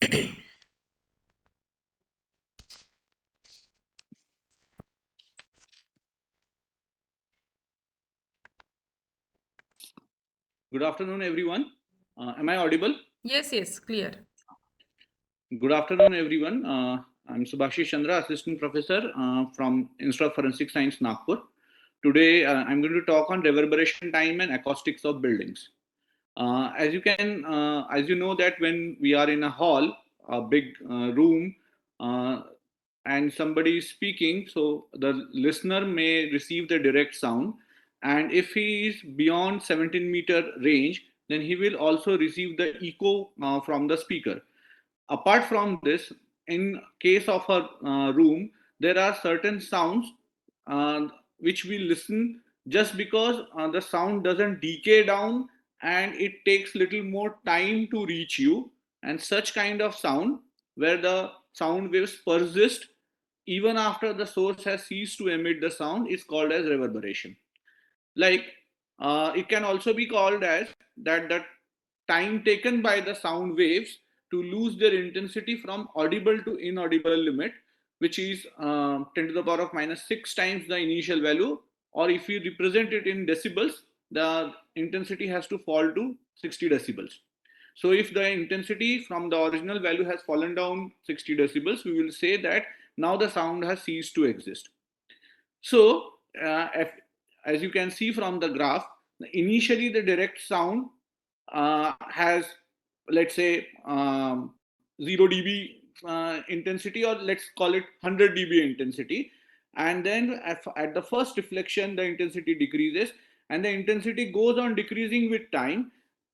Good afternoon, everyone. Am I audible? Yes, clear. Good afternoon, everyone. I'm Subhashish Chandra, Assistant Professor from Institute of Forensic Science, Nagpur. Today, I'm going to talk on reverberation time and acoustics of buildings. As you know that when we are in a hall, a big room, uh, and somebody is speaking, so the listener may receive the direct sound, and if he is beyond 17-meter range, then he will also receive the echo from the speaker. Apart from this, in case of a room, there are certain sounds which we listen just because the sound doesn't decay down and it takes little more time to reach you, and such kind of sound where the sound waves persist even after the source has ceased to emit the sound is called as reverberation. Like, it can also be called as that the time taken by the sound waves to lose their intensity from audible to inaudible limit, which is 10 to the power of minus 6 times the initial value, or if we represent it in decibels, the intensity has to fall to 60 decibels. So if the intensity from the original value has fallen down 60 decibels, we will say that now the sound has ceased to exist. So, as you can see from the graph, initially the direct sound has, let's say, 0 dB intensity, or let's call it 100 dB intensity. And then at the first reflection, the intensity decreases, and the intensity goes on decreasing with time,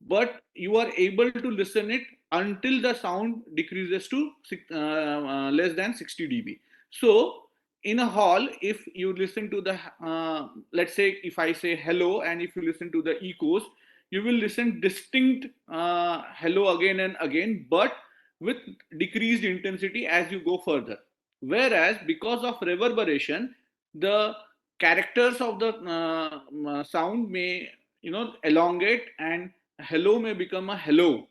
but you are able to listen it until the sound decreases to less than 60 dB. So in a hall, if you listen to the let's say if I say hello, and if you listen to the echoes, you will listen distinct hello again and again, but with decreased intensity as you go further. Whereas because of reverberation, the characters of the sound may elongate, and hello may become a hello.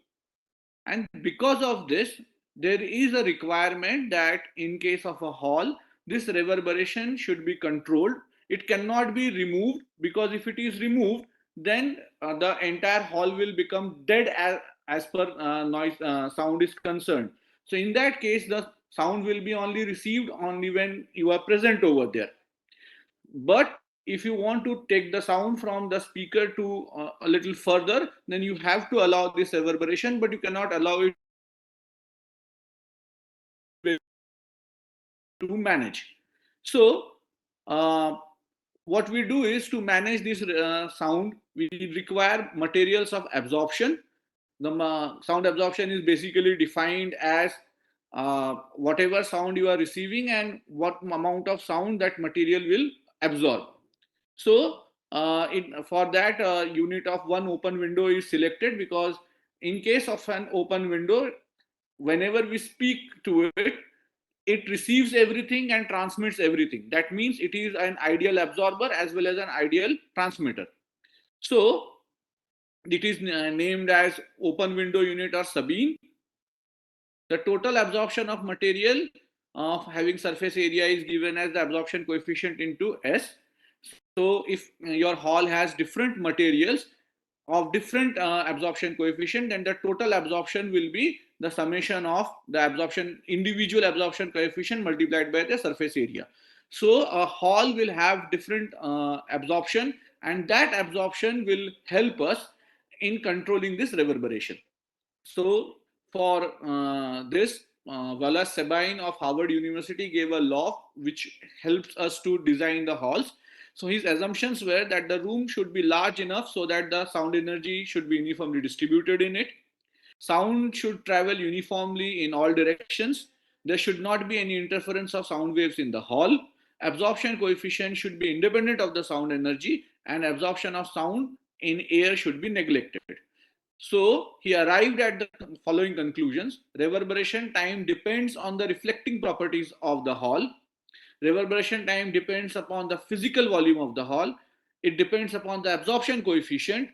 And because of this, there is a requirement that in case of a hall, this reverberation should be controlled. It cannot be removed, because if it is removed, then the entire hall will become dead as per noise sound is concerned. So in that case, the sound will be only received only when you are present over there. But if you want to take the sound from the speaker to a little further, then you have to allow this reverberation, but you cannot allow it to manage. So, uh, what we do is, to manage this sound, we require materials of absorption. The sound absorption is basically defined as whatever sound you are receiving and what amount of sound that material will absorb. So, for that, unit of one open window is selected, because in case of an open window, whenever we speak to it, it receives everything and transmits everything. That means it is an ideal absorber as well as an ideal transmitter. So it is named as open window unit or Sabine. The total absorption of material of having surface area is given as the absorption coefficient into S. So if your hall has different materials of different absorption coefficient, then the total absorption will be the summation of the absorption, individual absorption coefficient multiplied by the surface area. So a hall will have different absorption, and that absorption will help us in controlling this reverberation. So for this, Wallace Sabine of Harvard University gave a law which helps us to design the halls. So his assumptions were that the room should be large enough so that the sound energy should be uniformly distributed in it. Sound should travel uniformly in all directions. There should not be any interference of sound waves in the hall. Absorption coefficient should be independent of the sound energy, and absorption of sound in air should be neglected. So he arrived at the following conclusions. Reverberation time depends on the reflecting properties of the hall. Reverberation time depends upon the physical volume of the hall. It depends upon the absorption coefficient,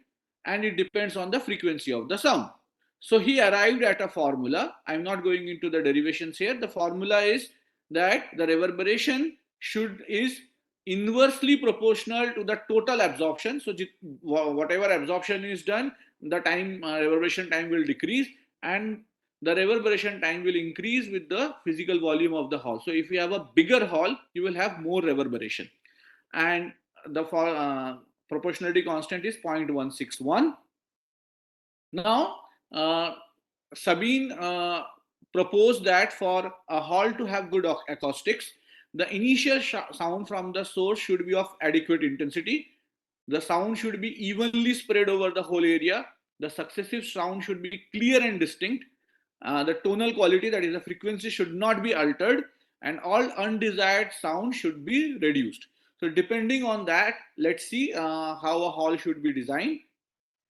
and it depends on the frequency of the sound. So he arrived at a formula. I'm not going into the derivations here. The formula is that the reverberation is inversely proportional to the total absorption. So whatever absorption is done, the time reverberation time will decrease, and the reverberation time will increase with the physical volume of the hall. So if you have a bigger hall, you will have more reverberation, and the proportionality constant is 0.161. Now, Sabine proposed that for a hall to have good acoustics, the initial sound from the source should be of adequate intensity. The sound should be evenly spread over the whole area. The successive sound should be clear and distinct. The tonal quality, that is the frequency, should not be altered, and all undesired sound should be reduced. So depending on that, let's see how a hall should be designed.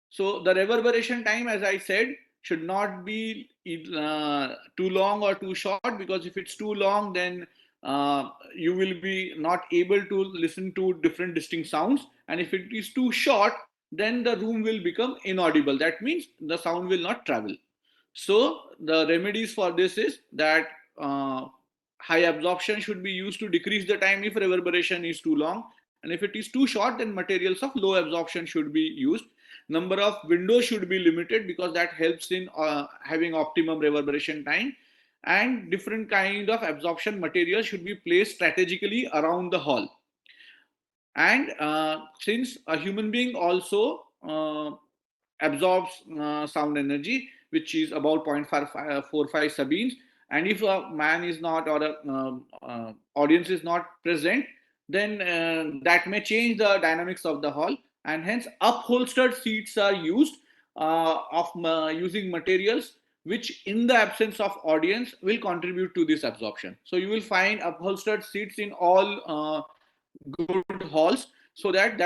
So the reverberation time, as I said, should not be too long or too short, because if it's too long, then you will be not able to listen to different distinct sounds. And if it is too short, then the room will become inaudible. That means the sound will not travel. So the remedies for this is that high absorption should be used to decrease the time if reverberation is too long. And if it is too short, then materials of low absorption should be used. Number of windows should be limited, because that helps in having optimum reverberation time. And different kind of absorption materials should be placed strategically around the hall. And since a human being also absorbs sound energy, which is about 0.45 sabines, and if a man is not, or a audience is not present, then that may change the dynamics of the hall, and hence upholstered seats are used of using materials which, in the absence of audience, will contribute to this absorption. So you will find upholstered seats in all good halls, so that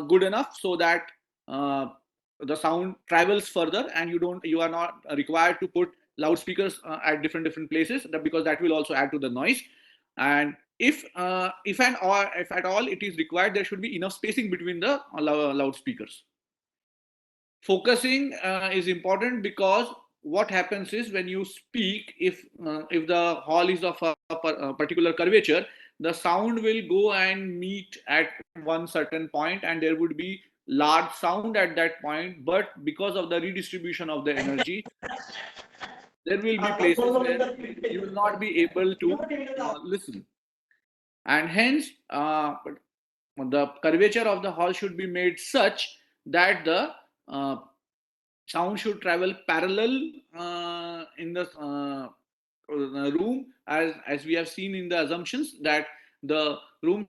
good enough, so that the sound travels further, and you are not required to put loudspeakers at different places, because that will also add to the noise. And if at all it is required, there should be enough spacing between the loudspeakers. Focusing is important, because what happens is, when you speak, if the hall is of a particular curvature, the sound will go and meet at one certain point, and there would be large sound at that point. But because of the redistribution of the energy, there will be places where you will not be able to listen. And hence the curvature of the hall should be made such that the sound should travel parallel in the room, as we have seen in the assumptions, that the room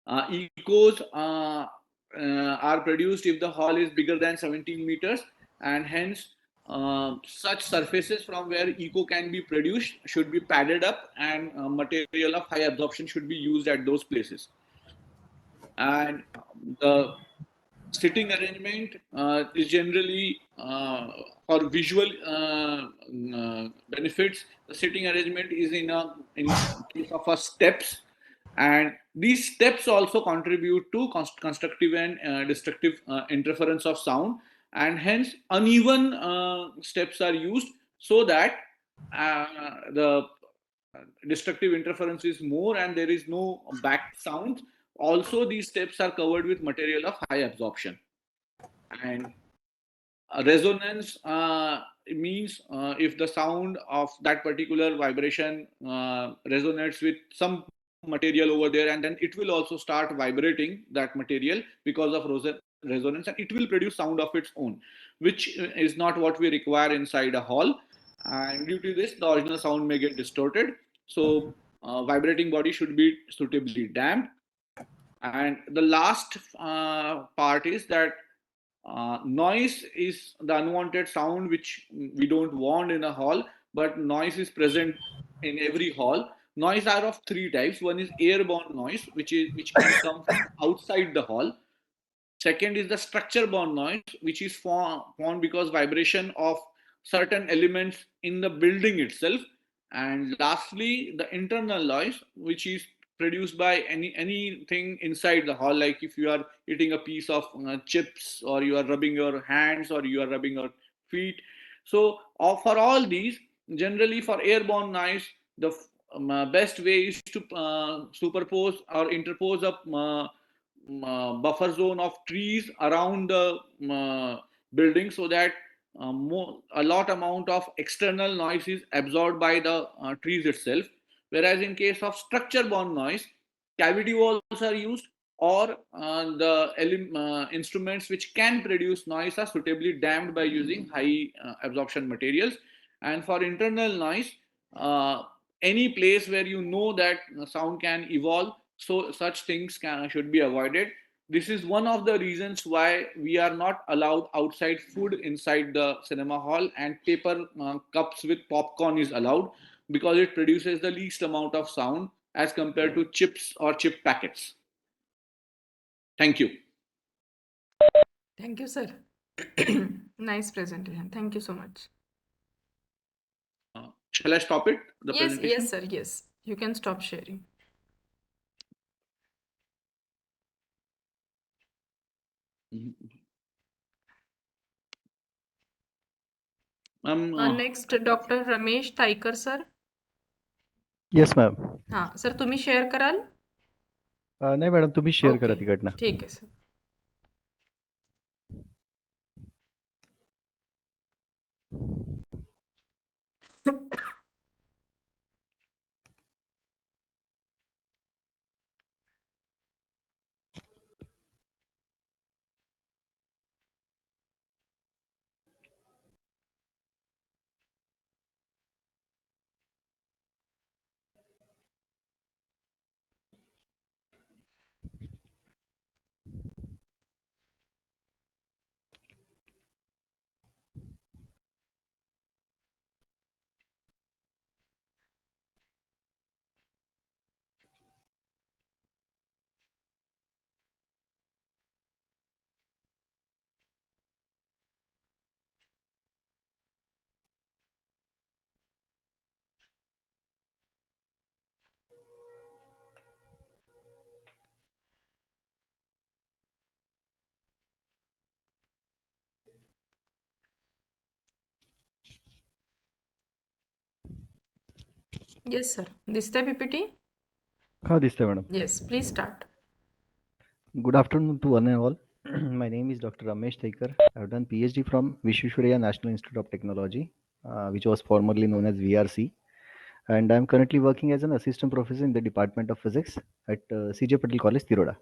echoes are produced if the hall is bigger than 17 meters, and hence such surfaces from where echo can be produced should be padded up, and material of high absorption should be used at those places. And the sitting arrangement is generally for visual benefits. The sitting arrangement is in case of a steps, and these steps also contribute to constructive and destructive interference of sound, and hence uneven steps are used, so that the destructive interference is more and there is no back sound. Also, these steps are covered with material of high absorption. And resonance means if the sound of that particular vibration resonates with some material over there, and then it will also start vibrating that material because of resonance, and it will produce sound of its own, which is not what we require inside a hall. And due to this, the original sound may get distorted. So vibrating body should be suitably damped. And the last part is that noise is the unwanted sound which we don't want in a hall, but noise is present in every hall. Noise are of three types. One is airborne noise, which can come from outside the hall. Second is the structure borne noise, which is formed because vibration of certain elements in the building itself. And lastly, the internal noise, which is produced by anything inside the hall, like if you are eating a piece of chips, or you are rubbing your hands, or you are rubbing your feet. So for all these, generally for airborne noise, the best way is to superpose or interpose a buffer zone of trees around the building, so that a lot amount of external noise is absorbed by the trees itself. Whereas in case of structure borne noise, cavity walls are used, or the instruments which can produce noise are suitably damped by using high absorption materials. And for internal noise, uh, any place where you know that sound can evolve, so such things should be avoided. This is one of the reasons why we are not allowed outside food inside the cinema hall, and paper cups with popcorn is allowed, because it produces the least amount of sound as compared to chips or chip packets. Thank you. Thank you, sir. Nice presentation. Thank you so much. Shall I stop it, the Yes, yes, presentation? sir. Yes. You can stop sharing. Mhm. Next, Dr. Ramesh Taikar, sir. Yes ma'am. हां, sir तुम्ही share कराल? नाही madam, तुम्ही share करा okay, तिकडनं. ठीक आहे sir. Yes sir. दिसतंय PPT? हां, दिसतंय madam. Yes, please start. Good afternoon to one and all. My name is Dr. Ramesh Taikar. I've done PhD from Vishweshwaraya National Institute of Technology, which was formerly known as VRC. And I'm currently working as an assistant professor in the Department of Physics at CJ Patel College, Tiroda.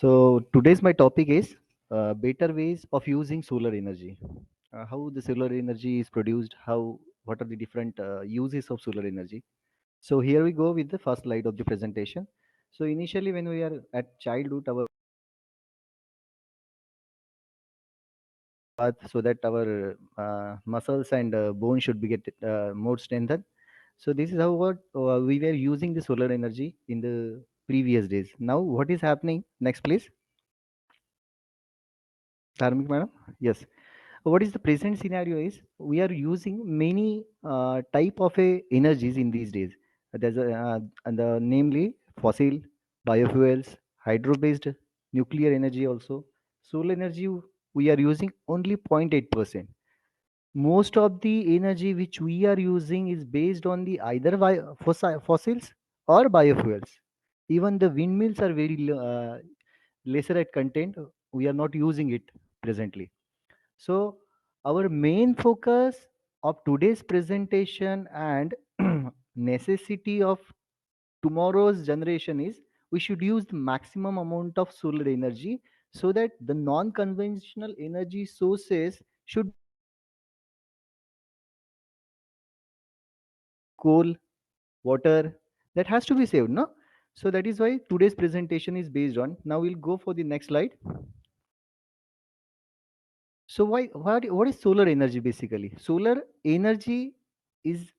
So today's my topic is better ways of using solar energy. How the solar energy is produced, what are the different uses of solar energy. So here we go with the first slide of the presentation. So initially when we are at childhood, our path so that our muscles and bones should be get more strengthened. So this is how what we were using the solar energy in the previous days. Now what is happening? Next, please. Dharmik madam. Yes. What is the present scenario is we are using many type of energies in these days. There's and namely fossil, biofuels, hydro-based, nuclear energy also. Solar energy we are using only 0.8%. Most of the energy which we are using is based on the either fossils or biofuels. Even the windmills are very lesser at content. We are not using it presently. So our main focus of today's presentation and necessity of tomorrow's generation is we should use the maximum amount of solar energy so that the non-conventional energy sources should coal, water, that has to be saved, no? So that is why today's presentation is based on. Now we'll go for the next slide. So what is solar energy basically? Solar energy is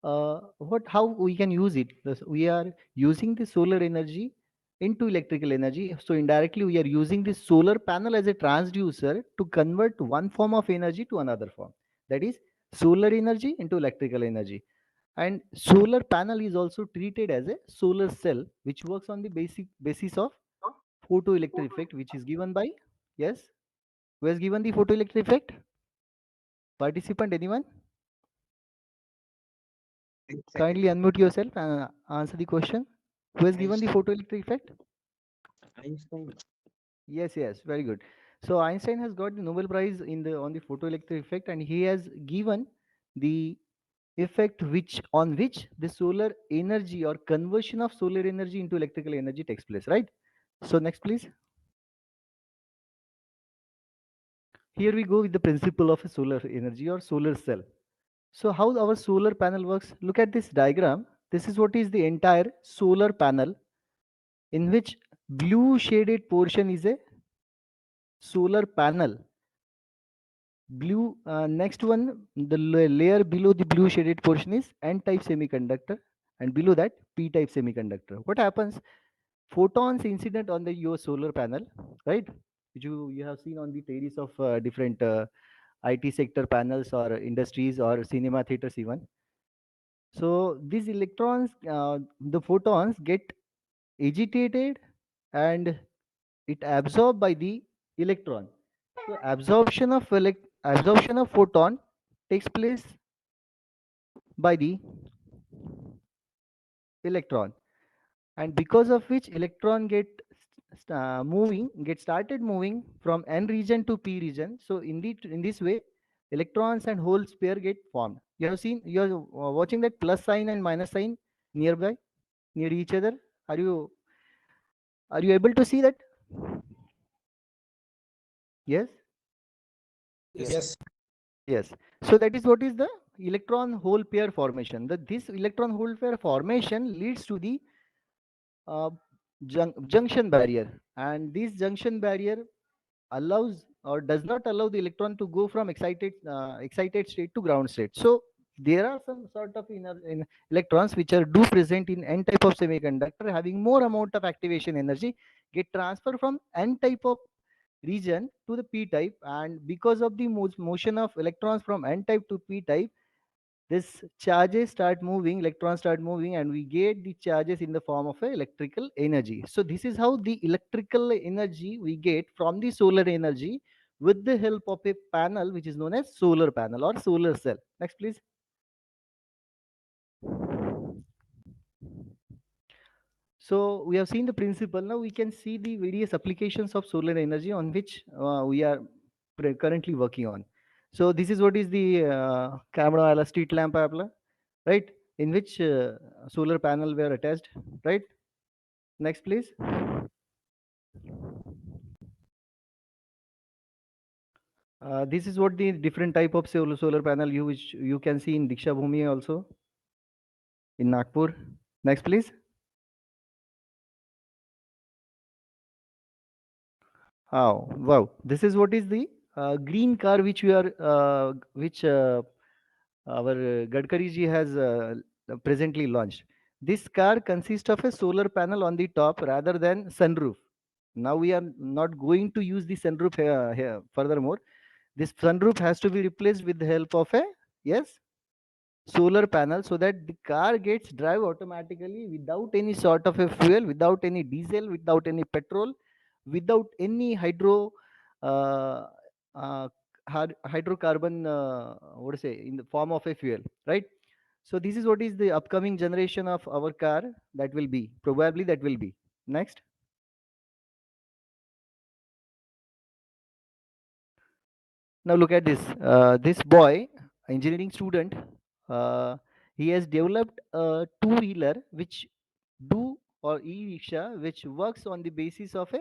what how we can use it. We are using the solar energy into electrical energy. So indirectly, we are using this solar panel as a transducer to convert one form of energy to another form. That is solar energy into electrical energy. And solar panel is also treated as a solar cell, which works on the basic basis of photoelectric effect, which is given by, yes, who has given the photoelectric effect? Participant, anyone? Kindly unmute yourself and answer the question. Who has given the photoelectric effect? Einstein. Yes, yes, very good. So Einstein has got the Nobel Prize in the on the photoelectric effect, and he has given the effect which the solar energy or conversion of solar energy into electrical energy takes place, right? So next, please. Here we go with the principle of a solar energy or solar cell. So how our solar panel works? Look at this diagram. This is what is the entire solar panel, in which blue shaded portion is a solar panel. Blue, next one, the layer below the blue shaded portion is N-type semiconductor, and below that P-type semiconductor. What happens? Photons incident on the your solar panel, right? Which you have seen on the terrace of different IT sector panels or industries or cinema theaters even. So these electrons, the photons get agitated and it absorbed by the electron. So absorption of photon takes place by the electron, and because of which electron get started moving from n region to p region. So in this way, electrons and holes pair get formed. You have seen, you are watching that plus sign and minus sign nearby, near each other. Are you able to see that? Yes. Yes. Yes. So that is what is the electron hole pair formation. This electron hole pair formation leads to the uh, junction barrier, and this junction barrier allows or does not allow the electron to go from excited state to ground state. So there are some sort of electrons which are do present in n type of semiconductor, having more amount of activation energy, get transferred from n type of region to the p type, and because of the motion of electrons from n type to p type, this charges start moving, electrons start moving, and we get the charges in the form of a electrical energy. So this is how the electrical energy we get from the solar energy with the help of a panel which is known as solar panel or solar cell. Next, please. So we have seen the principle. Now we can see the various applications of solar energy on which we are currently working on. So this is what is the camera street lamp appla, right? In which solar panel were attached, right? Next, please. This is what the different type of solar panel which you can see in Diksha Bhumi also in Nagpur. Next, please. Oh, wow. This is what is the green car which which our Gadkari ji has presently launched. This car consists of a solar panel on the top rather than sunroof. Now we are not going to use the sunroof here. Furthermore, this sunroof has to be replaced with the help of a, yes, solar panel, so that the car gets drive automatically without any sort of a fuel, without any diesel, without any petrol, without any uh, uh, hydrocarbon, what to say, in the form of a fuel, right? So this is what is the upcoming generation of our car that will be, probably that will be. Next. Now look at this. This boy, engineering student, uh, he has developed a two-wheeler which do or e-rickshaw which works on the basis of a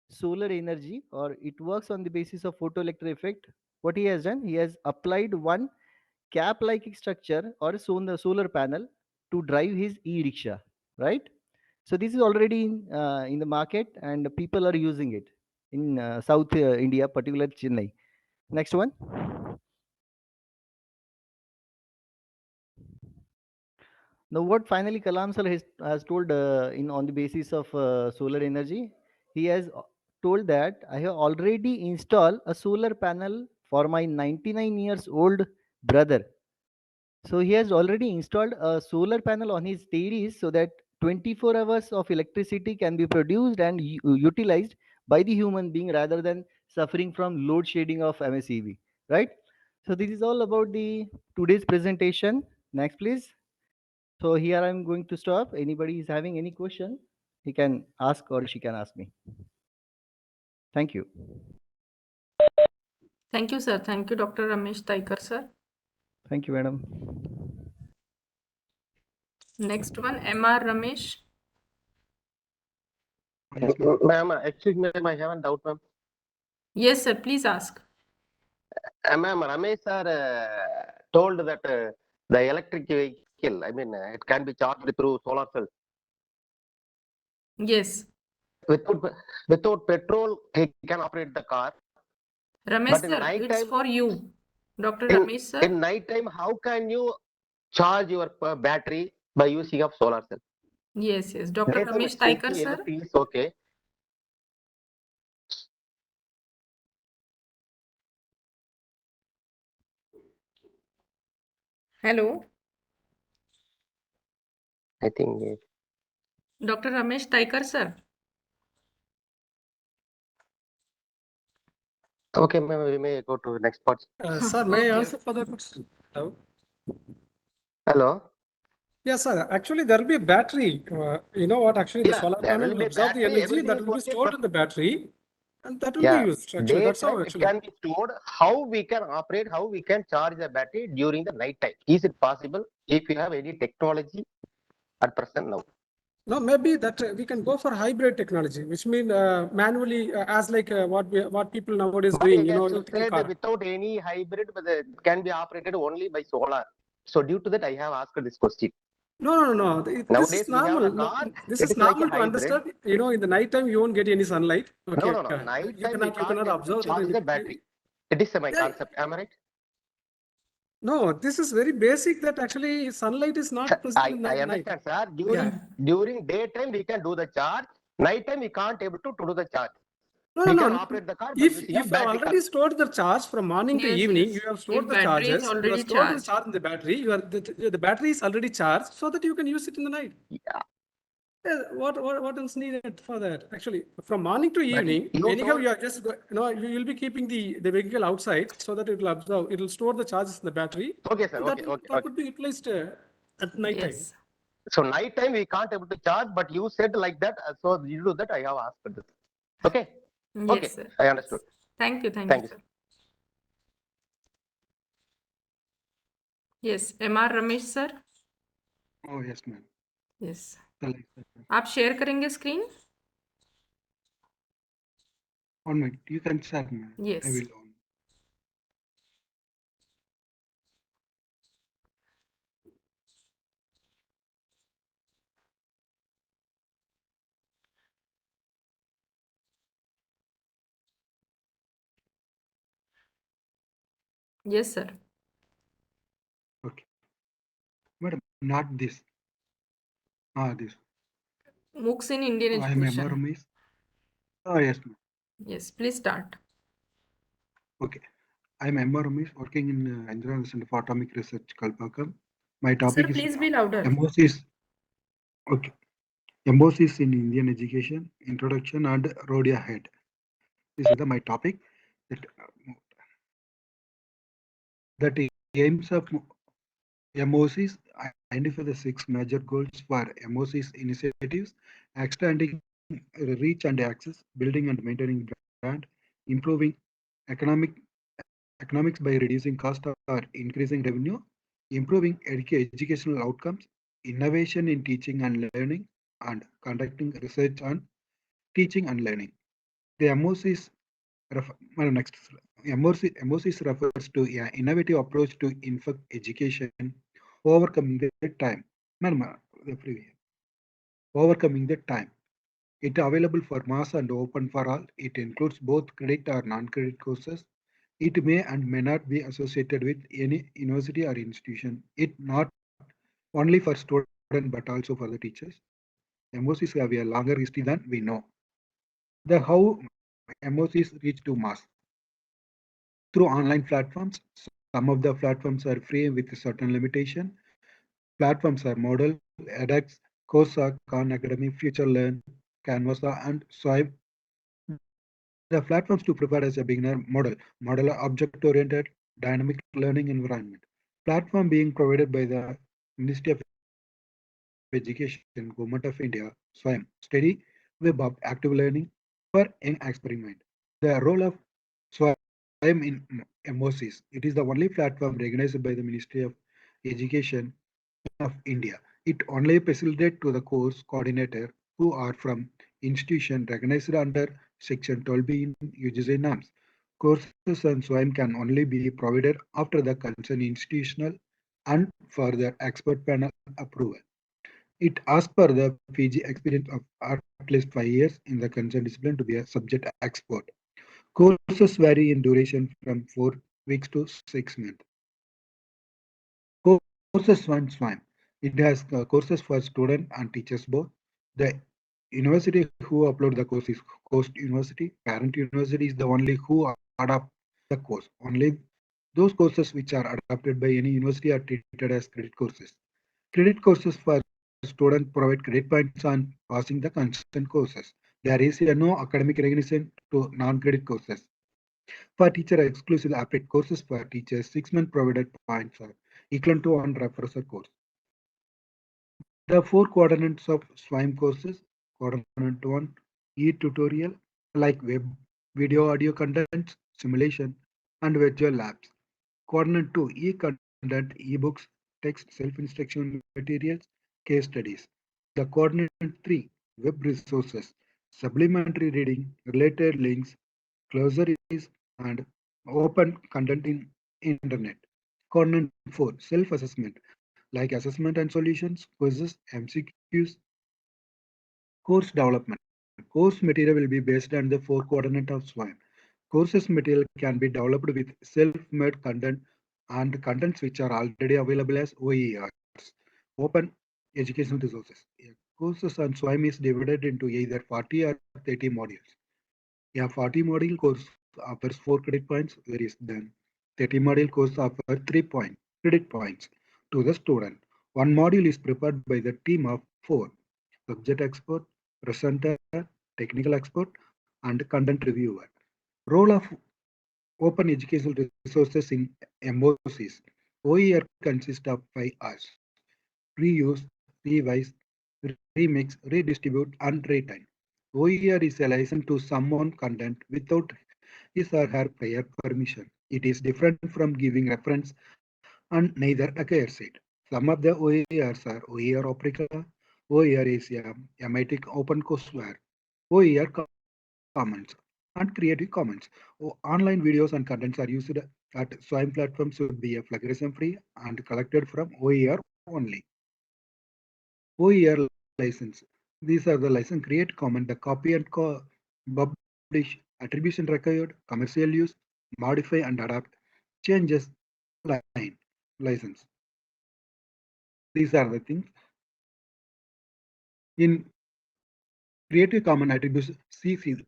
solar energy, or it works on the basis of photoelectric effect. What he has done, he has applied one cap-like structure or solar panel to drive his e-rickshaw, right? So this is already in the market and people are using it in South India, particularly Chennai. Next one. Now, what finally Kalam sir has told on the basis of solar energy, he has told that I have already installed a solar panel for my 99 years old brother. So he has already installed a solar panel on his terrace so that 24 hours of electricity can be produced and utilized by the human being rather than suffering from load shedding of MSEB. Right? So this is all about the today's presentation. Next, please. So here I'm going to stop. Anybody is having any question, he can ask or she can ask me. Thank you. Thank you, sir. Thank you, Dr. Ramesh Taikar, sir. Thank you, madam. Next one, M.R. Ramesh. Ma'am, excuse me, ma'am, I have a doubt, ma'am. Yes, sir. Please ask. Ma'am, Ramesh sir told that the electric vehicle, I mean, it can be charged through solar cell. Yes. Without petrol, he can operate the car. Ramesh, But in sir, night it's time, for you. Dr. in, Ramesh, sir. in night time, how can you charge your battery by using of solar cell? Yes, yes. Dr. Daytime Ramesh it's Taikar, okay, sir. everything is okay. Hello. I think. Dr. Ramesh Taikar, sir. Okay, ma'am, we may go to the next part. Sir, may I Okay. answer for the question? Hello? Hello. Yes, sir. Actually, there will be a battery. You know what? Actually, the Yeah, solar there panel will will be absorb the battery, energy everything that is will be okay, stored but in the battery, and that will yeah, be used. Actually, that's how daytime it actually. can be stored. How we can operate, how we can charge the battery during the night time? Is it possible if you have any technology at present now? No, maybe that we can go for hybrid technology, which means manually, as like what people nowadays But doing. he You know, has electrical said car. without any hybrid, but it can be operated only by solar. So due to that, I have asked this question. No. This Nowadays is we have normal. the No, car. this It is is like a normal to hybrid. understand. You know, in the night time you won't get any sunlight. Okay, No. Night time we you can't cannot able to observe charge the that. battery. It is my Yeah, concept. Am I right? no, this is very basic that actually sunlight is not present in I the night. understand, sir. Yeah. During daytime we can do the charge. Night time we can't able to do the charge. No, We no, can no. operate the car by If using a you have battery car. already stored the charge from morning to Yes, evening, yes. you have stored If the battery is charges. You have already stored the charged. charge in the battery. The battery is already charged, so that you can use it in the night. Yeah. What else needed for that? Actually, from morning to But evening, you anyhow, told you are just you will be keeping the vehicle outside so that it will absorb. It will store the charges in the battery, okay, sir. and Okay. that would be utilized at night time. Yes. So night time we can't able to charge, but you said like that. So due to that, I have asked this. Okay. Okay. Yes, sir. I understood. Thank you, Thank you. sir. Yes, M.R. Ramesh, sir. Oh, yes, ma'am. Yes. Select. आप share करेंगे screen? On my, you can share, ma'am. Yes. I will on. Yes, sir. Okay. Madam, not this. This. MOOCs in Indian I am education. Ramesh. Oh, yes, ma'am. Yes, please start. Okay. I am Ramesh, working in Andhra Center for Atomic Research, Kalpakam. My Sir, topic is please be louder. MOSIS. Okay. MOSIS in Indian education, introduction and road ahead. This is my topic. That aims of MOSIS identify the 6 major goals for MOSIS initiatives: extending reach and access, building and maintaining brand, improving economics by reducing cost or increasing revenue, improving educational outcomes, innovation in teaching and learning, and conducting research on teaching and learning. The MOSIS next MOSIS refers to an innovative approach to infant education, overcoming the time. Overcoming the time. It available for mass and open for all. It includes both credit or non-credit courses. It may and may not be associated with any university or institution. It not only for students but also for the teachers. MOCs have a longer history than we know. The how MOCs reach to mass through online platforms. Some of the platforms are free with a certain limitation. Platforms are Moodle, edX, Coursera, Khan Academy, FutureLearn, Canvasa, and Swipe. The platforms to prepare as a beginner model object-oriented dynamic learning environment. Platform being provided by the Ministry of Education, Government of India, SWAYAM, steady web of active learning for young experiment. The role of SWAYAM in MOCs. It is the only platform recognized by the Ministry of Education of India. It only facilitates to the course coordinator who are from institution recognized under Section 12B in UGC norms. Courses on SWAYAM can only be provided after the concerned institutional and further expert panel approval. It asks for the PG experience of at least 5 years in the concerned discipline to be a subject expert. Courses vary in duration from 4 weeks to 6 months. Courses on SWAYAM. It has courses for students and teachers both. The university who upload the course is host university. Parent university is the only who adopt the course. Only those courses which are adopted by any university are treated as credit courses. Credit courses for students provide credit points on passing the concerned courses. There is no academic recognition to non-credit courses. For teacher exclusive applied courses for teachers, 6-month provided points are equivalent to one refresher course. The 4 quadrants of SWAYAM courses, quadrant 1, e-tutorial like web, video, audio contents, simulation, and virtual labs. Quadrant 2, e-content, e-books, text, self-instruction materials, case studies. The quadrant 3, web resources, supplementary reading, related links, glossaries, and open content in internet. Quadrant 4, self-assessment, like assessment and solutions, quizzes, MCQs, course development. Course material will be based on the 4 quadrant of SWAYAM. Courses material can be developed with self-made content and contents which are already available as OERs, open educational resources. Courses on SWAYAM is divided into either 40 or 30 modules. A 40 module course offers 4 credit points, whereas then 30 module course offers 3 credit points to the student. One module is prepared by the team of 4: subject expert, presenter, technical expert, and content reviewer. Role of open educational resources in MOCs. OER consists of 5 R's: reuse, revise, remix, redistribute, and retain. OER is a license to someone content without his or her prior permission. It is different from giving reference and neither acquires it. Some of the OERs are OER Oprica, OER is a MIT OpenCourseware, OER Commons, and Creative Commons. Online videos and contents are used at SWAYAM platforms should be plagiarism free and collected from OER only. OER license. These are the license: create, comment, the copy and publish, attribution required, commercial use, modify and adapt, changes, line, license. These are the things. In Creative Commons attribution, CC,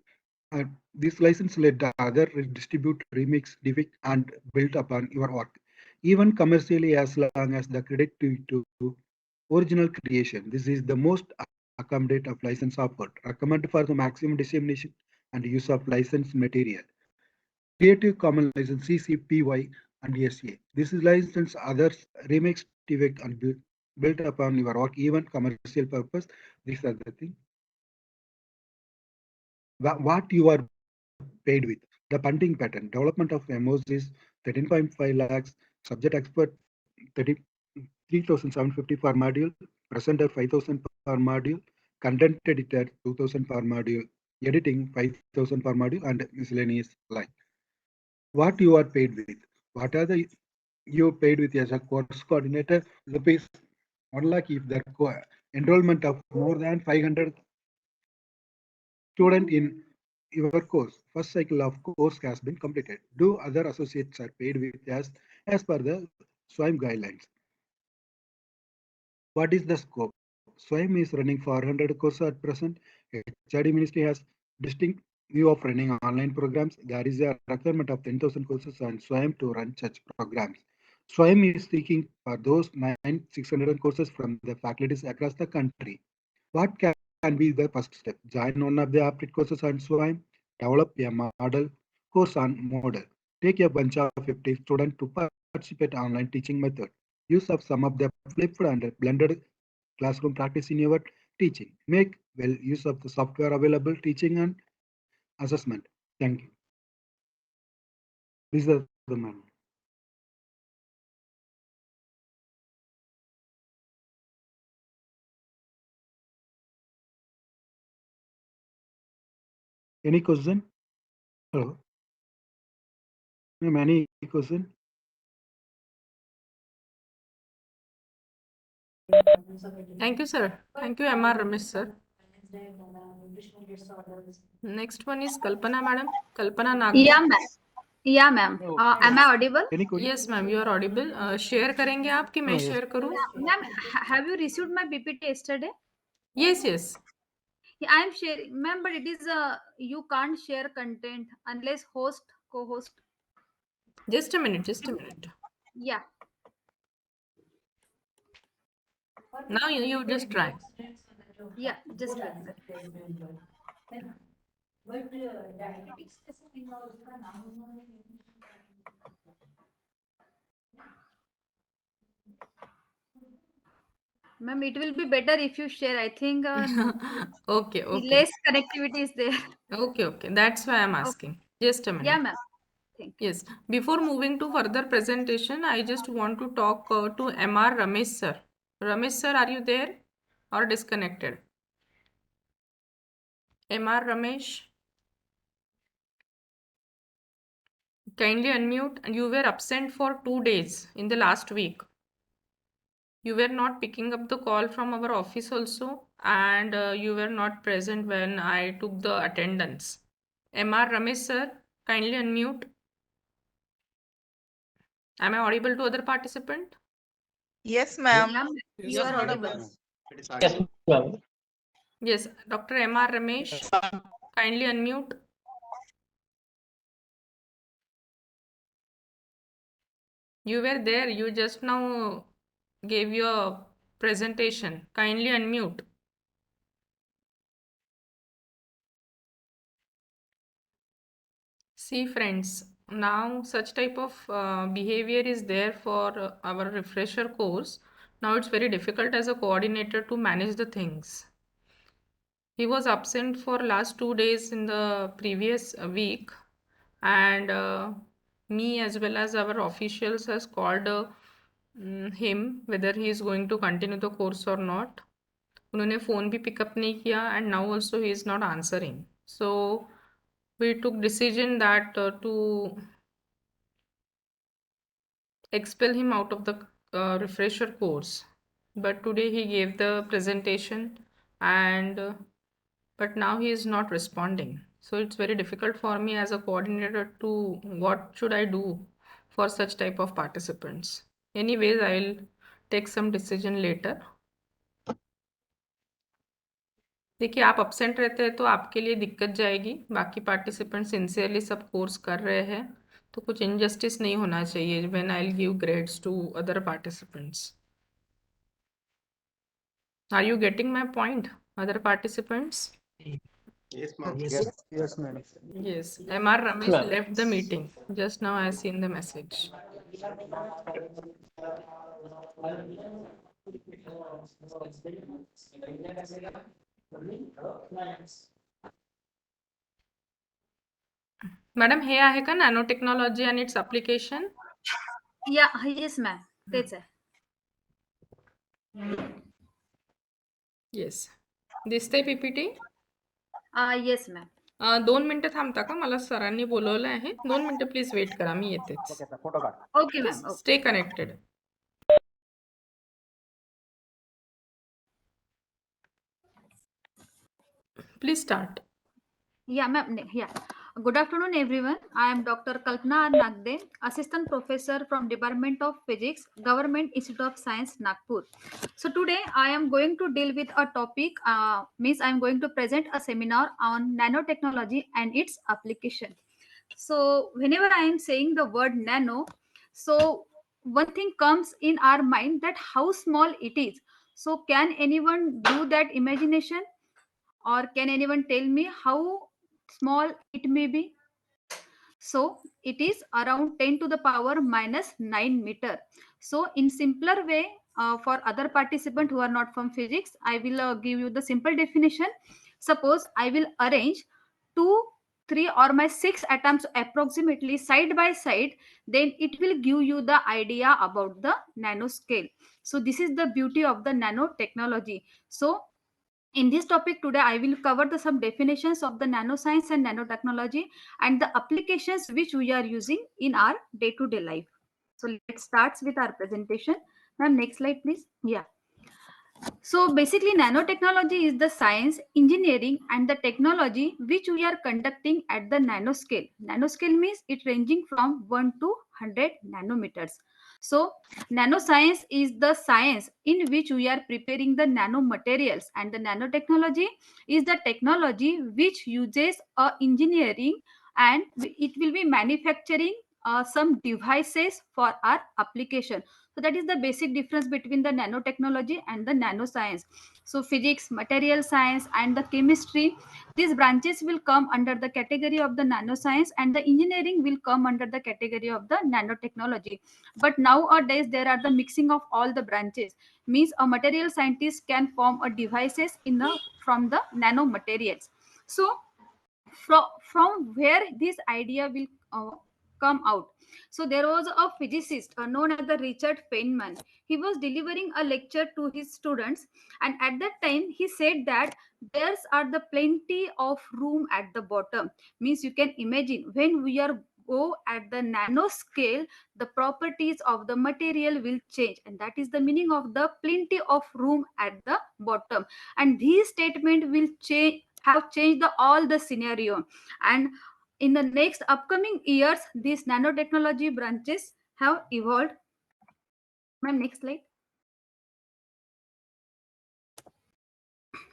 this license let the other distribute, remix, depict, and build upon your work, even commercially, as long as the credit to original creation. This is the most accommodate of license offered, recommended for the maximum dissemination and use of licensed material. Creative Commons license CC, and SA. This is license others remix, depict, and built upon your work, even commercial purpose. These are the things. What you are paid with. The funding pattern. Development of MOs is 13.5 lakhs. Subject expert 33,750 per module. Presenter 5,000 per module. Content editor 2,000 per module. Editing 5,000 per module, and miscellaneous line. What you are paid with. What are the you paid with as a course coordinator? Rupees 1 lakh if the enrollment of more than 500 student in your course. First cycle of course has been completed. Do other associates are paid with as per the SWAYAM guidelines. What is the scope? SWAYAM is running 400 courses at present. HRD Ministry has distinct view of running online programs. There is a requirement of 10,000 courses on SWAYAM to run such programs. SWAYAM is seeking for those 9,600 courses from the faculties across the country. What can be the first step? Join one of the applied courses on SWAYAM, develop a model course on model. Take a bunch of 50 students to participate online teaching method. Use of some of the flipped and blended classroom practice in your teaching. Make well use of the software available teaching and assessment. Thank you. These are the man. Any question? Hello. Ma'am, any question? Thank you, sir. Thank you, MR Ramesh, sir. Next one is Kalpana, madam. Kalpana Nagpur. Yeah, ma'am. Yeah, ma'am. Am I audible? Any question? Yes, ma'am, you are audible. Share करेंगे आप कि मैं yes. share करूँ? Ma'am, have you received my PPT yesterday? Yes, yes. Yeah, I am sharing, ma'am, but it is you can't share content unless host, co-host. Just a minute, just a minute. Yeah. Now you just try. Yeah, just wait. Ma'am, it will be better if you share. I think Okay, okay. less connectivity is there. Okay, okay. That's why I'm asking. Just a minute. Yeah, ma'am. Thank you. Yes. Before moving to further presentation, I just want to talk to MR Ramesh sir. Ramesh sir, are you there or disconnected? MR Ramesh, kindly unmute. And you were absent for 2 days in the last week. You were not picking up the call from our office also, and you were not present when I took the attendance. MR Ramesh sir, kindly unmute. Am I audible to other participant? Yes, ma'am. Yeah, ma'am. You are audible. Yes, ma'am. Yes, Dr. MR Ramesh, kindly unmute. You were there, you just now gave your presentation. Kindly unmute. See friends, now such type of behavior is there for our refresher course. Now it's very difficult as a coordinator to manage the things. He was absent for last 2 days in the previous week, and me as well as our officials has called him whether he is going to continue the course or not. उन्होंने phone भी pick up नहीं किया, and now also he is not answering. So we took decision that to expel him out of the refresher course. But today he gave the presentation, and but now he is not responding. So it's very difficult for me as a coordinator to what should I do for such type of participants. Anyways, I'll take some decision later. देखिए आप absent रहते हैं तो आपके लिए दिक्कत जाएगी. बाकी participants sincerely सब course कर रहे हैं, तो कुछ injustice नहीं होना चाहिए when I'll give grades to other participants. Are you getting my point, other participants? Yes, ma'am. Yes, madam. Yes, MR Ramesh Ma'am. left the meeting. Just now I seen the message. Madam हे आहे का nano technology आणि its application? Yeah, yes, ma'am. तेच आहे. Yes. दिसते PPT? Yes, ma'am. 2 मिनिटं थांबता का? मला सरांनी बोलवलं आहे. 2 मिनिटं प्लीज वेट करा, मी येतेच. Okay, ma'am. Okay. Stay connected. Please start. Yeah, ma'am. Yeah. Good afternoon, everyone. I am Dr. Kalpana R. Nagde, Assistant Professor from Department of Physics, Government Institute of Science, Nagpur. So today I am going to deal with a topic, means I am going to present a seminar on nanotechnology and its application. So whenever I am saying the word nano, so one thing comes in our mind that how small it is. So can anyone do that imagination, or can anyone tell me how small it may be? So it is around 10 to the power minus 9 meter. So in simpler way, for other participant who are not from physics, I will give you the simple definition. Suppose I will arrange 2, 3 or my 6 atoms approximately side by side, then it will give you the idea about the nanoscale. So this is the beauty of the nanotechnology. So in this topic today, I will cover the some definitions of the nanoscience and nanotechnology and the applications which we are using in our day-to-day life. So let's start with our presentation. Ma'am, next slide, please. Yeah. So basically, nanotechnology is the science, engineering, and the technology which we are conducting at the nanoscale. Nanoscale means it ranging from 1 to 100 nanometers. So nanoscience is the science in which we are preparing the nanomaterials, and the nanotechnology is the technology which uses engineering, and it will be manufacturing some devices for our application. So that is the basic difference between the nanotechnology and the nanoscience. So physics, material science, and the chemistry, these branches will come under the category of the nanoscience, and the engineering will come under the category of the nanotechnology. But nowadays there are the mixing of all the branches. Means a material scientist can form a devices in the from the nanomaterials. So from where this idea will come out. So there was a physicist known as the Richard Feynman. He was delivering a lecture to his students, and at that time he said that there's are the plenty of room at the bottom. Means you can imagine when we are go at the nanoscale, the properties of the material will change, and that is the meaning of the plenty of room at the bottom. And this statement will change, have changed all the scenario. And in the next upcoming years, these nanotechnology branches have evolved. Ma'am, next slide.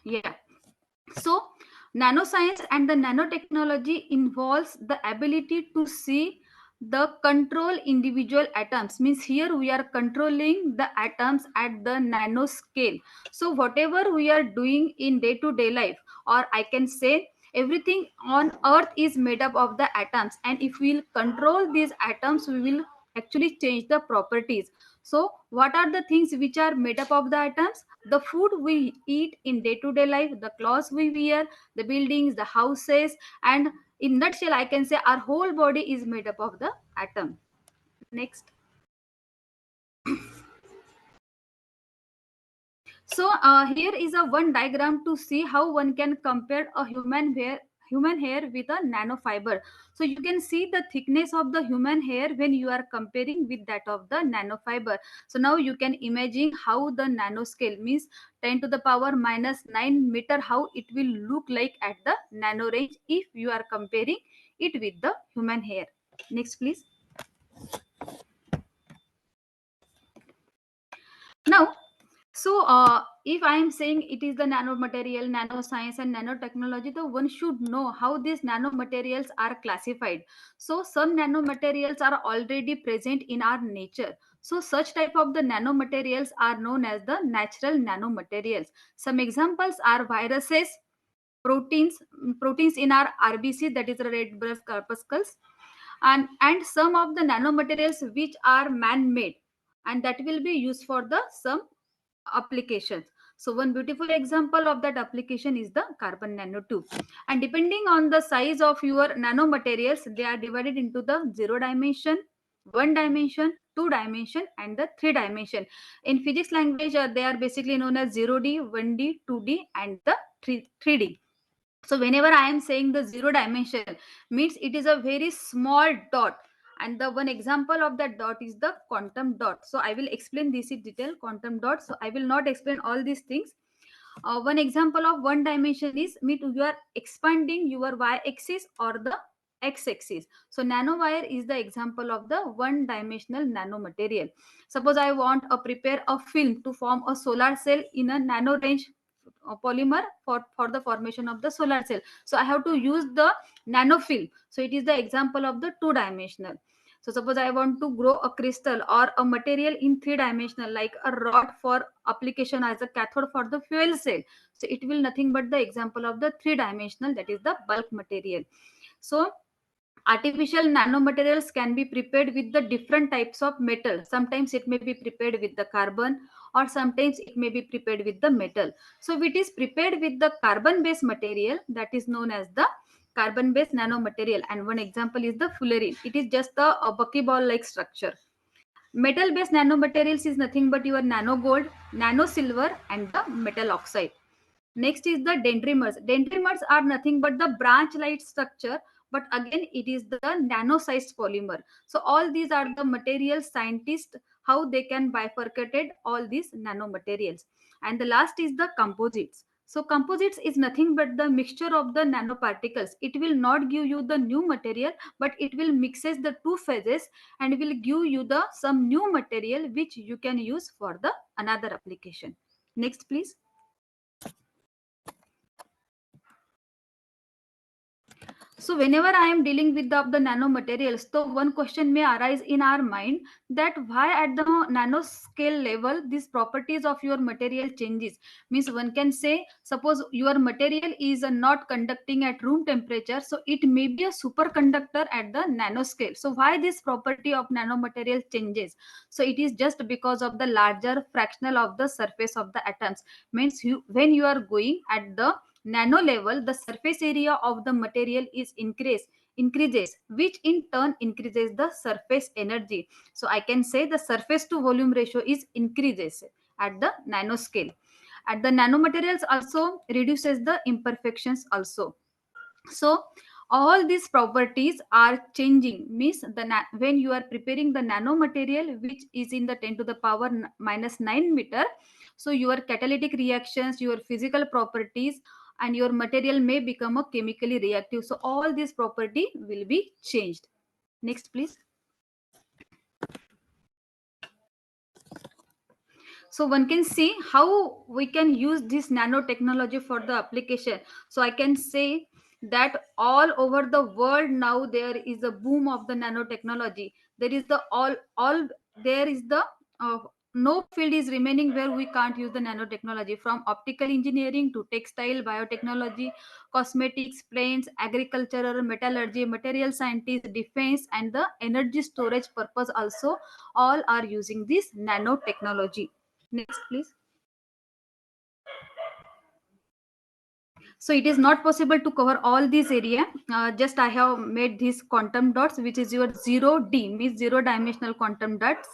Yeah. So nanoscience and the nanotechnology involves the ability to see the control individual atoms. Means here we are controlling the atoms at the nanoscale. So whatever we are doing in day-to-day life, or I can say everything on earth is made up of the atoms, and if we'll control these atoms, we will actually change the properties. So what are the things which are made up of the atoms? The food we eat in day-to-day life, the clothes we wear, the buildings, the houses, and in nutshell I can say our whole body is made up of the atom. Next. So here is a one diagram to see how one can compare a human hair with a nanofiber. So you can see the thickness of the human hair when you are comparing with that of the nanofiber. So now you can imagine how the nanoscale means 10 to the power minus 9 meter, how it will look like at the nano range if you are comparing it with the human hair. Next, please. Now, so if I am saying it is the nanomaterial, nanoscience, and nanotechnology, then one should know how these nanomaterials are classified. So some nanomaterials are already present in our nature. So such type of the nanomaterials are known as the natural nanomaterials. Some examples are viruses, proteins in our RBC, that is the red blood corpuscles, and some of the nanomaterials which are man-made, and that will be used for the some applications. So one beautiful example of that application is the carbon nanotube. And depending on the size of your nanomaterials, they are divided into the 0 dimension, 1 dimension, 2 dimension, and the 3 dimension. In physics language, they are basically known as 0D, 1D, 2D, and the 3D. So whenever I am saying the 0 dimension, means it is a very small dot, and the one example of that dot is the quantum dot. So I will explain this in detail, quantum dot. So I will not explain all these things. One example of 1 dimension is mean you are expanding your y axis or the x-axis. So nanowire is the example of the one-dimensional nanomaterial. Suppose I want to prepare a film to form a solar cell in a nano range polymer for the formation of the solar cell. So I have to use the nanofilm. So it is the example of the two-dimensional. So suppose I want to grow a crystal or a material in three-dimensional, like a rod for application as a cathode for the fuel cell. So it will nothing but the example of the three-dimensional, that is the bulk material. So artificial nanomaterials can be prepared with the different types of metal. Sometimes it may be prepared with the carbon, or sometimes it may be prepared with the metal. So it is prepared with the carbon based material, that is known as the carbon based nanomaterial, and one example is the fullerene. It is just a buckyball like structure. Metal based nanomaterials is nothing but your nano gold, nano silver, and the metal oxide. Next is the dendrimers. Dendrimers are nothing but the branch-like structure, but again it is the nano-sized polymer. So all these are the materials scientists how they can bifurcated all these nanomaterials. And the last is the composites. So composites is nothing but the mixture of the nanoparticles. It will not give you the new material, but it will mixes the two phases and will give you the some new material which you can use for the another application. Next, please. So whenever I am dealing with the nanomaterials, so one question may arise in our mind that why at the nanoscale level these properties of your material changes. Means one can say, suppose your material is not conducting at room temperature, so it may be a superconductor at the nanoscale. So why this property of nanomaterial changes? So it is just because of the larger fractional of the surface of the atoms. Means when you are going at the nano level, the surface area of the material is increases, which in turn increases the surface energy. So I can say the surface to volume ratio is increases at the nanoscale. At the nanomaterials also reduces the imperfections also. So all these properties are changing. Means when you are preparing the nanomaterial which is in the 10 to the power minus 9 meter, so your catalytic reactions, your physical properties, and your material may become a chemically reactive. So all these property will be changed. Next, please. So one can see how we can use this nanotechnology for the application. So I can say that all over the world now there is a boom of the nanotechnology. There is the all there is the no field is remaining where we can't use the nanotechnology, from optical engineering to textile, biotechnology, cosmetics, planes, agriculture, metallurgy, material scientists, defense, and the energy storage purpose also, all are using this nanotechnology. Next, please. So it is not possible to cover all this area. Just I have made these quantum dots, which is your 0D, means zero dimensional quantum dots.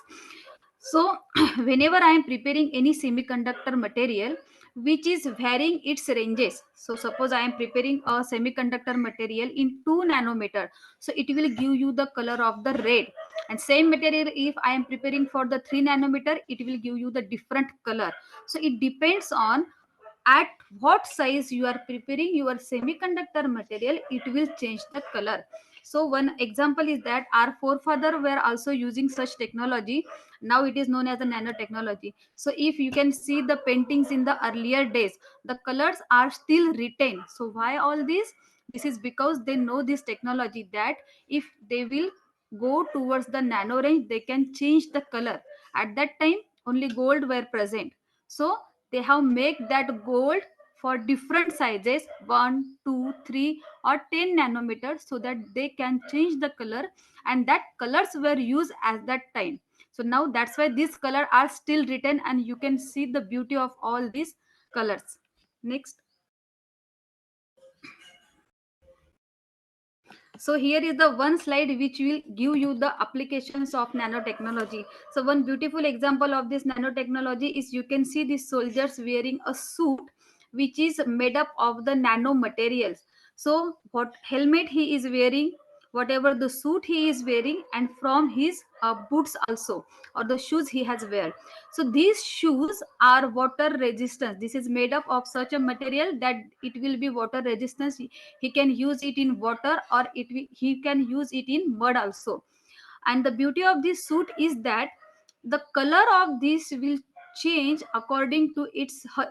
So whenever I am preparing any semiconductor material which is varying its ranges, so suppose I am preparing a semiconductor material in 2 nanometer, so it will give you the color of the red. And same material if I am preparing for the 3 nanometer, it will give you the different color. So it depends on at what size you are preparing your semiconductor material, it will change the color. So one example is that our forefather were also using such technology. Now it is known as a nanotechnology. So if you can see the paintings in the earlier days, the colors are still retained. So why all this is because they know this technology, that if they will go towards the nano range, they can change the color. At that time only gold were present, so they have make that gold for different sizes, 1, 2, 3, or 10 nanometers, so that they can change the color, and that colors were used at that time. So now that's why these color are still written, and you can see the beauty of all these colors. Next. So here is the one slide which will give you the applications of nanotechnology. So one beautiful example of this nanotechnology is you can see these soldiers wearing a suit which is made up of the nanomaterials. So what helmet he is wearing, whatever the suit he is wearing, and from his boots also, or the shoes he has wear. So these shoes are water resistant. This is made up of such a material that it will be water resistant. He can use it in water, or he can use it in mud also. And the beauty of this suit is that the color of this will change according to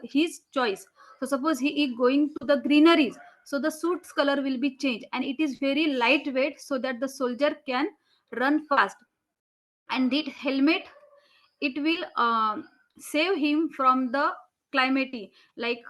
his choice. So suppose he is going to the greeneries, so the suit's color will be changed, and it is very lightweight so that the soldier can run fast. And that helmet, it will save him from the climatic, like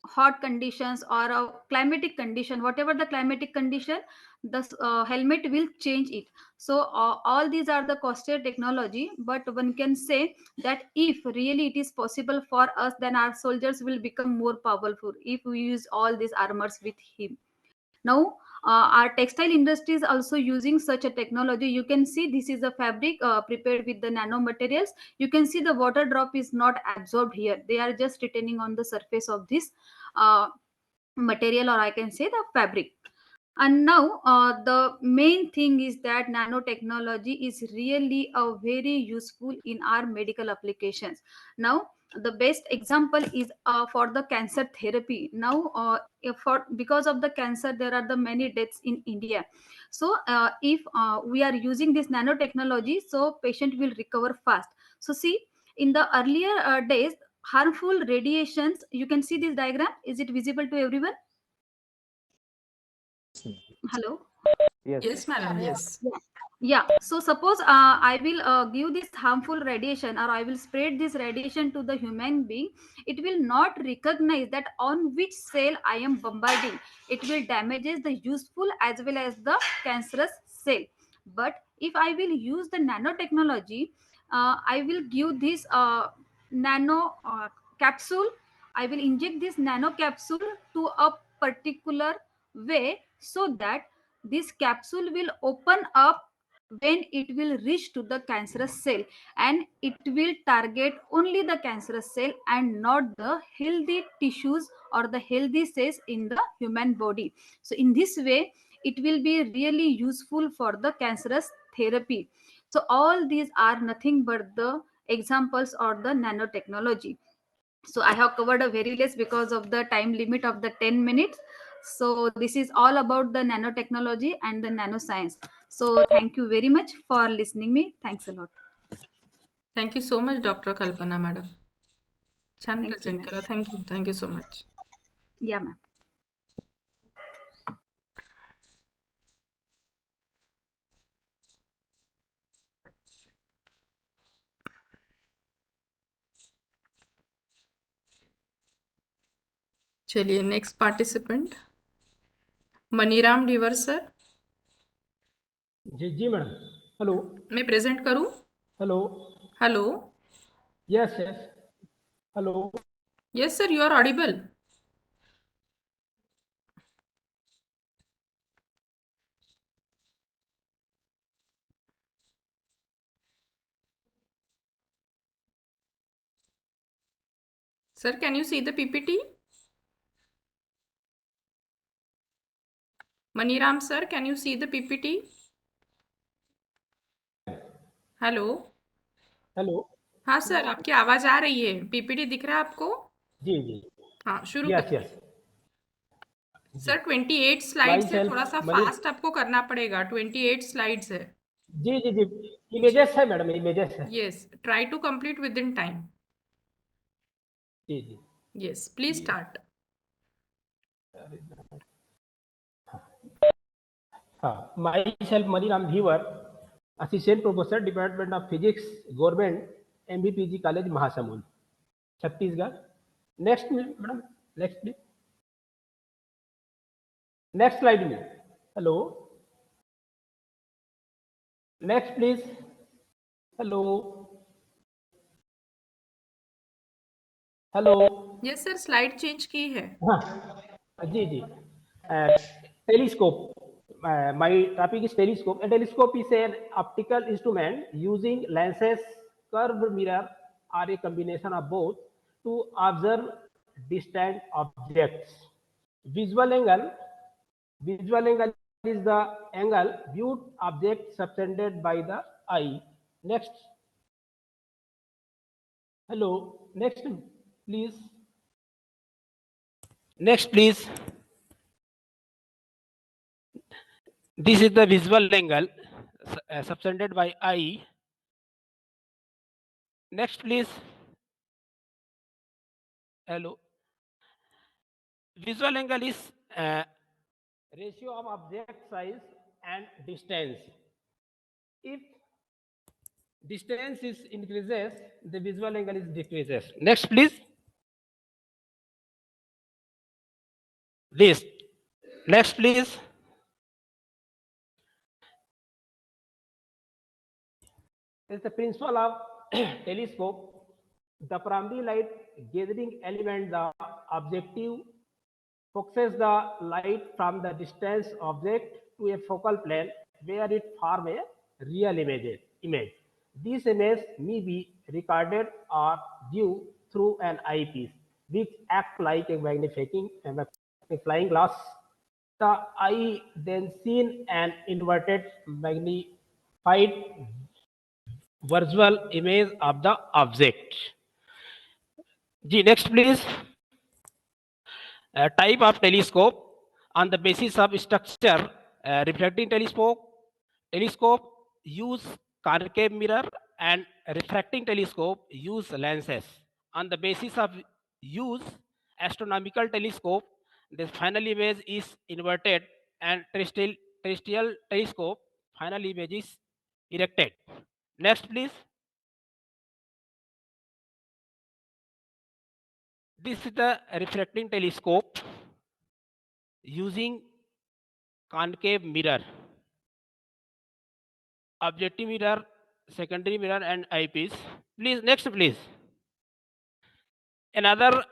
hot conditions or a climatic condition, whatever the climatic condition, the helmet will change it. So all these are the costed technology, but one can say that if really it is possible for us, then our soldiers will become more powerful if we use all these armors with him. Now our textile industry is also using such a technology. You can see this is a fabric prepared with the nanomaterials. You can see the water drop is not absorbed here, they are just retaining on the surface of this uh, material, or I can say the fabric. And now the main thing is that nanotechnology is really a very useful in our medical applications. Now the best example is for the cancer therapy. Now because of the cancer, there are the many deaths in India. So if we are using this nanotechnology, so patient will recover fast. So see, in the earlier days, harmful radiations, you can see this diagram, is it visible to everyone? Hello. Yes. Yes, madam. Yes. Yeah. Yeah. So suppose I will give this harmful radiation, or I will spread this radiation to the human being. It will not recognize that on which cell I am bombarding. It will damages the useful as well as the cancerous cell. But if I will use the nanotechnology, I will give this nano capsule. I will inject this nano capsule to a particular way, so that this capsule will open up when it will reach to the cancerous cell, and it will target only the cancerous cell and not the healthy tissues or the healthy cells in the human body. So in this way, it will be really useful for the cancerous therapy. So all these are nothing but the examples or the nanotechnology. So I have covered a very less because of the time limit of the 10 minutes. So this is all about the nanotechnology and the nanoscience. So thank you very much for listening me. Thanks a lot. Thank you so much, Dr. Kalpana, madam. छान Thank you, present ma'am. केलं. Thank you. Thank you so much. Yeah, ma'am. चलिए next participant Maniram Diwar sir. जी जी madam. Hello. मैं present करूं? Hello. Hello. Yes yes. Hello. Yes sir, you are audible. Sir, can you see the PPT? Maniram sir, can you see the PPT? Hello. Hello. हाँ sir, आपकी आवाज आ रही है. PPT दिख रहा है आपको? जी जी. हाँ, शुरू यस करिए. यस. सर 28 स्लाइड्स है, माई थोड़ा सा सेल्फ मनी. फास्ट आपको करना पड़ेगा. 28 स्लाइड्स है. जी जी जी. इमेजेस है मैडम, इमेजेस है. Yes, try to complete within time. जी जी. Yes, please start. हाँ. Myself Maniram Dhiwar, assistant professor, department of physics, government MBPG college Mahasamund, Chhattisgarh. Next madam. Next please. Next slide में. Hello. Next please. Hello. Hello. Yes sir, slide change की है. हाँ. जी जी. Telescope. My topic is telescope. A telescope is an optical instrument using lenses, curved mirror, or a combination of both to observe distant objects. Visual angle is the angle viewed object subtended by the eye. Next. Hello. Next, please. Next, please. This is the visual angle subtended by eye. Next, please. Hello. Visual angle is ratio of object size and distance. If distance is increases, the visual angle is decreases. Next, please. This. Next, please. Is the principle of telescope. The primary light gathering element, the objective, focuses the light from the distance object to a focal plane where it forms a real image. This image may be recorded or viewed through an eyepiece, which acts like a magnifying glass. The eye then sees an inverted magnified visual image of the object. Next, please. Type of telescope on the basis of structure. Reflecting telescope use concave mirror, and refracting telescope use lenses. On the basis of use astronomical telescope, the final image is inverted, and terrestrial telescope final image is erected. Next, please. This is the refracting telescope using concave mirror, objective mirror, secondary mirror, and eyepiece. Please, next, please. Another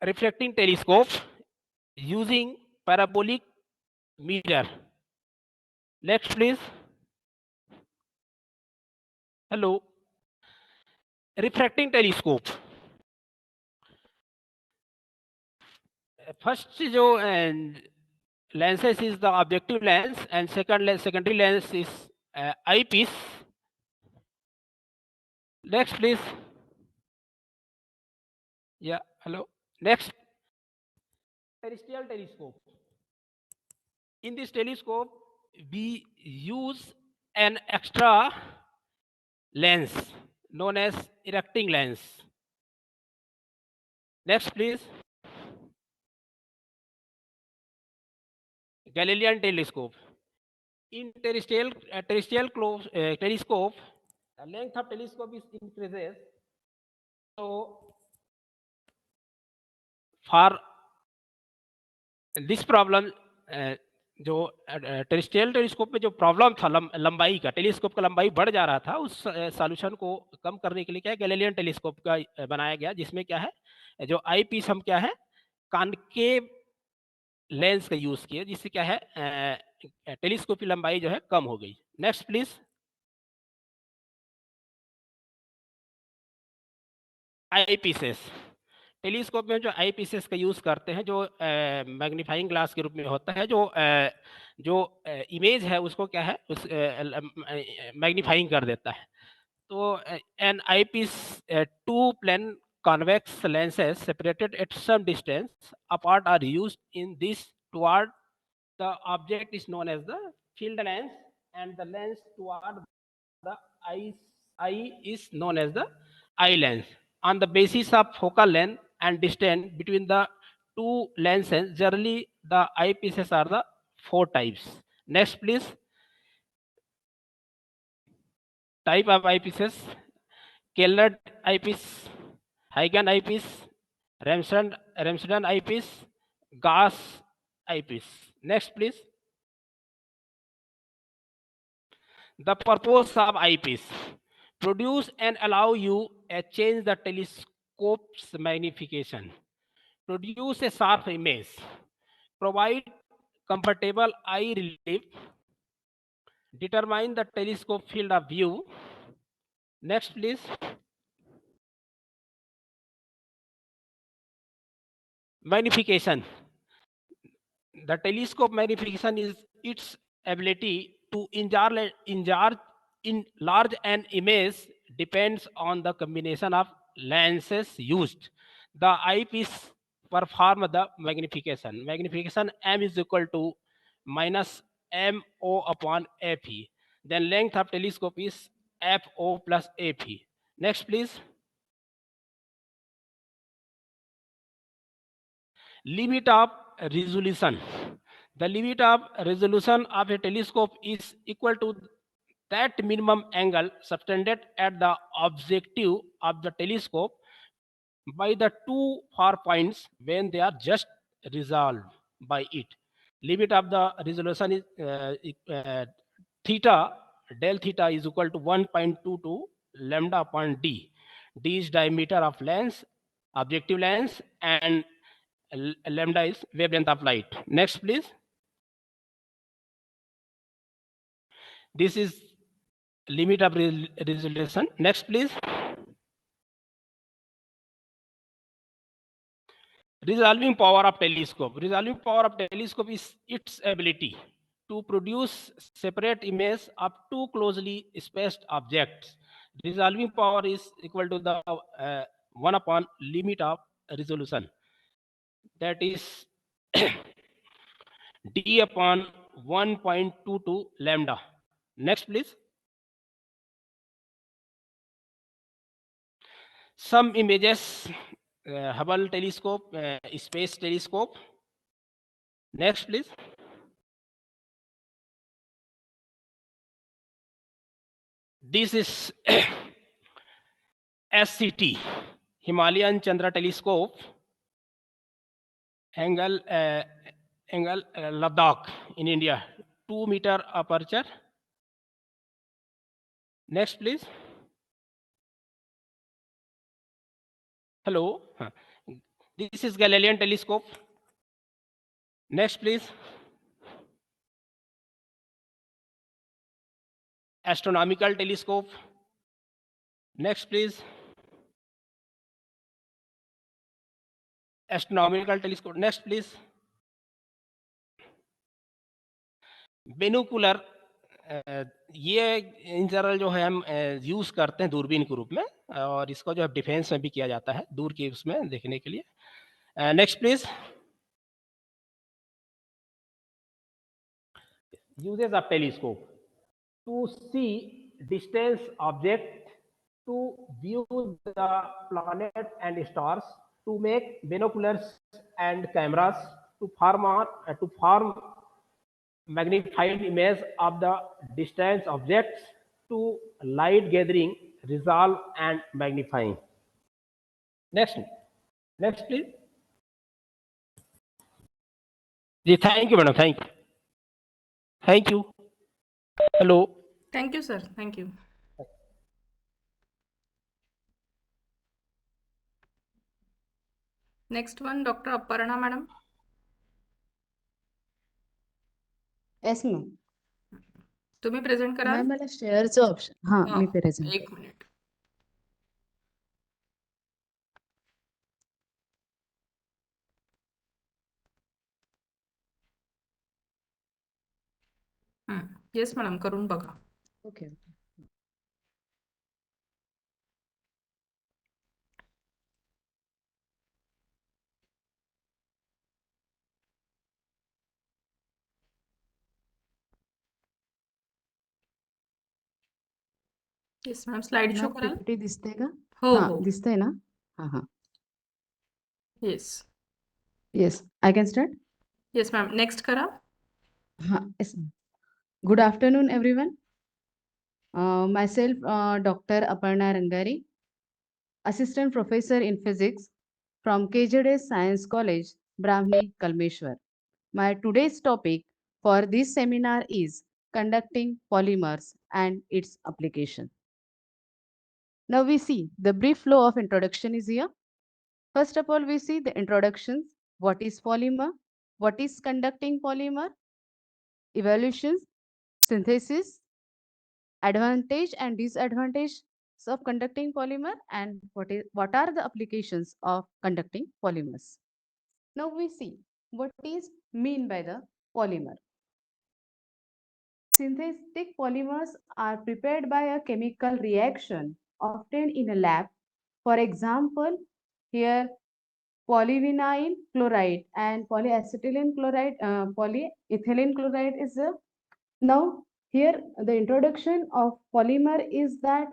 reflecting telescope using parabolic mirror. Next, please. Hello. Refracting telescope. First जो lenses is the objective lens, and secondary lens is eyepiece. Next, please. Yeah, hello. Next, terrestrial telescope. In this telescope, we use an extra lens known as erecting lens. Next, please. Galilean telescope. In terrestrial telescope, the length of telescope is increases. So for this problem, जो terrestrial telescope में जो problem था लंबाई का, telescope का लंबाई बढ़ जा रहा था, उस सॉल्यूशन को कम करने के लिए क्या है, गैलीलियन टेलीस्कोप का बनाया गया, जिसमें क्या है, जो आई पीस हम क्या है, कॉनकेव लेंस का यूज किए, जिससे क्या है टेलीस्कोप की लंबाई जो है कम हो गई. Next please. I pieces. Telescope में जो आई पीसेस का यूज करते हैं, जो मैग्नीफाइंग ग्लास के रूप में होता है, जो इमेज है उसको क्या है, उस मैग्नीफाइंग कर देता है. तो an eyepiece, two plane convex lenses separated at some distance apart are used in this toward the object is known as the field lens, and the lens toward the eye is known as the eye lens. On the basis of focal length and distance between the two lenses, generally the eyepieces are the 4 types. Next, please. Type of eyepieces: Kellner eyepiece, Huygens eyepiece, Ramsden eyepiece, Gauss eyepiece. Next, please. The purpose of eyepiece: produce and allow you to change the telescope's magnification, produce a sharp image, provide comfortable eye relief, determine the telescope field of view. Next, please. Magnification. The telescope magnification is its ability to enlarge an image depends on the combination of lenses used. The eyepiece perform the magnification. Magnification M is equal to minus MO upon AP. Then length of telescope is FO plus AP. Next, please. Limit of resolution. The limit of resolution of a telescope is equal to that minimum angle subtended at the objective of the telescope by the two far points when they are just resolved by it. Limit of the resolution is theta, del theta is equal to 1.22 lambda upon d. D is diameter of lens, objective lens, and lambda is wavelength of light. Next, please. This is limit of resolution. Next, please. Resolving power of telescope. Resolving power of telescope is its ability to produce separate images of two closely spaced objects. Resolving power is equal to the 1 upon limit of resolution. That is d upon 1.22 lambda. Next, please. Some images, Hubble telescope, space telescope. Next, please. This is SCT, Himalayan Chandra Telescope, angle Ladakh in India, 2-meter aperture. Next, please. Hello. This is Galilean telescope. Next, please. Astronomical telescope. Next, please. Astronomical telescope. Next, please. Binocular. ये in general जो है हम use करते हैं दूरबीन के रूप में, और इसको जो है डिफेंस में भी किया जाता है दूर के उसमें देखने के लिए. Next please. Uses of telescope to see distant object, to view the planet and stars, to make binoculars and cameras, to form magnified image of the distant objects, to light gathering, resolve and magnifying. Next please. Thank you, madam. Thank you. Hello. Thank you, sir. Thank you. Next one, Dr. Aparna, madam. Yes ma'am. तुम्ही present करा. Ma'am मला शेअरचं option. हां, मी present. एक minute. Yes madam, करून बघा. Okay. Yes ma'am, slide show करा. PPT दिसते का? हो हां, हो. दिसतंय ना? हां. Yes yes, I can start? Yes ma'am, next करा. हां, yes ma'am. Good afternoon everyone. Myself, Dr. Aparna Rangari, Assistant Professor in Physics from KJD Science College, Brahmi, Kalmeshwar. My today's topic for this seminar is conducting polymers and its application. Now we see the brief flow of introduction is here. First of all, we see the introductions. What is polymer? What is conducting polymer? Evaluations, synthesis, advantage and disadvantage of conducting polymer, and what are the applications of conducting polymers. Now we see what is mean by the polymer. synthetic polymers are prepared by a chemical reaction, often in a lab. For example, here polyvinyl chloride and polyacetylene chloride, polyethylene chloride is a. Now here the introduction of polymer is that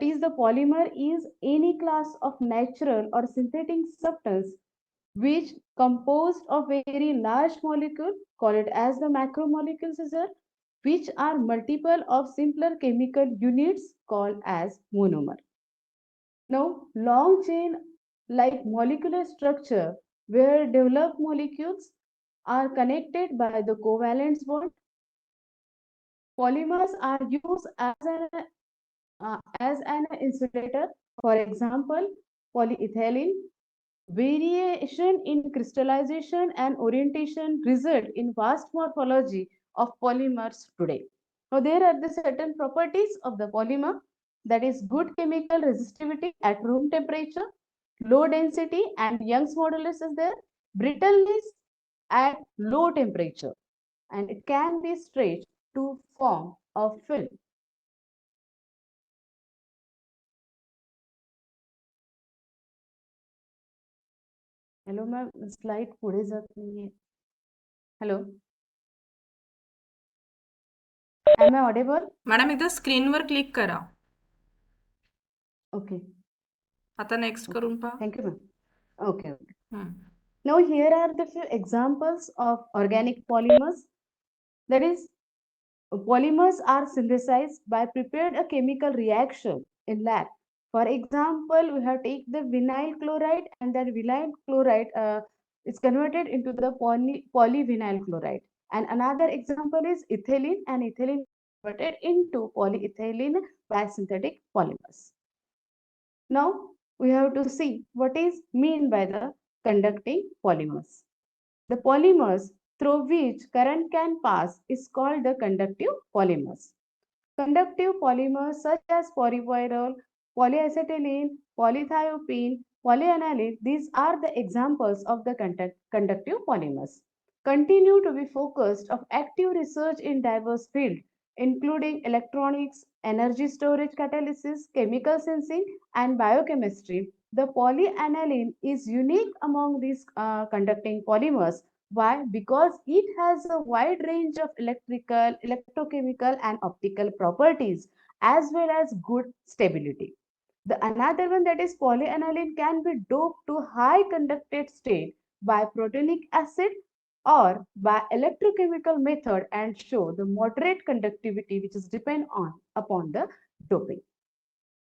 is the polymer is any class of natural or synthetic substance which composed of very large molecule, call it as the macromolecules is there, which are multiple of simpler chemical units called as monomer. Now, long chain like molecular structure where developed molecules are connected by the covalent bond. Polymers are used as an insulator. For example, polyethylene. Variation in crystallization and orientation result in vast morphology of polymers today. Now, there are the certain properties of the polymer, that is good chemical resistivity at room temperature, low density and Young's modulus is there, brittleness at low temperature, and it can be stretched to form a film. Hello ma'am, slide पुढे जात नाहीये. Hello. Am I audible? Madam एकदा स्क्रीनवर click करा. Okay. आता next करून पहा. Thank you, ma'am. Okay. Now here are the few examples of organic polymers. That is, polymers are synthesized by prepared a chemical reaction in lab. For example, we have take the vinyl chloride and that vinyl chloride is converted into the polyvinyl chloride. And another example is ethylene, and ethylene converted into polyethylene by synthetic polymers. Now we have to see what is mean by the conducting polymers. The polymers through which current can pass is called the conductive polymers. Conductive polymers such as polypyrrole, polyacetylene, polythiophene, polyaniline, these are the examples of the conductive polymers. Continue to be focused of active research in diverse fields, including electronics, energy storage catalysis, chemical sensing, and biochemistry. The polyaniline is unique among these conducting polymers. Why? Because it has a wide range of electrical, electrochemical, and optical properties, as well as good stability. The another one, that is polyaniline, can be doped to high conducted state by protonic acid or by electrochemical method and show the moderate conductivity which is depend on upon the doping.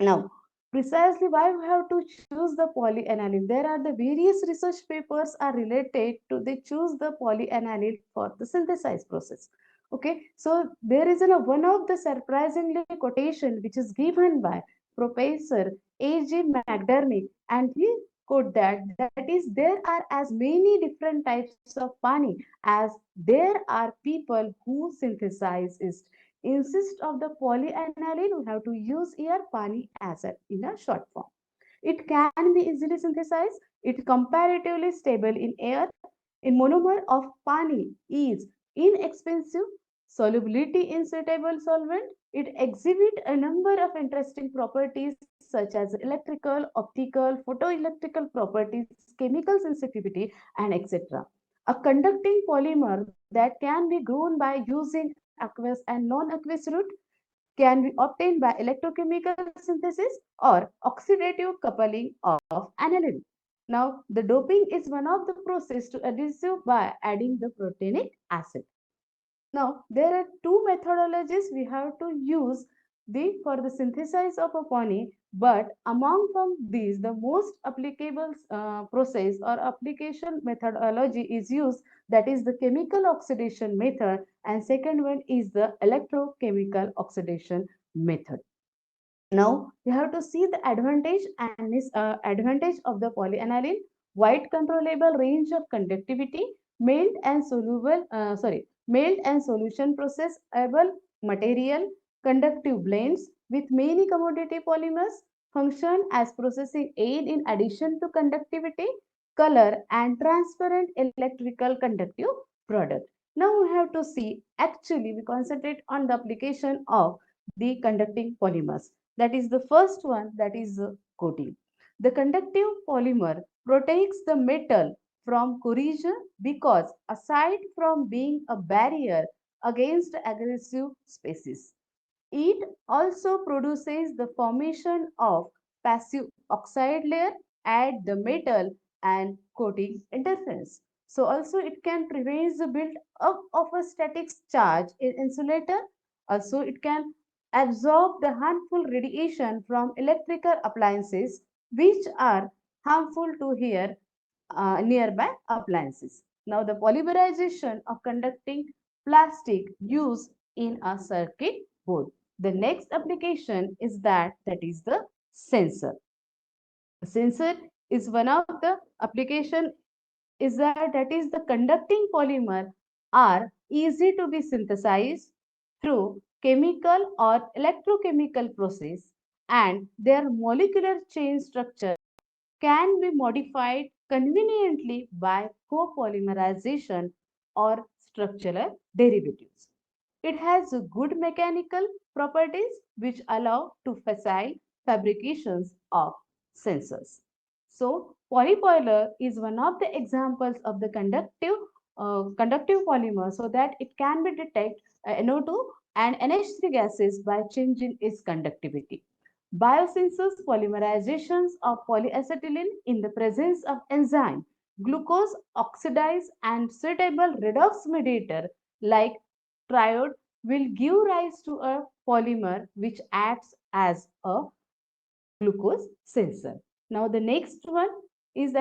Now, precisely why we have to choose the polyaniline? There are the various research papers are related to they choose the polyaniline for the synthesis process. Okay, so there is one of the surprisingly quotation which is given by Professor A.G. McDermott, and he quote that is there are as many different types of pani as there are people who synthesize it. Insist of the polyaniline, we have to use here pani acid in a short form. It can be easily synthesized. It comparatively stable in air. In monomer of pani is inexpensive, solubility in suitable solvent. It exhibit a number of interesting properties such as electrical, optical, photoelectrical properties, chemical sensitivity, and etc. A conducting polymer that can be grown by using aqueous and non-aqueous route can be obtained by electrochemical synthesis or oxidative coupling of aniline. Now, the doping is one of the process to adhesive by adding the protonic acid. Now, there are two methodologies we have to use for the synthesis of a pony, but among from these, the most applicable process or application methodology is used, that is the chemical oxidation method, and second one is the electrochemical oxidation method. Now, you have to see the advantage and disadvantage of the polyaniline: wide controllable range of conductivity, mild and solution processable material, conductive blends with many commodity polymers, function as processing aid in addition to conductivity, color and transparent electrical conductive product. Now we have to see, actually we concentrate on the application of the conducting polymers. That is the first one, that is coating. The conductive polymer protects the metal from corrosion because aside from being a barrier against aggressive species, it also produces the formation of passive oxide layer at the metal and coating interface. So also it can prevent the build up of a static charge in insulator. Also it can absorb the harmful radiation from electrical appliances which are harmful to here nearby appliances. Now the polymerization of conducting plastic used in a circuit board. The next application is that is the sensor. A sensor is one of the application is that is the conducting polymer are easy to be synthesized through chemical or electrochemical process, and their molecular chain structure can be modified conveniently by copolymerization or structural derivatives. It has good mechanical properties which allow to facile fabrications of sensors. So polypolar is one of the examples of the conductive polymer, so that it can be detect NO2 and NH3 gases by changing its conductivity. Biosensors polymerizations of polyacetylene in the presence of enzyme, glucose oxidase and suitable redox mediator like triode will give rise to a polymer which acts as a glucose sensor. Now the next one is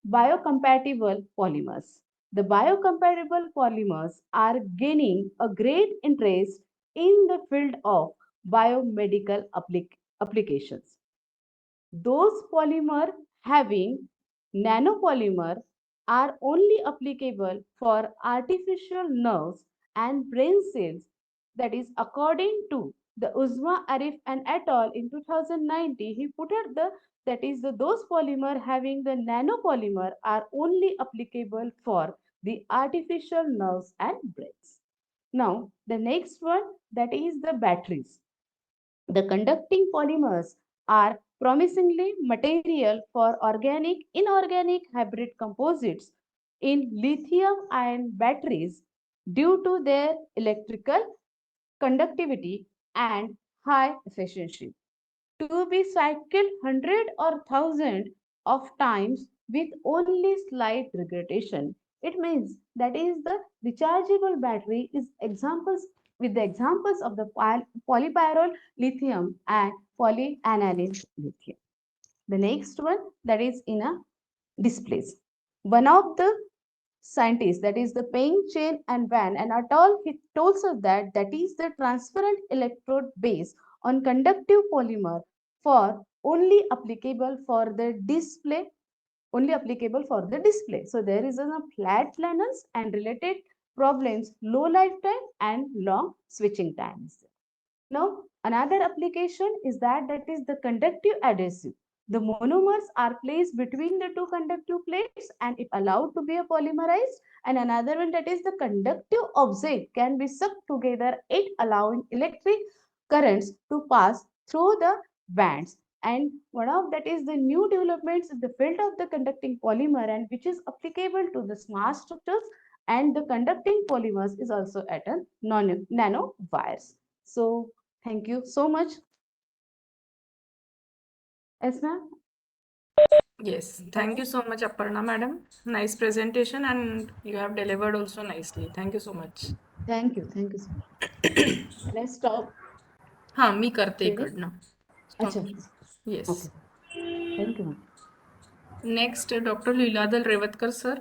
biocompatible polymers. The biocompatible polymers are gaining a great interest in the field of biomedical applications. Those polymer having nanopolymer are only applicable for artificial nerves and brain cells. That is, according to the Uzma Arif and et al. In 2019, he put it those polymer having the nanopolymer are only applicable for the artificial nerves and brains. Now, the next one, that is the batteries. The conducting polymers are promisingly material for organic, inorganic hybrid composites in lithium-ion batteries due to their electrical conductivity and high efficiency. To be cycled 100 or 1,000 of times with only slight degradation. It means that is the rechargeable battery is examples with the examples of the polypyrrole lithium and polyaniline lithium. The next one, that is in a displays. One of the scientists, that is the Peng Chen and Van and et al., he told us that is the transparent electrode base on conductive polymer for only applicable for the display, So there is a flat planners and related problems, low lifetime and long switching times. Now, another application is that is the conductive adhesive. The monomers are placed between the two conductive plates and it allowed to be a polymerized. And another one, that is the conductive object can be sucked together, it allowing electric currents to pass through the bands. And one of that is the new developments in the field of the conducting polymer, and which is applicable to the smart structures, and the conducting polymers is also at a nano wires. So thank you so much. Yes, ma'am. Yes, thank you so much, Aparna madam. Nice presentation, and you have delivered also nicely. Thank you so much. Thank you so much. Let's stop. हाँ मी करते Finish? इकडनं. अच्छा. Yes. Okay. Thank you, ma'am. Next, Dr. Leeladhar Revatkar sir.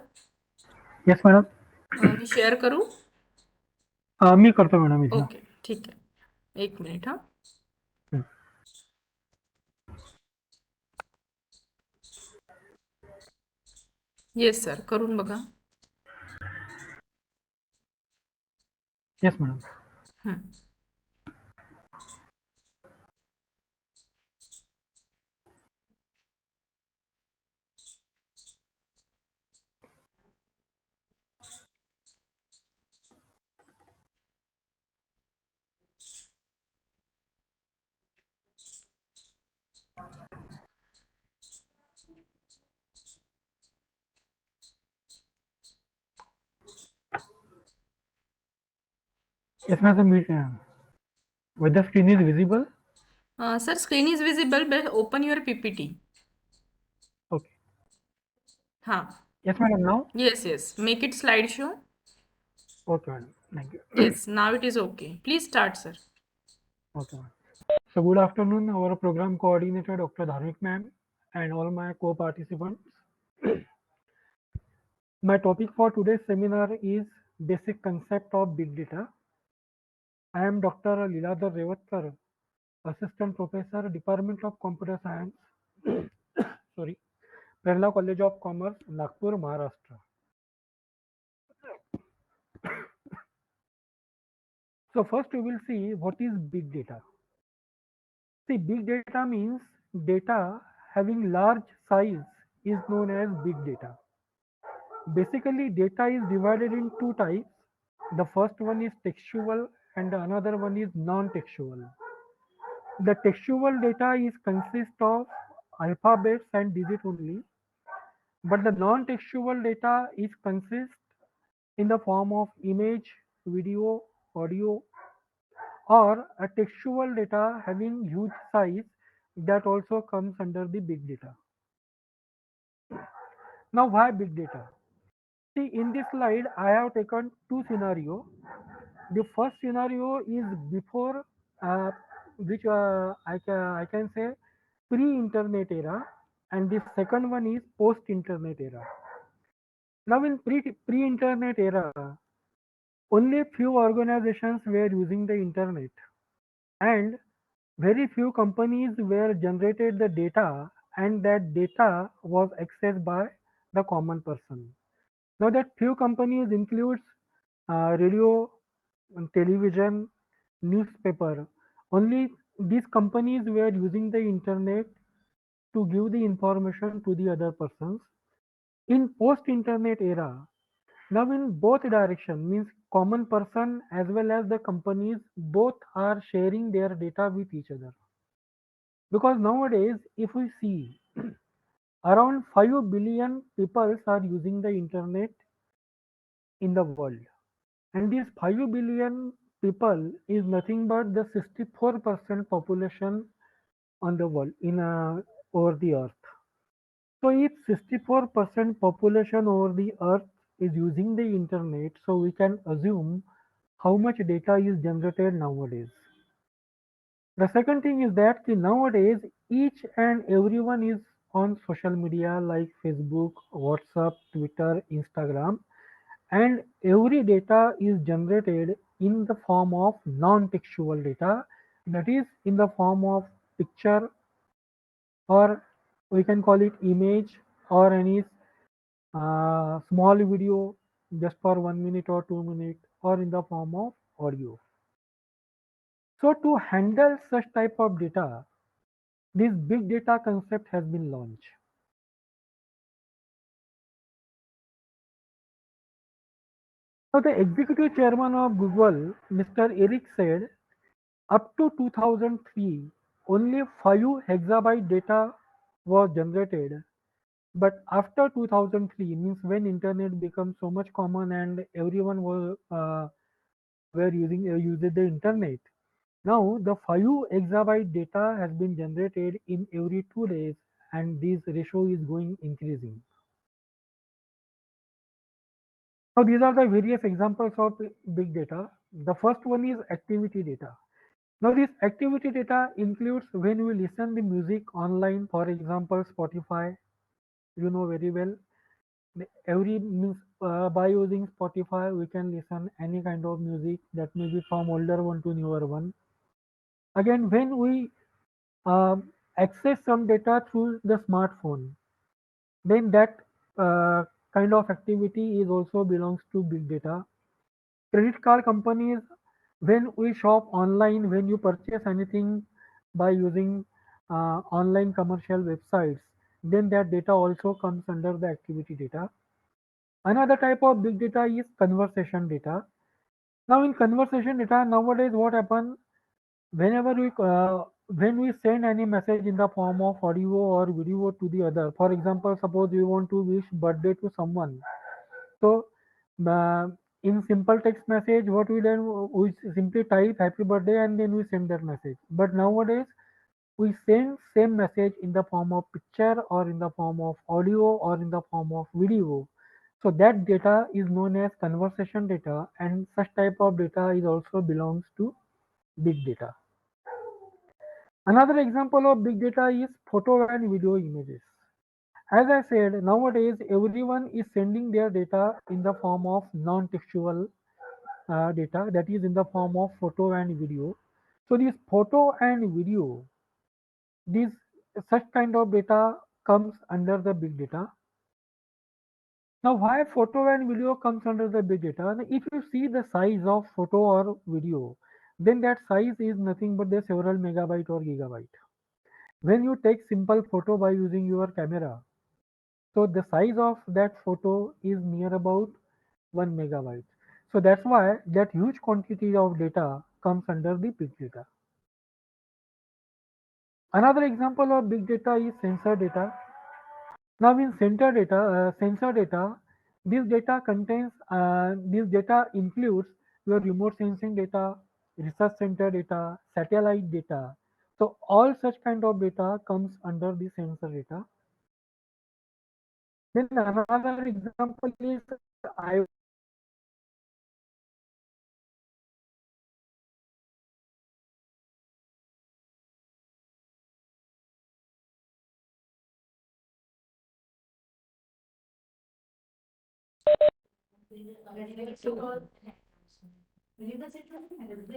Yes madam. मी share करू? मी करतो madam इथं. Okay, ठीक आहे. एक मिनिट हा. येस सर, करून बघा. Yes madam. Yes, madam. Whether screen is visible? Sir, screen is visible, but open your PPT. Okay. Huh. Yes, madam. Now? Yes. Make it slideshow. Okay, madam. Thank you. Yes, now it is okay. Please start, sir. Okay, madam. So good afternoon, our program coordinator, Dr. Dharmik ma'am, and all my co-participants. My topic for today's seminar is basic concept of big data. I am Dr. Liladhar Revatkar, Assistant Professor, Department of Computer Science, sorry, Perla College of Commerce, Nagpur, Maharashtra. So first we will see what is big data. See, big data means data having large size is known as big data. Basically, data is divided in two types. The first one is textual and the another one is non-textual. The textual data is consist of alphabets and digit only, but the non-textual data is consist in the form of image, video, audio, or a textual data having huge size that also comes under the big data. Now, why big data? See, in this slide, I have taken two scenarios. The first scenario is before, which I can say pre-internet era, and the second one is post-internet era. Now, in pre-internet era, only few organizations were using the internet, and very few companies were generated the data, and that data was accessed by the common person. Now, that few companies includes radio, television, newspaper. Only these companies were using the internet to give the information to the other persons. In post-internet era, now in both direction means common person as well as the companies both are sharing their data with each other. Because nowadays, if we see around 5 billion people are using the internet in the world. And these 5 billion people is nothing but the 64% population on the world over the earth. So if 64% population over the earth is using the internet, so we can assume how much data is generated nowadays. The second thing is that nowadays each and everyone is on social media like Facebook, WhatsApp, Twitter, Instagram, and every data is generated in the form of non-textual data, that is in the form of picture, or we can call it image, or any small video just for 1 minute or 2 minutes, or in the form of audio. So to handle such type of data, this big data concept has been launched. Now the executive chairman of Google, Mr. Eric said, up to 2003, only 5 hexabyte data was generated. But after 2003, means when internet became so much common and everyone were using the internet. Now the 5 exabyte data has been generated in every 2 days, and this ratio is going increasing. Now these are the various examples of big data. The first one is activity data. Now this activity data includes when we listen the music online, for example, Spotify, you know very well. Every means by using Spotify, we can listen any kind of music, that may be from older one to newer one. Again, when we access some data through the smartphone, then that kind of activity is also belongs to big data. Credit card companies, when we shop online, when you purchase anything by using online commercial websites, then that data also comes under the activity data. Another type of big data is conversation data. Now in conversation data, nowadays what happens, whenever when we send any message in the form of audio or video to the other, for example, suppose we want to wish birthday to someone. So in simple text message, what we done, we simply type happy birthday and then we send that message. But nowadays, we send same message in the form of picture or in the form of audio or in the form of video. So that data is known as conversation data, and such type of data is also belongs to big data. Another example of big data is photo and video images. As I said, nowadays everyone is sending their data in the form of non-textual data, that is in the form of photo and video. So this photo and video, this such kind of data comes under the big data. Now, why photo and video comes under the big data? If you see the size of photo or video, then that size is nothing but the several megabyte or gigabyte. When you take simple photo by using your camera, so the size of that photo is near about 1 megabyte. So that's why that huge quantity of data comes under the big data. Another example of big data is sensor data. Now in sensor data, this data includes your remote sensing data, research center data, satellite data. So all such kind of data comes under the sensor data. Then another example is I.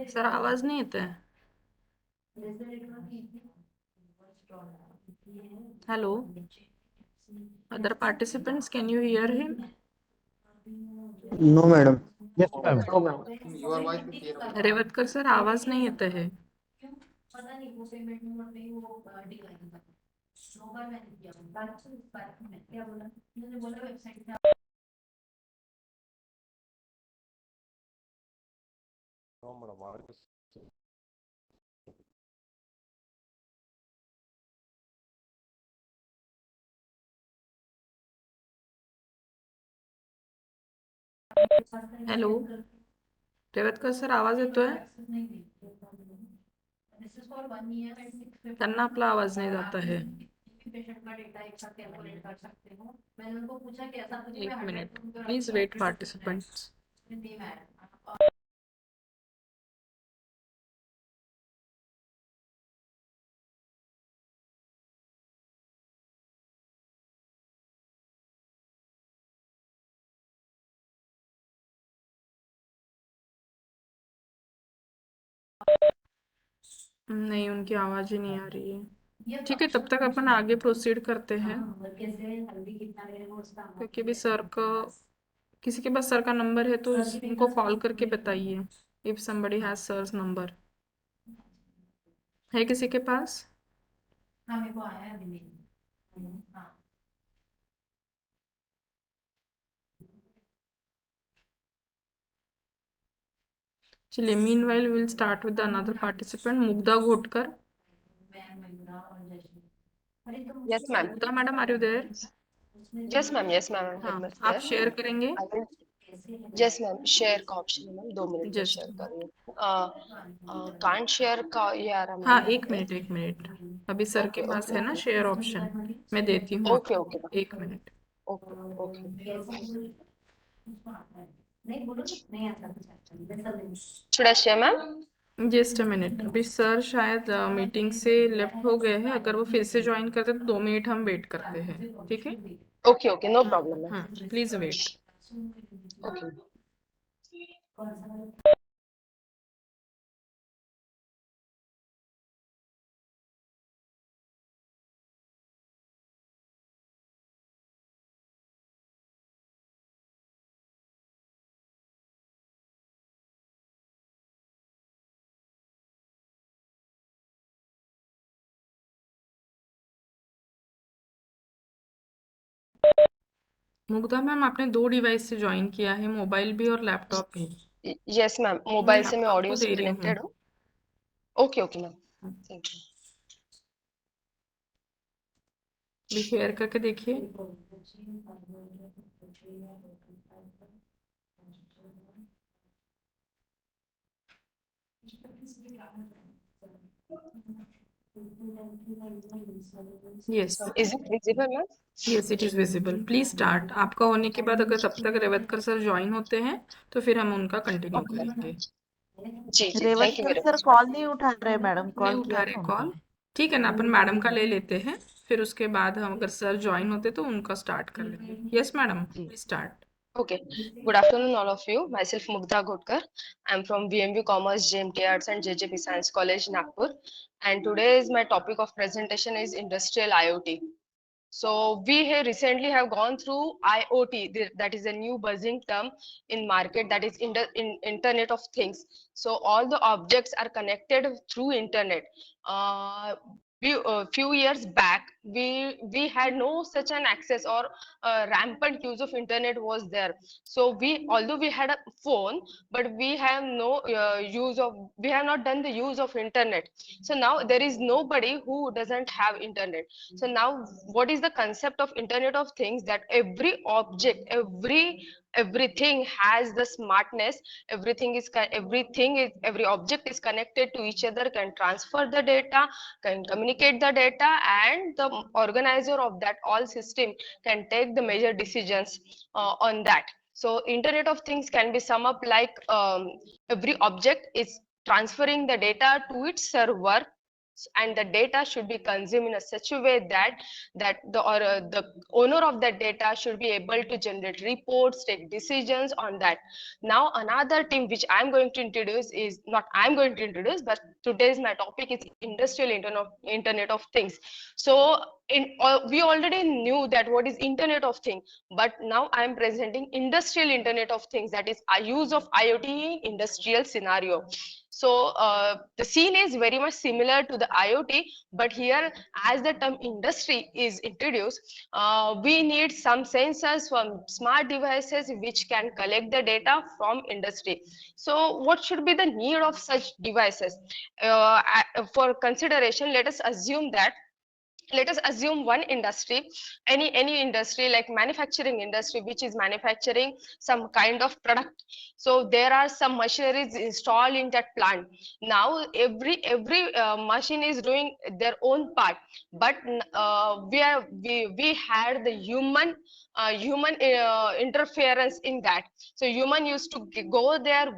Sir आवाज नहीं येत आहे. Hello, other participants, can you hear him? No, madam. Yes, ma'am. No, ma'am. Your voice is clear. Revatkar sir आवाज नहीं येत आहे. Hello, Revatkar sir आवाज येतोय? त्यांना आपला आवाज नहीं जाता है. एक मिनट, प्लीज वेट पार्टिसिपेंट्स. नहीं, उनकी आवाज ही नहीं आ रही है. ठीक है, तब तक अपन आगे प्रोसीड करते हैं, क्योंकि भी सर का, किसी के पास सर का नंबर है तो उनको कॉल करके बताइए. इफ somebody has सर's नंबर है किसी के पास? चलिए, meanwhile we will start with another participant, Mugdha Ghotkar. Yes, ma'am. Mugdha madam, are you there? Yes, ma'am. Yes, ma'am. I'm हाँ, very much आप there. शेयर करेंगे? I will. Yes, ma'am. Share का option है, ma'am. 2 minute में Just share कर रही हूँ. Can't share का यार मैम. हाँ, एक मिनट. अभी सर के Okay, पास okay, है ना okay. शेयर ऑप्शन, मैं देती हूँ Okay, आपको. okay, ma'am. एक minute. Okay, okay. Should I share, ma'am? Just a minute. अभी सर शायद मीटिंग से लेफ्ट हो गए हैं. अगर वो फिर से ज्वाइन करते तो 2 मिनट हम वेट करते हैं. ठीक है? Okay, okay. No problem, ma'am. हाँ, please wait. Okay. Mugdha ma'am, आपने 2 डिवाइस से ज्वाइन किया है, मोबाइल भी और लैपटॉप भी. Yes, ma'am. मोबाइल से मैं आपको ऑडियो से दे रही कनेक्टेड हूँ. हूँ. Okay, okay, ma'am. Thank you. भी शेयर करके देखिए. Yes. Is it visible, ma'am? Yes, it is visible. Please start. आपका होने के बाद अगर तब तक रेवतकर सर ज्वाइन होते हैं तो फिर हम उनका कंटिन्यू करेंगे। जी जी, thank you Revatkar very sir much. Call नहीं उठा रहे मैडम, नहीं कॉल उठा किया रहे था कॉल। उनको। ठीक है ना, अपन मैडम का ले लेते हैं, फिर उसके बाद हम अगर सर ज्वाइन होते तो उनका स्टार्ट कर लेंगे। Yes madam, please start. Okay, good afternoon, all of you. Myself Mugdha Godkar. I'm from VMB Commerce, JMT Arts, and JJP Science College, Nagpur. And today's my topic of presentation is industrial IoT. So we have recently have gone through IoT, that is a new buzzing term in market, that is in Internet of Things. So all the objects are connected through internet. Few years back, we had no such an access or rampant use of internet was there. So although we had a phone, but we have no we have not done the use of internet. So now there is nobody who doesn't have internet. So now what is the concept of Internet of Things? That every object, everything has the smartness. Every object is connected to each other, can transfer the data, can communicate the data, and the organizer of that all system can take the major decisions on that. So Internet of Things can be summed up like every object is transferring the data to its server, and the data should be consumed in a such a way that the owner of that data should be able to generate reports, take decisions on that. Now another thing which I'm going to introduce is not I'm going to introduce, but today's my topic is industrial internet of things. So we already knew that what is Internet of Things, but now I'm presenting industrial Internet of Things, that is a use of IoT in industrial scenario. So the scene is very much similar to the IoT, but here as the term industry is introduced, we need some sensors from smart devices which can collect the data from industry. So what should be the need of such devices? For consideration, let us assume one industry, any industry like manufacturing industry, which is manufacturing some kind of product. So there are some machineries installed in that plant. Now every machine is doing their own part, but we had the human interference in that. So human used to go there,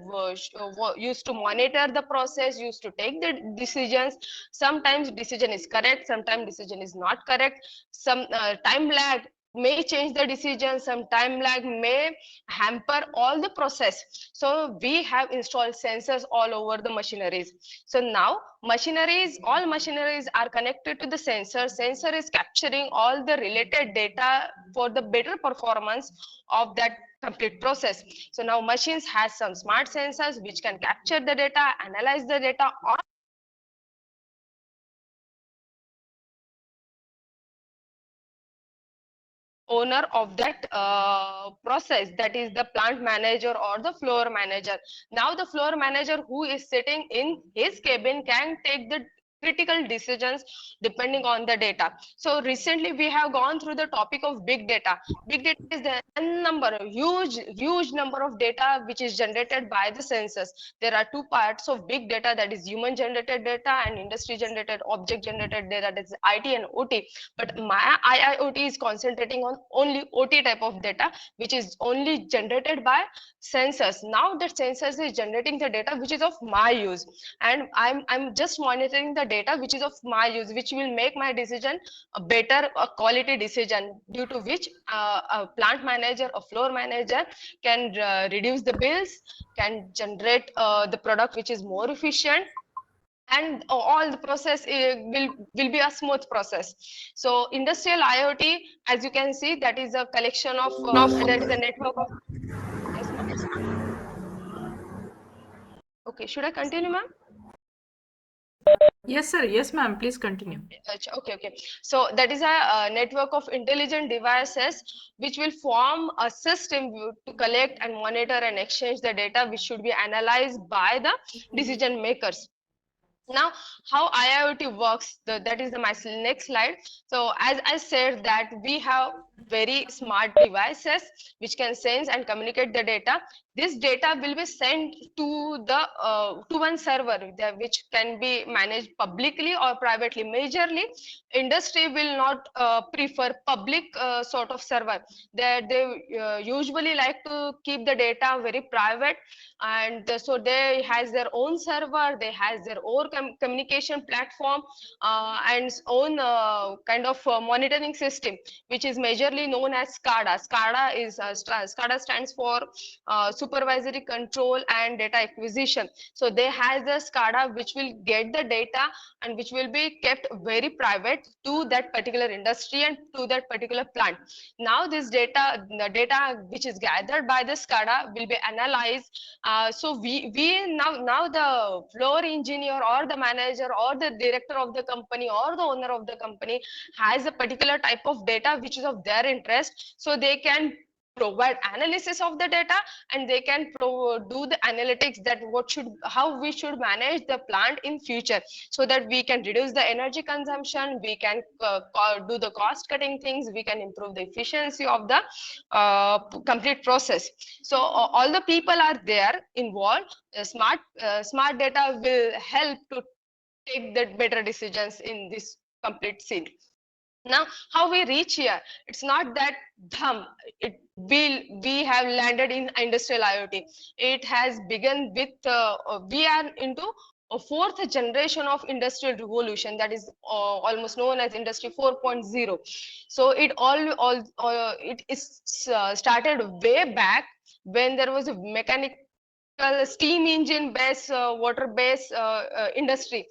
used to monitor the process, used to take the decisions. Sometimes decision is correct, sometimes decision is not correct. Some time lag may change the decision, some time lag may hamper all the process. So we have installed sensors all over the machineries. So now all machineries are connected to the sensor. Sensor is capturing all the related data for the better performance of that complete process. So now machines has some smart sensors which can capture the data, analyze the data on owner of that process, that is the plant manager or the floor manager. Now the floor manager who is sitting in his cabin can take the critical decisions depending on the data. So recently we have gone through the topic of big data. Big data is the huge number of data which is generated by the sensors. There are two parts of big data, that is human generated data and industry generated object generated data, that is IT and OT. But my IIoT is concentrating on only OT type of data, which is only generated by sensors. Now that sensors is generating the data which is of my use, and I'm just monitoring the data which is of my use, which will make my decision a better quality decision, due to which a plant manager or floor manager can reduce the bills, can generate the product which is more efficient, and all the process will be a smooth process. So industrial IoT, as you can see, that is a collection of that is a network of. Yes, ma'am. Okay, should I continue, ma'am? Yes sir, yes ma'am, please continue. Okay. So that is a network of intelligent devices which will form a system to collect and monitor and exchange the data which should be analyzed by the decision makers. Now how IIoT works, that is my next slide. So as I said that we have very smart devices which can sense and communicate the data. this data will be sent to the to one server which can be managed publicly or privately. Majorly industry will not prefer public sort of server. They usually like to keep the data very private, and so they has their own server, they has their own communication platform, and own kind of monitoring system, which is majorly known as SCADA. SCADA stands for supervisory control and data acquisition. So they has the SCADA which will get the data and which will be kept very private to that particular industry and to that particular plant. Now this data, the data which is gathered by the SCADA will be analyzed. So we now the floor engineer or the manager or the director of the company or the owner of the company has a particular type of data which is of their interest, so they can provide analysis of the data, and they can do the analytics that how we should manage the plant in future, so that we can reduce the energy consumption, we can do the cost cutting things, we can improve the efficiency of the complete process. So all the people are there involved. Smart data will help to take the better decisions in this complete scene. Now, how we reach here? It's not that we have landed in industrial IoT. It has begun with we are into a fourth generation of industrial revolution, that is almost known as Industry 4.0. So it it is started way back when there was a mechanical steam engine based water based industry.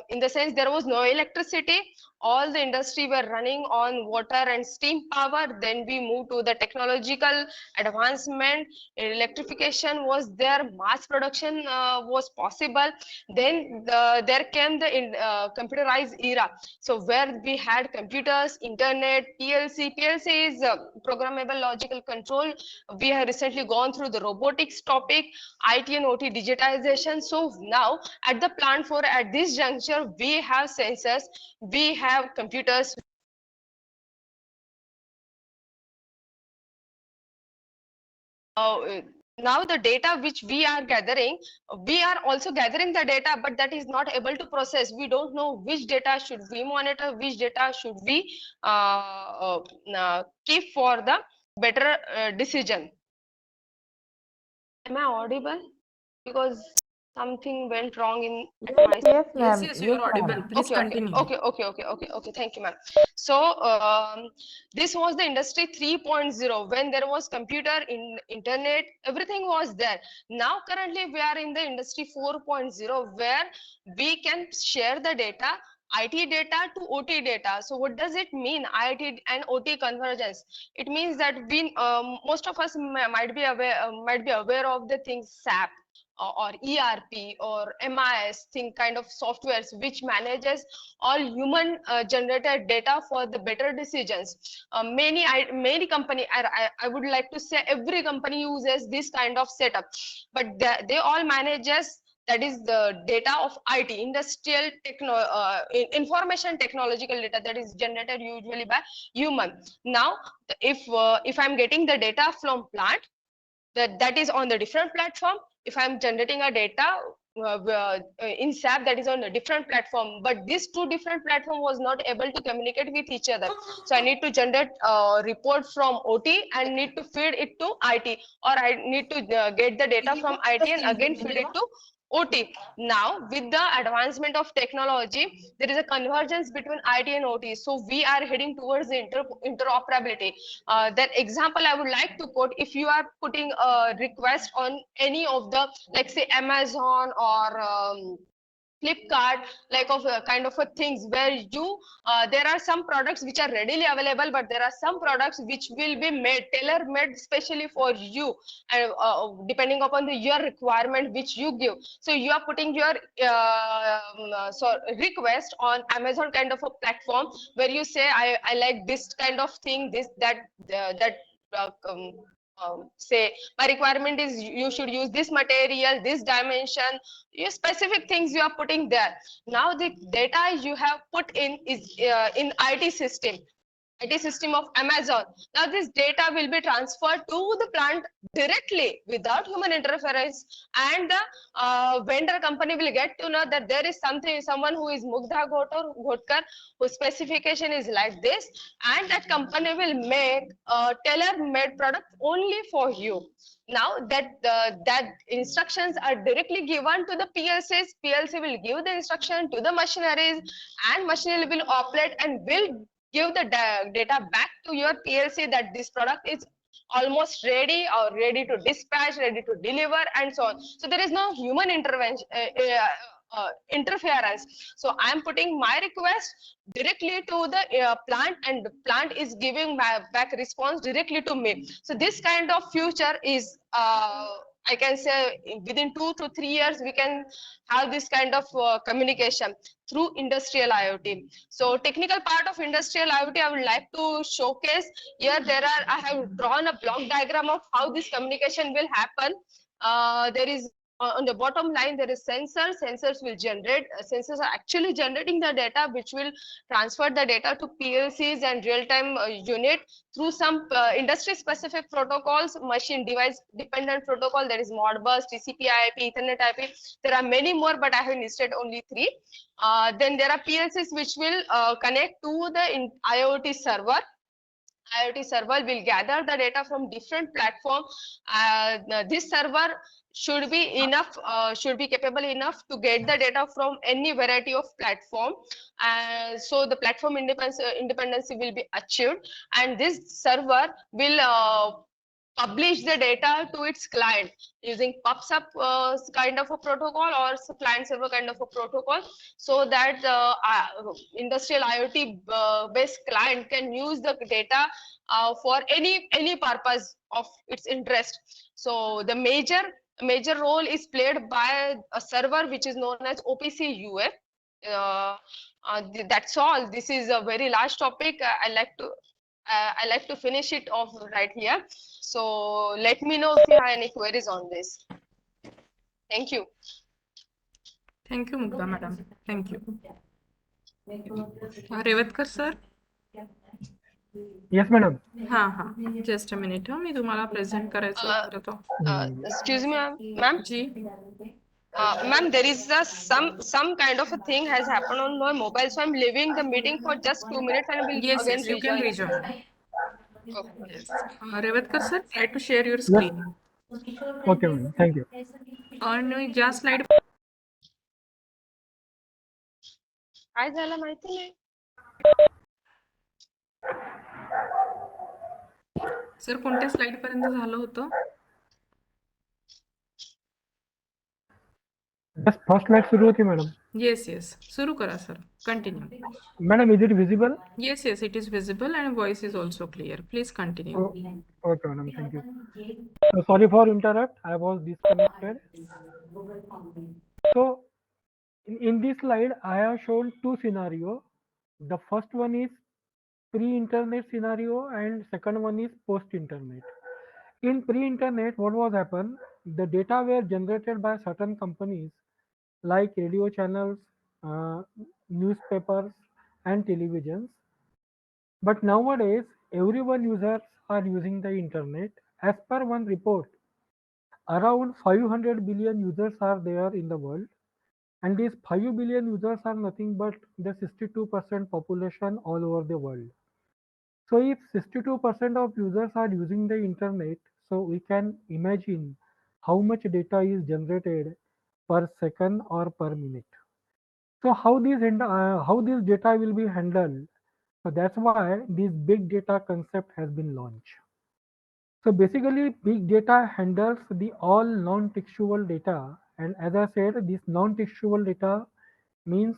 In the sense, there was no electricity, all the industry were running on water and steam power. Then we moved to the technological advancement, electrification was there, mass production was possible. Then there came the computerized era, so where we had computers, internet, PLC is programmable logical control. We have recently gone through the robotics topic, IT and OT digitization. So now at the plant floor, at this juncture, we have sensors, we have computers. Now the data which we are gathering, we are also gathering the data, but that is not able to process. We don't know which data should we monitor, which data should we keep for the better decision. Am I audible? Because something went wrong in my Yes, Yes, ma'am. yes, you are audible. Please continue. Okay, thank you, ma'am. So this was the Industry 3.0, when there was computer, internet, everything was there. Now currently we are in the Industry 4.0, where we can share the data, IT data to OT data. So what does it mean, IT and OT convergence? It means that we most of us might be aware of the things SAP or ERP or MIS thing kind of softwares which manages all human generated data for the better decisions. Many company, I would like to say every company uses this kind of setup, but they all manages, that is the data of IT, industrial information technological data, that is generated usually by human. Now if I'm getting the data from plant, that is on the different platform. If I'm generating a data in SAP, that is on a different platform, but these two different platform was not able to communicate with each other. So I need to generate a report from OT and need to feed it to IT, or I need to get the data from IT and again feed it to OT. Now with the advancement of technology, there is a convergence between IT and OT. So we are heading towards the interoperability. That example I would like to quote: if you are putting a request on any of the, like say Amazon or Flipkart, like of kind of a things where you there are some products which are readily available, but there are some products which will be made tailor made specially for you, and depending upon your requirement which you give. So you are putting your request on Amazon kind of a platform, where you say I like this kind of thing, this that say my requirement is you should use this material, this dimension, your specific things you are putting there. Now the data you have put in is in IT system. IT system of Amazon. Now this data will be transferred to the plant directly without human interference, and the vendor company will get to know that there is someone who is Mugdha Ghotkar, whose specification is like this, and that company will make a tailor-made product only for you. Now that instructions are directly given to the PLCs. PLC will give the instruction to the machineries, and machinery will operate and will give the data back to your PLC that this product is almost ready or ready to dispatch, ready to deliver, and so on. So there is no human intervention. Interference. So I am putting my request directly to the plant, and the plant is giving back response directly to me. So this kind of future is I can say within 2 to 3 years we can have this kind of communication through industrial IoT. So technical part of industrial IoT I would like to showcase here. I have drawn a block diagram of how this communication will happen. There is on the bottom line there is sensors will generate sensors are actually generating the data, which will transfer the data to PLCs and real-time unit through some industry specific protocols, machine device dependent protocol. There is Modbus, TCP IP, Ethernet IP. There are many more, but I have listed only 3. Then there are PLCs which will connect to the IoT server. IoT server will gather the data from different platforms. This server should be capable enough to get the data from any variety of platform. So the platform independency will be achieved, and this server will publish the data to its client using PubSub kind of a protocol or client server kind of a protocol, so that industrial IoT based client can use the data for any purpose of its interest. So the major role is played by a server which is known as OPC UF. That's all. This is a very large topic. I like to finish it off right here. So let me know if you have any queries on this. Thank you. Thank you, Mugdha madam. Thank you. Revatkar sir. Yes, madam. हाँ, just a minute. मी तुम्हाला present करायचं होतं तो. Excuse me, ma'am. Ji. Ma'am, there is some kind of a thing has happened on my mobile, so I'm leaving the meeting for just 2 minutes and will Yes, again yes, you can rejoin. Okay. Yes. Revatkar sir, try to share your screen. Okay, madam. Thank you. आणि ज्या slide काय झालं माहिती नाही. Sir कोणत्या slide पर्यंत झालं होतं? Just first slide सुरू होती, madam. Yes, yes. सुरू करा sir. Continue. Madam, is it visible? Yes, yes, it is visible and voice is also clear. Please continue. Okay, madam. Thank you. Sorry for interrupt. I was disconnected. So, in this slide, I have shown 2 scenarios. The first one is pre-internet scenario and second one is post-internet. In pre-internet, what was happened? The data were generated by certain companies like radio channels, newspapers, and televisions. But nowadays, everyone users are using the internet. As per one report, around 500 billion users are there in the world, and these 5 billion users are nothing but the 62% population all over the world. So if 62% of users are using the internet, so we can imagine how much data is generated per second or per minute. So how this data will be handled? So that's why this big data concept has been launched. So basically, big data handles the all non-textual data, and as I said, this non-textual data means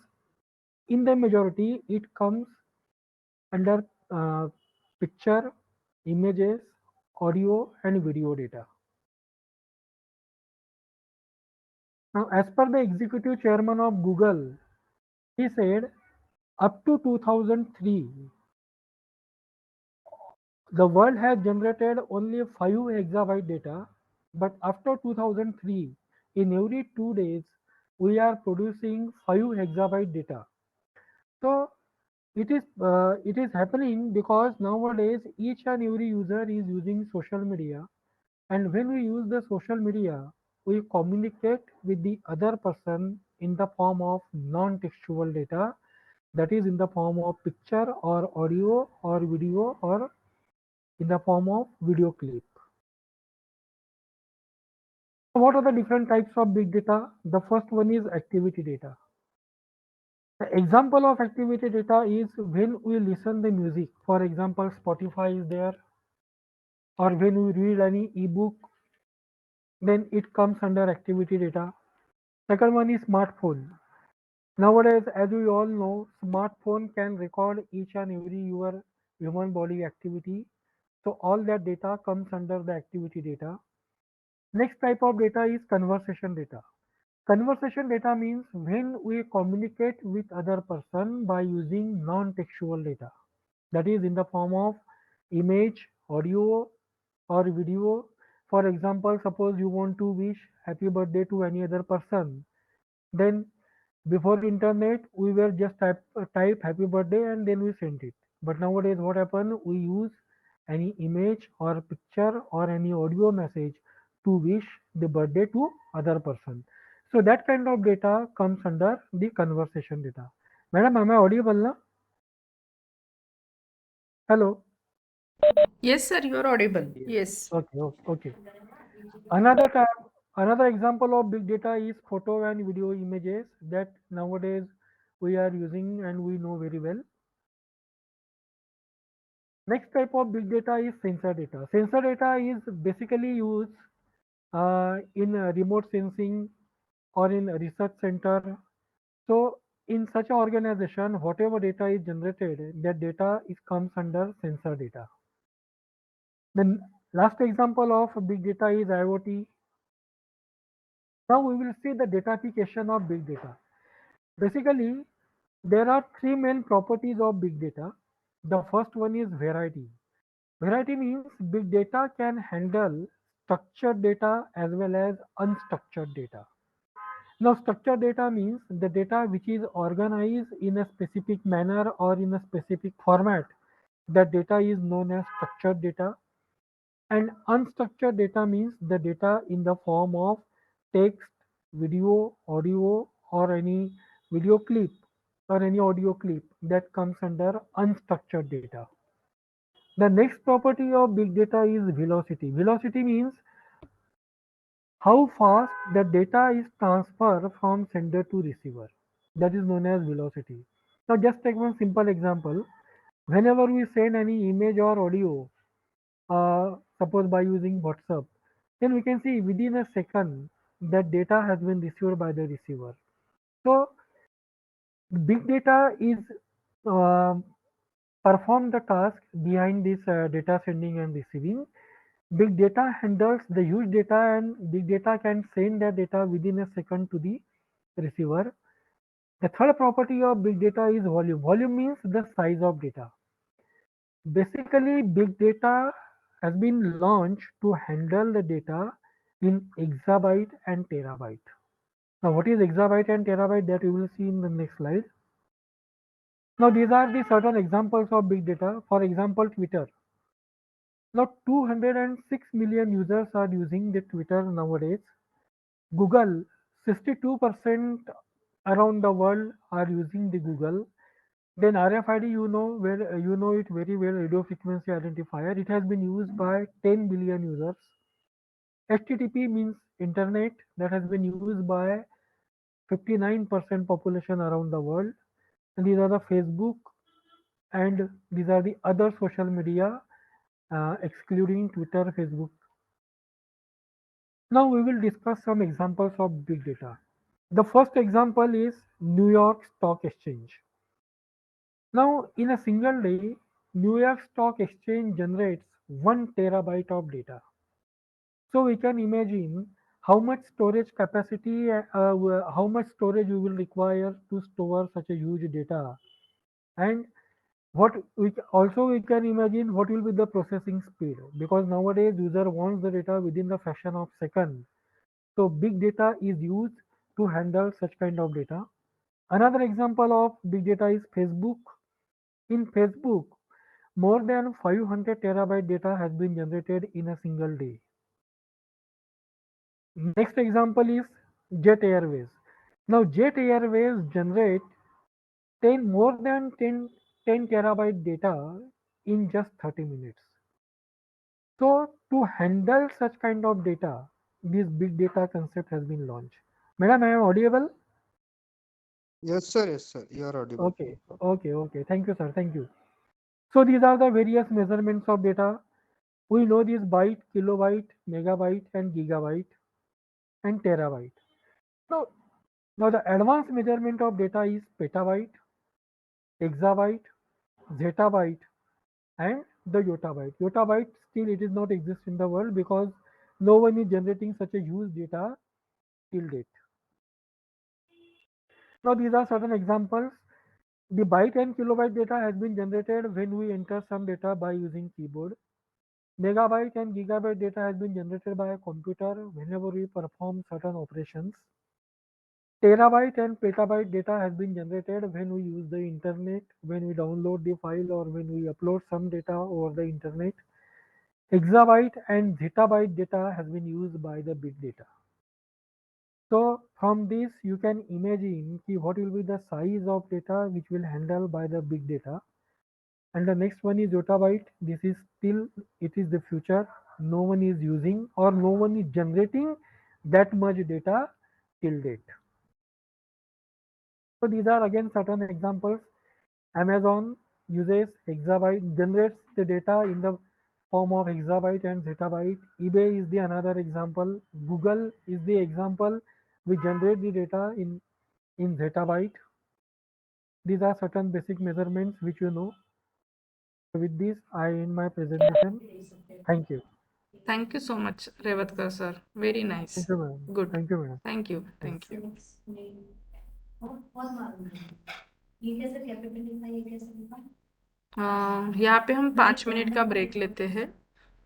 in the majority it comes under picture, images, audio, and video data. Now, as per the executive chairman of Google, he said up to 2003, the world has generated only 5 exabyte data, but after 2003, in every 2 days, we are producing 5 exabyte data. So It is happening because nowadays each and every user is using social media, and when we use the social media, we communicate with the other person in the form of non-textual data, that is in the form of picture or audio or video or in the form of video clip. What are the different types of big data? The first one is activity data. The example of activity data is when we listen the music. For example, Spotify is there, or when we read any ebook, then it comes under activity data. Second one is smartphone. Nowadays, as we all know, smartphone can record each and every your human body activity. So all that data comes under the activity data. Next type of data is conversation data. Conversation data means when we communicate with other person by using non-textual data. That is in the form of image, audio, or video. For example, suppose you want to wish happy birthday to any other person. Then before internet, we were just type happy birthday and then we sent it. But nowadays, what happen? We use any image or picture or any audio message to wish the birthday to other person. So that kind of data comes under the conversation data. Madam, am I audible now? Hello. Yes, sir, you are audible. Yes. Okay. Another type, another example of big data is photo and video images that nowadays we are using and we know very well. Next type of big data is sensor data. Sensor data is basically used in remote sensing or in a research center. So in such an organization, whatever data is generated, that data is comes under sensor data. The last example of big data is IoT. Now we will see the datafication of big data. Basically, there are three main properties of big data. The first one is variety. Variety means big data can handle structured data as well as unstructured data. Now, structured data means the data which is organized in a specific manner or in a specific format. That data is known as structured data. And unstructured data means the data in the form of text, video, audio, or any video clip or any audio clip that comes under unstructured data. The next property of big data is velocity. Velocity means how fast the data is transferred from sender to receiver. That is known as velocity. Now just take one simple example. Whenever we send any image or audio, suppose by using WhatsApp, then we can see within a second that data has been received by the receiver. So big data is uh, perform the task behind this data sending and receiving. Big data handles the huge data and big data can send that data within a second to the receiver. The third property of big data is volume. Volume means the size of data. Basically, big data has been launched to handle the data in exabyte and terabyte. Now, what is exabyte and terabyte that you will see in the next slide. Now, these are the certain examples of big data. For example, Twitter. Now, 206 million users are using the Twitter nowadays. Google, 62% around the world are using the Google. Then RFID, you know where you know it very well, radio frequency identifier. It has been used by 10 billion users. HTTP means internet, that has been used by 59% population around the world. And these are the Facebook and these are the other social media excluding Twitter, Facebook. Now we will discuss some examples of big data. The first example is New York Stock Exchange. Now in a single day, New York Stock Exchange generates 1 terabyte of data. So we can imagine how much storage capacity, how much storage we will require to store such a huge data. And what we also we can imagine what will be the processing speed, because nowadays user wants the data within the fraction of second. So big data is used to handle such kind of data. Another example of big data is Facebook. In Facebook, more than 500 terabyte data has been generated in a single day. Next example is Jet Airways. Now Jet Airways generate 10 more than 10 terabyte data in just 30 minutes. So to handle such kind of data, this big data concept has been launched. Madam, I am audible? Yes, sir. Yes, sir. You are audible. Okay. Thank you, sir. Thank you. So these are the various measurements of data. We know these byte, kilobyte, megabyte, and gigabyte, and terabyte. Now the advanced measurement of data is petabyte, exabyte, zettabyte, and the yottabyte. Yottabyte still it is not exist in the world because no one is generating such a huge data till date. Now these are certain examples. The byte and kilobyte data has been generated when we enter some data by using keyboard. Megabyte and gigabyte data has been generated by a computer whenever we perform certain operations. Terabyte and petabyte data has been generated when we use the internet, when we download the file or when we upload some data over the internet. Exabyte and zettabyte data has been used by the big data. So from this you can imagine what will be the size of data which will handle by the big data. And the next one is yottabyte. This is still, it is the future. No one is using or no one is generating that much data till date. So these are again certain examples. Amazon uses exabyte, generates the data in the form of exabyte and zettabyte. eBay is the another example. Google is the example. We generate the data in zettabyte. These are certain basic measurements which you know. With this, I end my presentation. Thank you. Thank you so much, Revatkar sir. Very nice. Thank you, madam. Good. Thank you, madam. Thank you. Thank you. यहाँ पे हम 5 minute का break लेते हैं.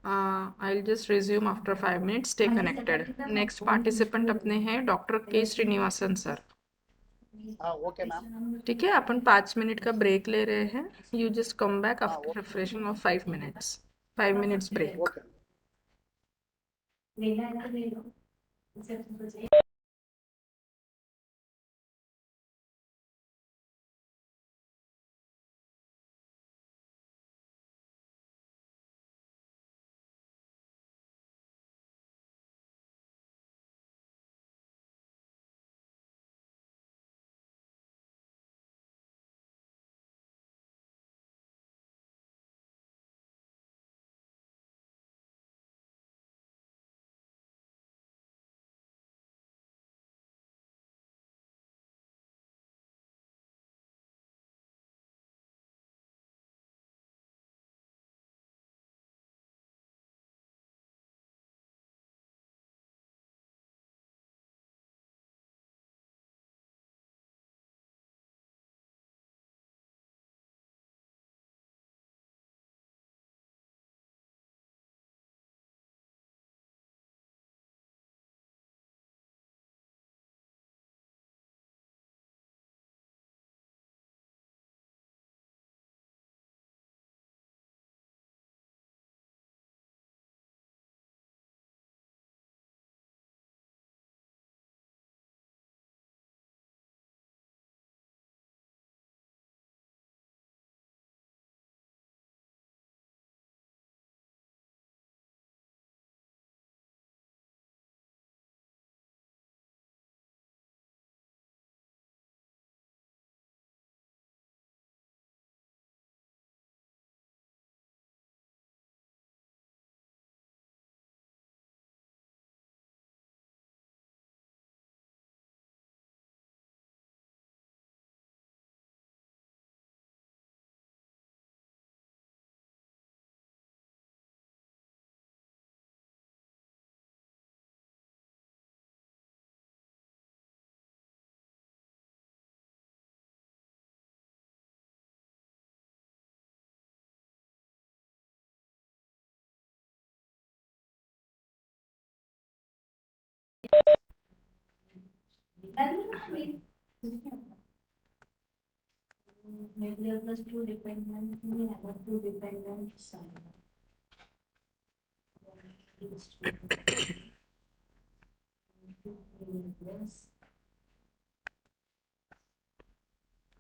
I'll just resume after 5 minutes. Stay connected. Next participant अपने हैं doctor के Srinivasan sir. Okay, ma'am. ठीक है, अपन 5 मिनट का ब्रेक ले रहे हैं. You just come back after refreshing of 5 minutes. 5 minutes break. Okay.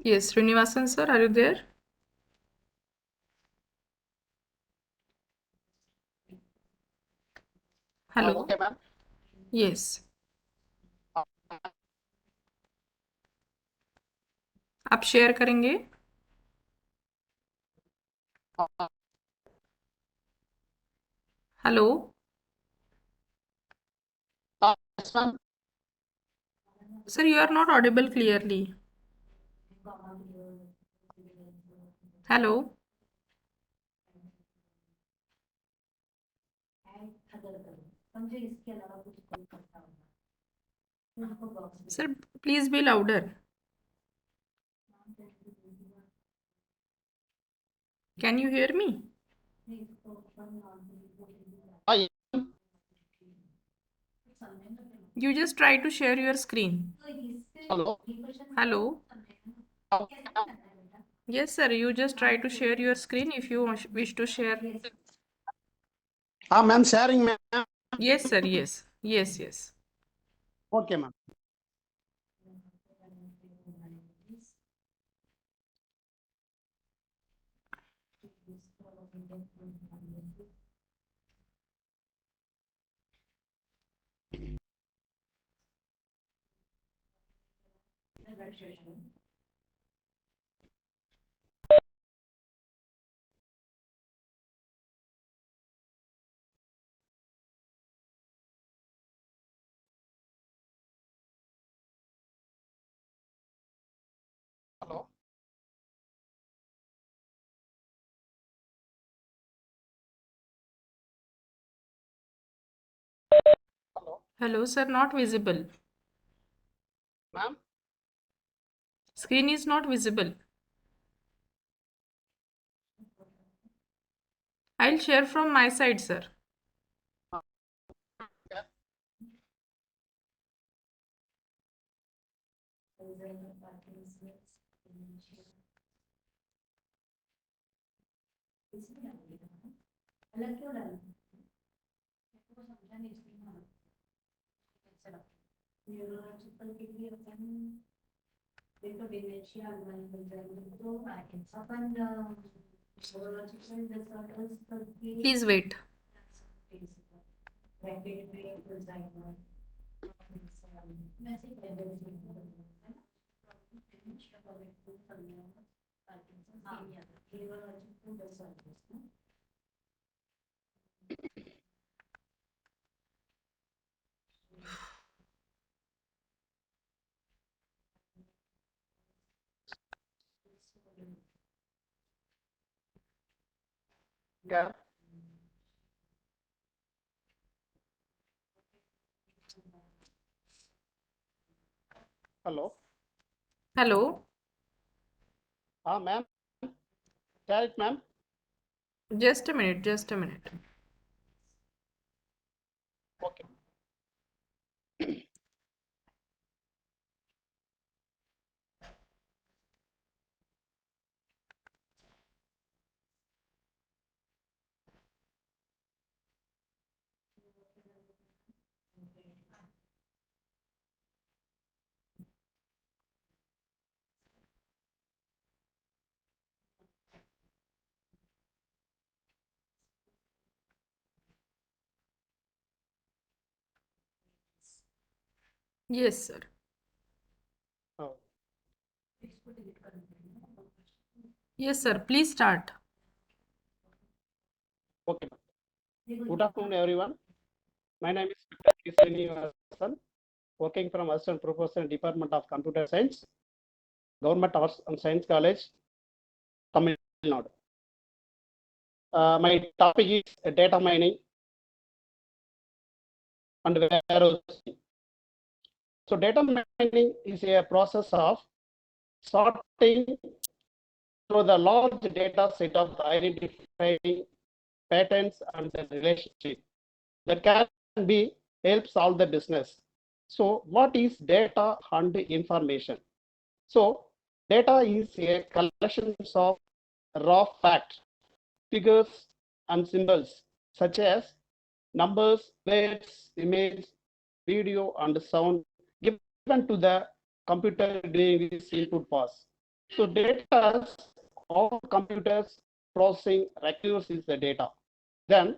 Yes, Srinivasan sir, are you there? Hello. Okay, ma'am. Yes. आप शेयर करेंगे? Hello. Yes, ma'am. Sir, you are not audible clearly. Hello. Sir, please be louder. Can you hear me? You just try to share your screen. Hello. Hello. Yes, sir. You just try to share your screen if you wish to share. Ma'am, sharing, ma'am. Yes, sir. Yes. Yes, yes. Okay, ma'am. Hello. Hello. Hello, sir. Not visible. Ma'am. Screen is not visible. I'll share from my side, sir. Please wait. Yeah. Hello. Hello. Ma'am. Share it, ma'am. Just a minute. Just a minute. Okay. Yes, sir. Oh. Yes, sir. Please start. Okay. Good afternoon, everyone. My name is Dr. K. Srinivasan, working from Assistant Professor in Department of Computer Science, Government Arts and Science College, Tamil Nadu. My topic is data mining and warehousing. So data mining is a process of sorting through the large data set of identifying patterns and the relationship that can be help solve the business. So what is data and information? So Data is a collection of raw facts, figures, and symbols such as numbers, words, images, video, and sound given to the computer during this input pass. So data, all computers processing requires is the data. Then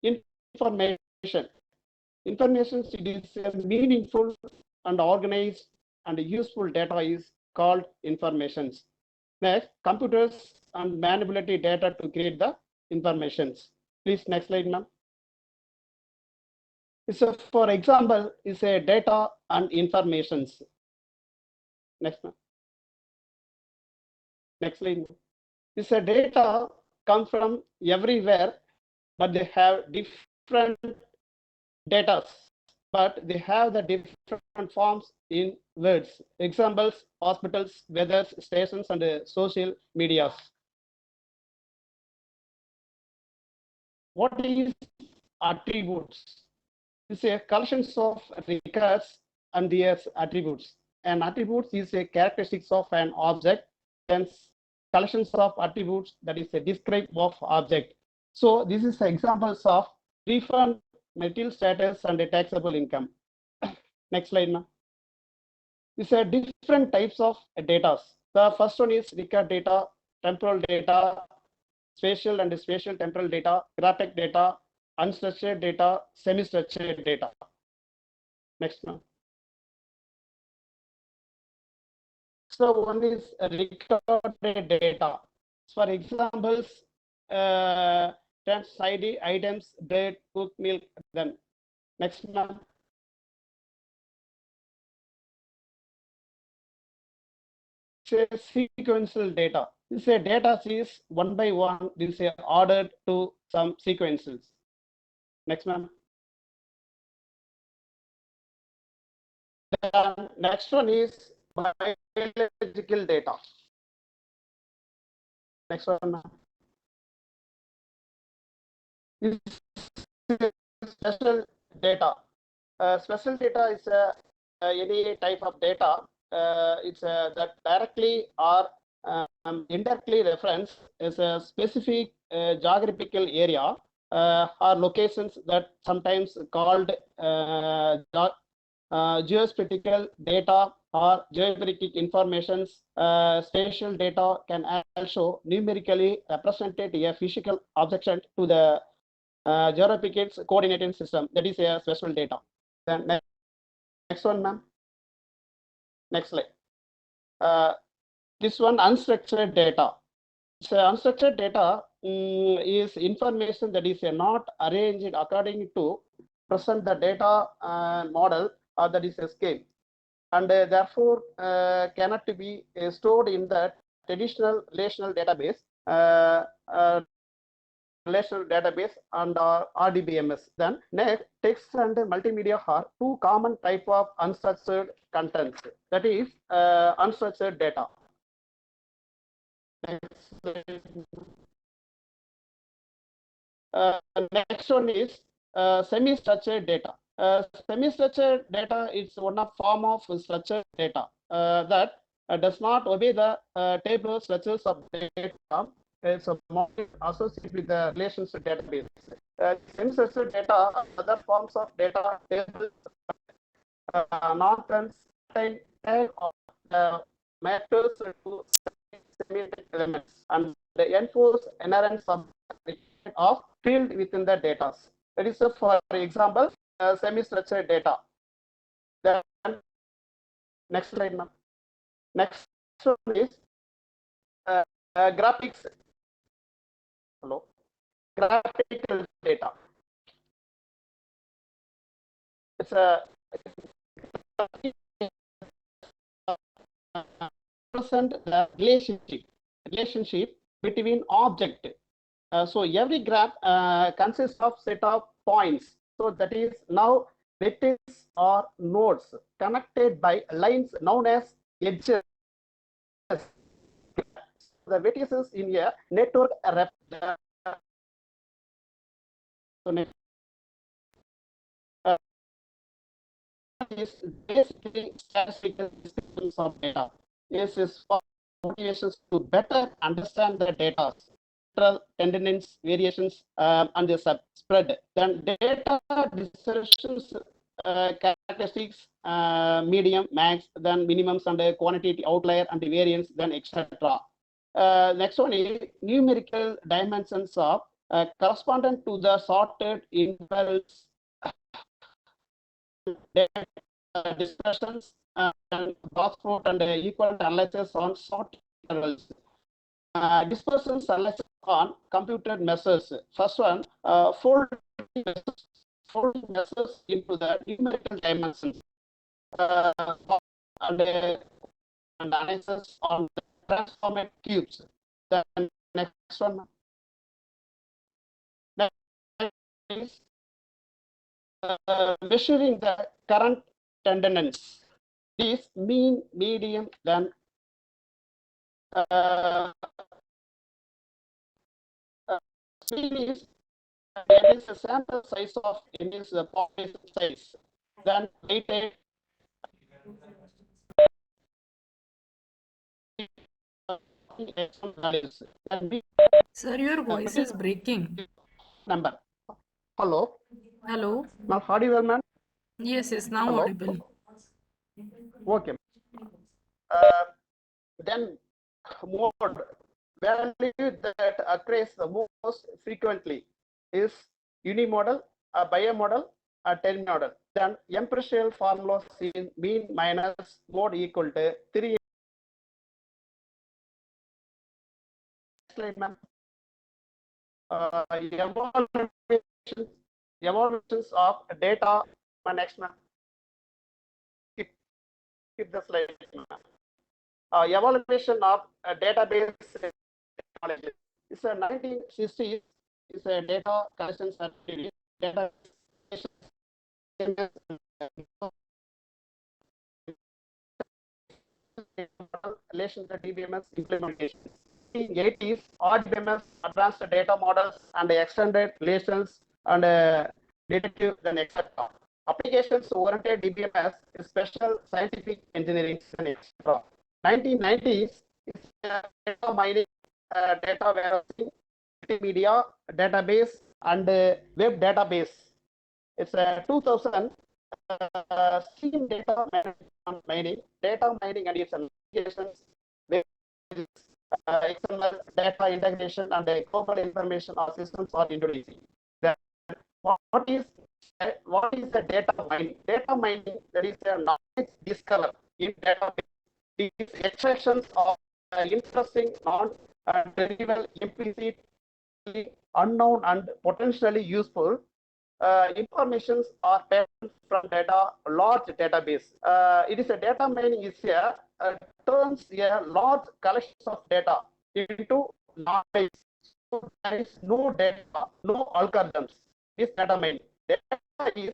information. Information it is a meaningful and organized and useful data is called informations. Next, computers and manipulate data to create the informations. Please, next slide, ma'am. So, for example, is a data and informations. Next, ma'am. Next slide. Is a data come from everywhere, but they have different data, but they have the different forms in words. Examples: hospitals, weather stations, and social medias. What is attributes? It's a collection of records and their attributes. An attribute is a characteristics of an object, hence collections of attributes that is a describe of object. So this is examples of refund, material status, and a taxable income. Next slide, ma'am. These are different types of data. The first one is record data, temporal data, spatial and spatial temporal data, graphic data, unstructured data, semi-structured data. Next, ma'am. So one is recorded data. For examples, trans ID, items, bread, cooked milk. Then next, ma'am. Sequential data. This is a data is one by one. This is ordered to some sequences. Next, ma'am. Then next one is biological data. Next one, ma'am. This is special data. Special data is any type of data. It's that directly or indirectly reference is a specific geographical area or locations that sometimes called geospatial data or geographic informations. Spatial data can also numerically represent a physical object to the geographic coordinating system. That is a special data. Then next one, ma'am. Next slide. This one, unstructured data. So unstructured data is information that is not arranged according to present the data model or that is a scale, and therefore cannot be stored in the traditional relational database. Relational database and RDBMS. Then next, text and multimedia are two common type of unstructured contents. That is unstructured data. Next one is semi-structured data. Semi-structured data is one of form of structured data that does not obey the table structures of data. It's a model associated with the relationship database. Semi-structured data, other forms of data, tables, non-constrained matters to semantic elements and the enforce inherent of field within the data. That is, for example, semi-structured data. Then next slide, ma'am. Next one is graphics. Hello, graphical data. It's a present the relationship between object. So every graph consists of set of points. So that is now vertices or nodes connected by lines known as edges. The vertices in a network is basically statistical descriptions of data. is for motivations to better understand the data, tendencies, variations, and the spread. Then data distortions, characteristics, medium, max, then minimums and quantity, outlier and variance, then etc. Next one is numerical dimensions of correspondent to the sorted intervals discussions and Boxford and equal analysis on sort intervals. Dispersions analysis on computed measures. First one, folding measures into the numerical dimensions and analysis on the transformed cubes. Then next one. Next is measuring the current tenderness. This mean, medium, then speed is there is a sample size of in this population size. Then weighted Sir, your voice is breaking. Number. Hello. Hello. Now audible, man. Yes, now Hello? audible. Okay. Then mode value that occurs the most frequently is unimodal, a bimodal, a terminodal. Then empirical formula is mean minus mode equal to 3. Slide, ma'am. Evaluations of data. Next, ma'am. Keep the slide, ma'am. Evaluation of database technology. It's a 1960s. It's a data collection certificate. Data relation to DBMS implementation. In 80s, RDBMS, advanced data models and extended relations and detective then etc. Applications oriented DBMS is special scientific engineering and etc. 1990s is data mining, data warehousing, multimedia database and web database. It's a 2000 stream data mining and its applications, XML data integration and global information systems are introducing. Then what is the data mining? Data mining, that is a knowledge discovered in database. These extractions of interesting, non-trivial, implicit, unknown, and potentially useful informations are patterns from large database. It is a data mining is turns a large collection of data into knowledge. So there is no data, no algorithms. This data mining. Data is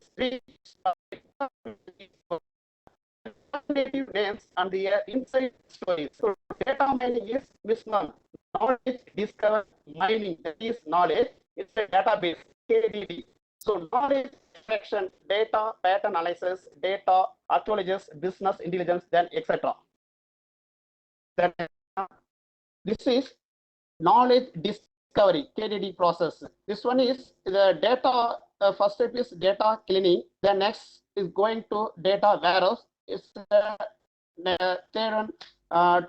native names and the inside stories. So data mining is misnomer. Knowledge discovered mining, that is knowledge. It's a database, KDB. So knowledge extraction, data, pattern analysis, data, archaeologists, business intelligence, then etc. Then this is knowledge discovery, KDD process. This one is the data. First step is data cleaning. The next is going to data warehouse. It's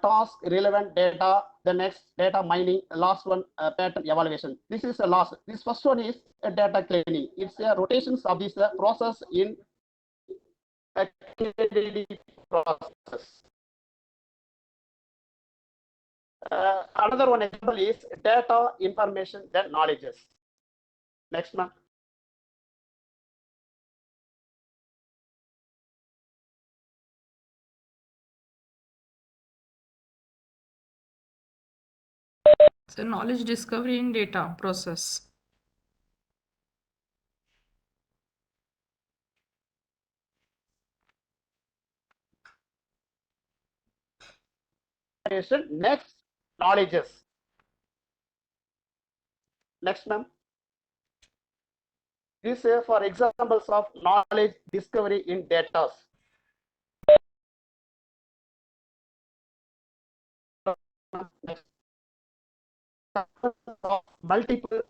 task relevant data. The next data mining. Last one pattern evaluation. This is the last. This first one is data cleaning. It's a rotations of this process in a KDD process. Another one example is data, information, then knowledges. Next, ma'am. So knowledge discovery in data process. Next, knowledges. Next, ma'am. These are for examples of knowledge discovery in data. multiple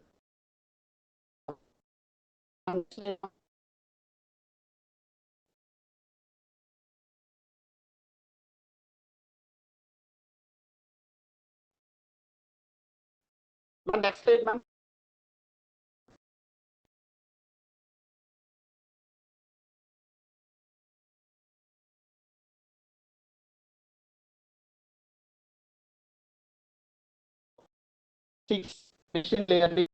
next slide, ma'am. Machine learning,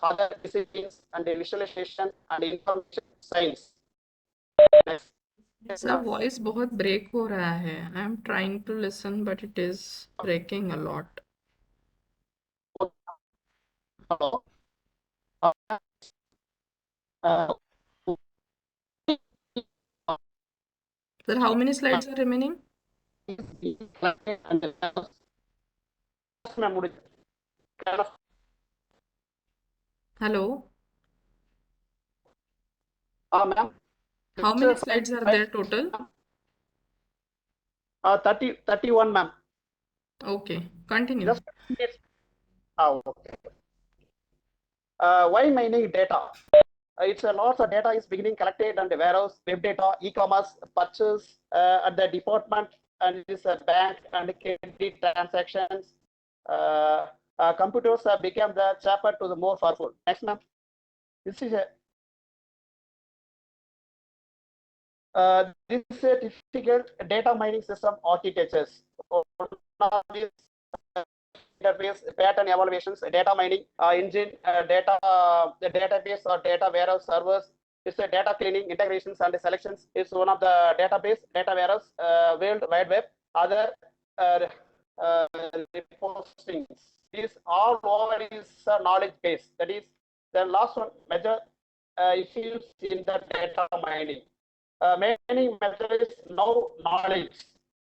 other disciplines, and visualization and information science. Next. Sir voice बहुत break हो रहा है. I am trying to listen but it is breaking a lot. Hello. Sir, how many slides are remaining? Hello. Ma'am. How many slides are there total? 31, ma'am. Okay, continue. Just okay. Why mining data? It's a lots of data is beginning collected and warehouse, web data, e-commerce, purchase at the department, and it is a bank and credit transactions. Computers have become the cheaper to the more powerful. Next, ma'am. This is a typical data mining system architectures. Database, pattern evaluations, data mining engine, the database or data warehouse servers. It's a data cleaning, integrations, and selections. It's one of the database, data warehouse, World Wide Web. Other postings. These all over is a knowledge base. That is the last one major issues in the data mining. Many methods know knowledge,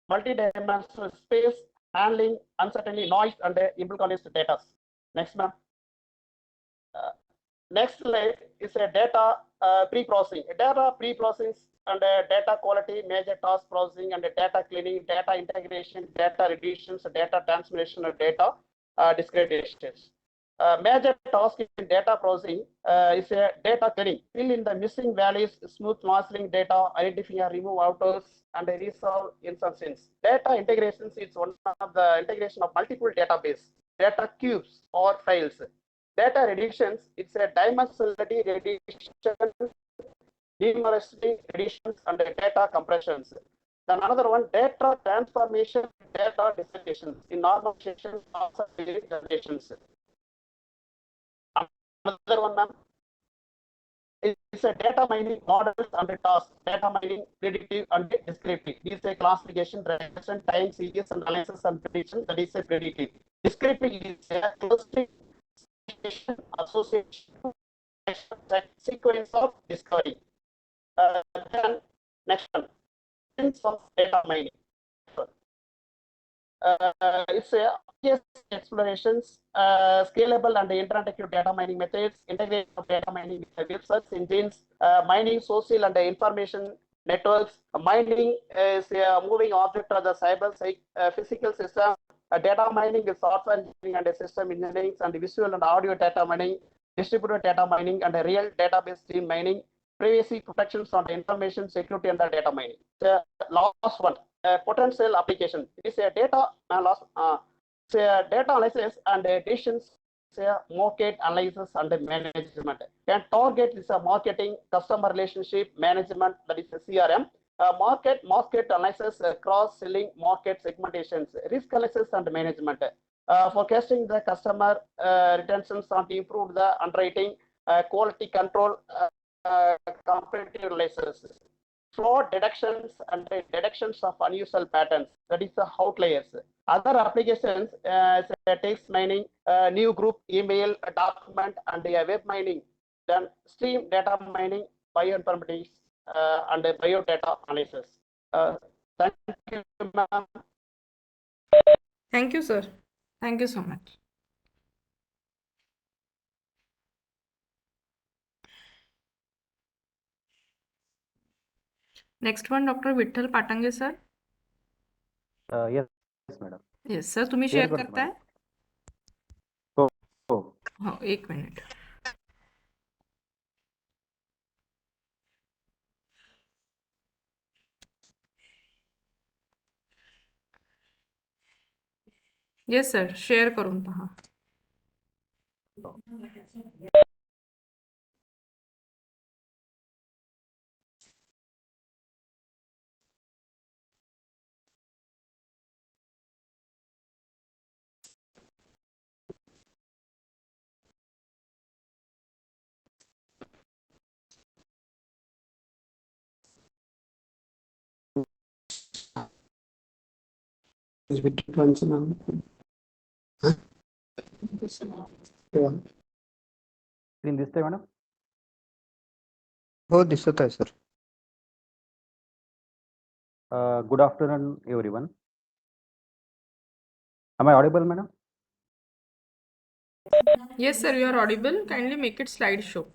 multi-dimensional space, handling uncertainty, noise, and implicated data. Next, ma'am. Next slide is a data pre-processing. Data pre-processing and data quality, major task processing, and data cleaning, data integration, data reductions, data transformation, and data discretizations. Major task in data processing is a data cleaning. Fill in the missing values, smooth marshalling data, identify and remove outers, and resolve instances. Data integrations is one of the integration of multiple database, data cubes or files. Data reductions, it's a dimensionality reduction, numerosity reductions, and data compressions. Then another one, data transformation, data dissertations in normalization, also generations. Another one, ma'am, is a data mining models and tasks, data mining predictive and descriptive. This is a classification, regression, time series, and analysis and prediction. That is a predictive. Descriptive is a clustering, association, sequence of discovery. Then next one, of data mining. It's a explorations, scalable and interactive data mining methods, integration of data mining with web search engines, mining social and information networks. Mining is a moving object of the cyber physical system. Data mining is software engineering and system engineering, and visual and audio data mining, distributed data mining, and real database stream mining, privacy protections on the information security and the data mining. The last one, potential application. It is a data data analysis and decisions, market analysis and management. Can target is a marketing, customer relationship management, that is a CRM. Market analysis, cross-selling, market segmentations, risk analysis and management. Forecasting the customer retentions and improve the underwriting, quality control, competitive analysis, fraud deductions and deductions of unusual patterns, that is the outliers. Other applications, text mining, new group, email, document, and web mining. Then stream data mining, bioinformatics, and biodata analysis. Thank you, ma'am. Thank you, sir. Thank you so much. Next one, Dr. Vitthal Patange, sir. Yes, madam. Yes, sir. तुम्ही Share share करतो, करताय? madam. हो हो, 1 minute. Yes sir, share करून पहा. Screen दिसतंय madam? हो दिसत आहे sir. Good afternoon, everyone. Am I audible, madam? Yes sir, you are audible. Kindly make it slideshow.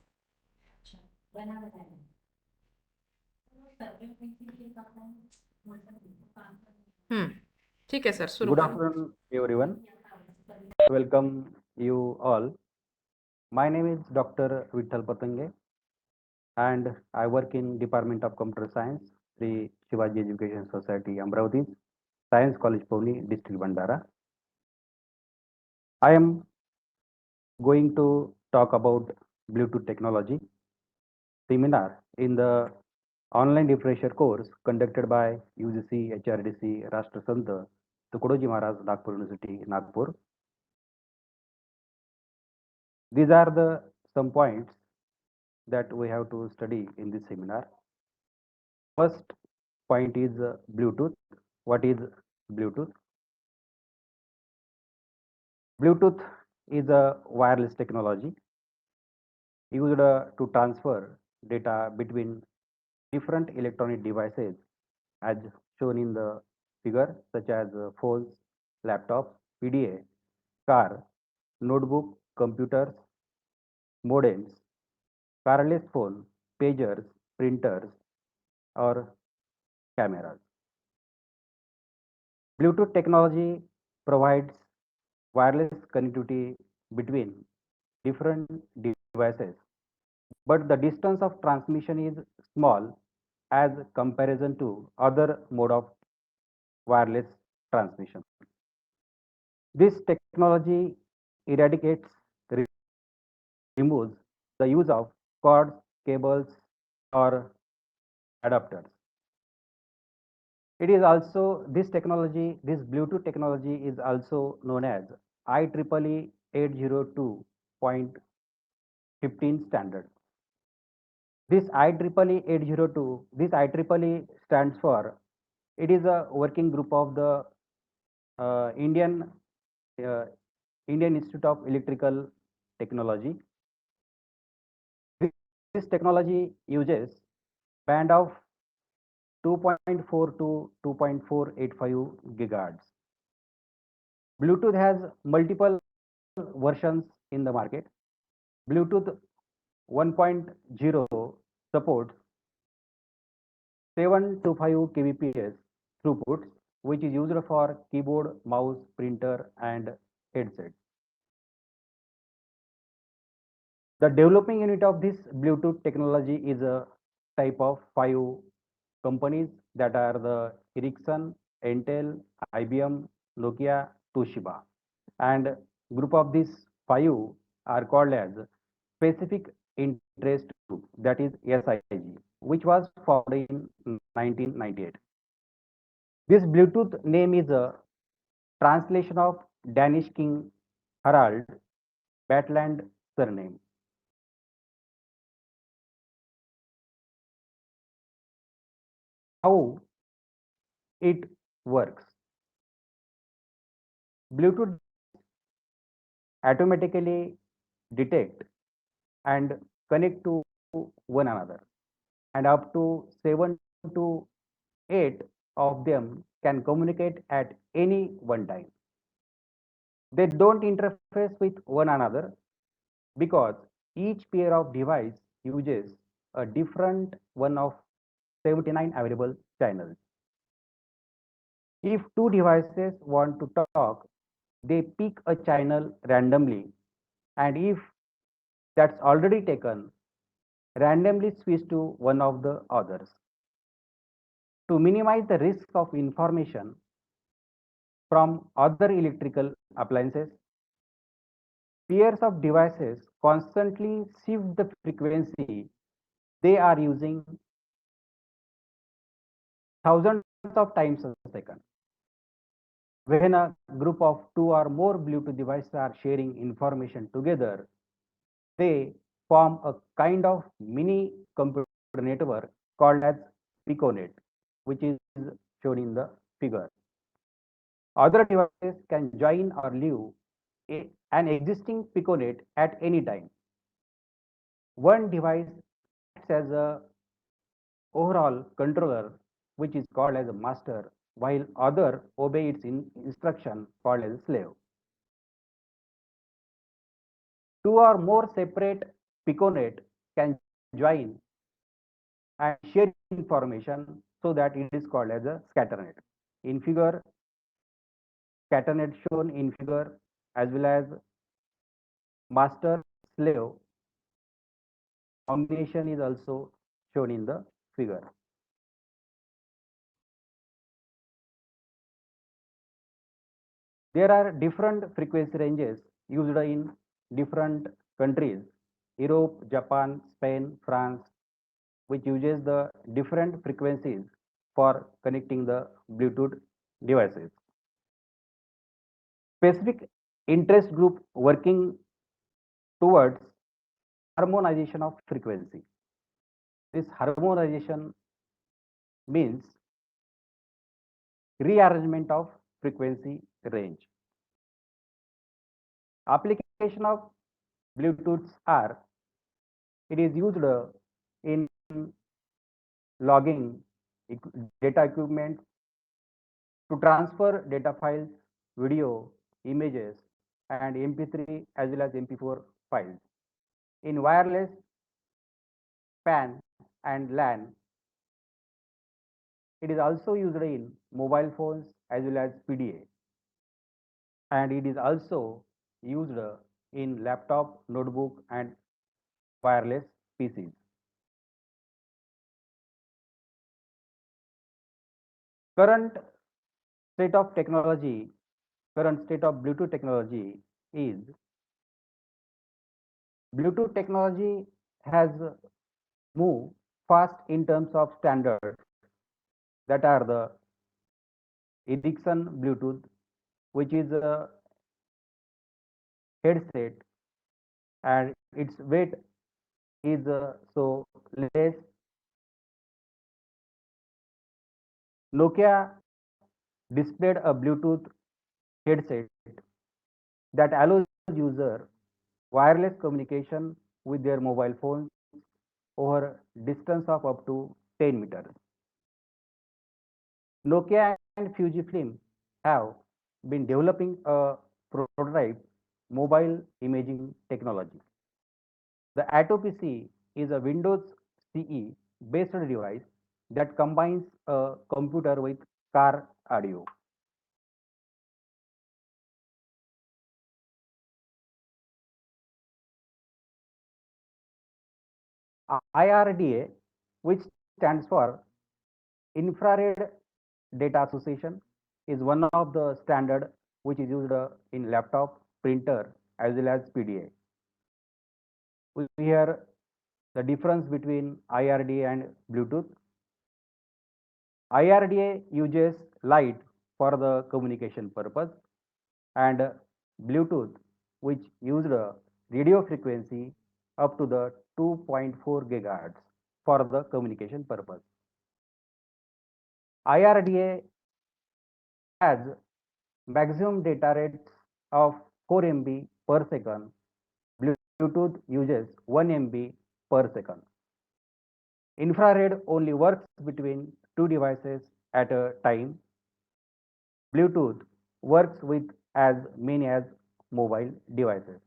ठीक है सर, सुरू Good करा. afternoon, everyone. Welcome you all. My name is Dr. Vitthal Patange, and I work in Department of Computer Science, Sri Shivaji Education Society, Amravati, Science College, Pune, District Bandara. I am going to talk about Bluetooth technology seminar in the online refresher course conducted by UGC, HRDC, Rashtra Sant, Tukadoji Maharaj, Nagpur University, Nagpur. These are the some points that we have to study in this seminar. First point is Bluetooth. What is Bluetooth? Bluetooth is a wireless technology used to transfer data between different electronic devices as shown in the figure, such as phones, laptops, PDA, car, notebook, computers, modems, wireless phone, pagers, printers, or cameras. Bluetooth technology provides wireless connectivity between different devices, but the distance of transmission is small as comparison to other mode of wireless transmission. This technology eradicates, removes the use of cords, cables, or adapters. It is also this Bluetooth technology is also known as IEEE 802.15 standard. This IEEE stands for, it is a working group of the Indian Institute of Electrical Technology. This technology uses band of 2.4 to 2.485 gigahertz. Bluetooth has multiple versions in the market. Bluetooth 1.0 supports 725 kbps throughput, which is used for keyboard, mouse, printer, and headset. The developing unit of this Bluetooth technology is a type of 5 companies that are the Ericsson, Intel, IBM, Nokia, Toshiba, and group of these 5 are called as Specific Interest Group, that is SIG, which was formed in 1998. This Bluetooth name is a translation of Danish King Harald Batland surname. How it works? Bluetooth automatically detect and connect to one another, and up to 7 to 8 of them can communicate at any one time. They don't interface with one another because each pair of device uses a different one of 79 available channels. If two devices want to talk, they pick a channel randomly and if that's already taken, randomly switch to one of the others. To minimize the risk of information from other electrical appliances, pairs of devices constantly shift the frequency they are using thousands of times a second. When a group of two or more Bluetooth devices are sharing information together, they form a kind of mini computer network called as PicoNet, which is shown in the figure. Other devices can join or leave an existing PicoNet at any time. One device acts as a overall controller, which is called as a master, while other obey its instruction called as a slave. Two or more separate PicoNet can join and share information so that it is called as a scatternet. In figure, scatternet shown in figure as well as master slave combination is also shown in the figure. There are different frequency ranges used in different countries, Europe, Japan, Spain, France, which uses the different frequencies for connecting the Bluetooth devices. Specific interest group working towards harmonization of frequency. This harmonization means rearrangement of frequency range. Application of Bluetooths are, it is used in logging data equipment, to transfer data files, video, images, and MP3 as well as MP4 files. In wireless, PAN and LAN, it is also used in mobile phones as well as PDA. And it is also used in laptop, notebook, and wireless PCs. Current state of technology, current state of Bluetooth technology is Bluetooth technology has moved fast in terms of standards that are the Ericsson Bluetooth, which is a headset and its weight is so less. Nokia displayed a Bluetooth headset that allows user wireless communication with their mobile phones over distance of up to 10 meters. Nokia and Fujifilm have been developing a prototype mobile imaging technology. The Atto PC is a Windows CE based device that combines a computer with car audio. IRDA, which stands for Infrared Data Association, is one of the standard which is used in laptop, printer as well as PDA. We hear the difference between IRDA and Bluetooth. IRDA uses light for the communication purpose, and Bluetooth, which used radio frequency up to the 2.4 gigahertz for the communication purpose. IRDA has maximum data rates of 4 MB per second. Bluetooth uses 1 MB per second. Infrared only works between two devices at a time. Bluetooth works with as many as mobile devices.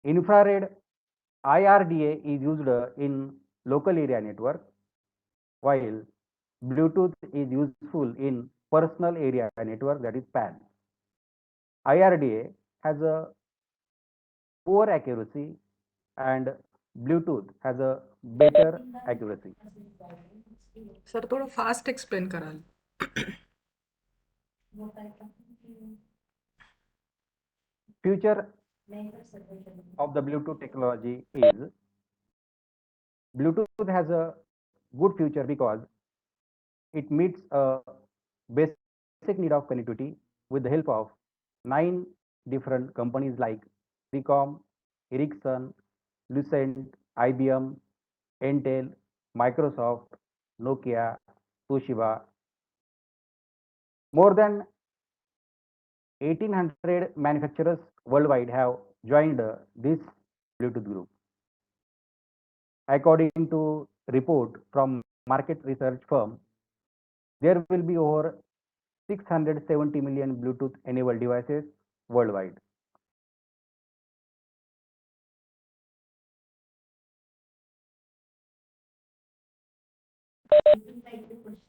Infrared IRDA is used in local area network, while Bluetooth is useful in personal area network, that is PAN. IRDA has a poor accuracy, and Bluetooth has a better accuracy. Sir थोडं fast explain कराल. Future of the Bluetooth technology is Bluetooth has a good future because it meets a basic need of connectivity with the help of 9 different companies like Qualcomm, Ericsson, Lucent, IBM, Intel, Microsoft, Nokia, Toshiba. More than 1800 manufacturers worldwide have joined this Bluetooth group. According to report from market research firm, there will be over 670 million Bluetooth enabled devices worldwide.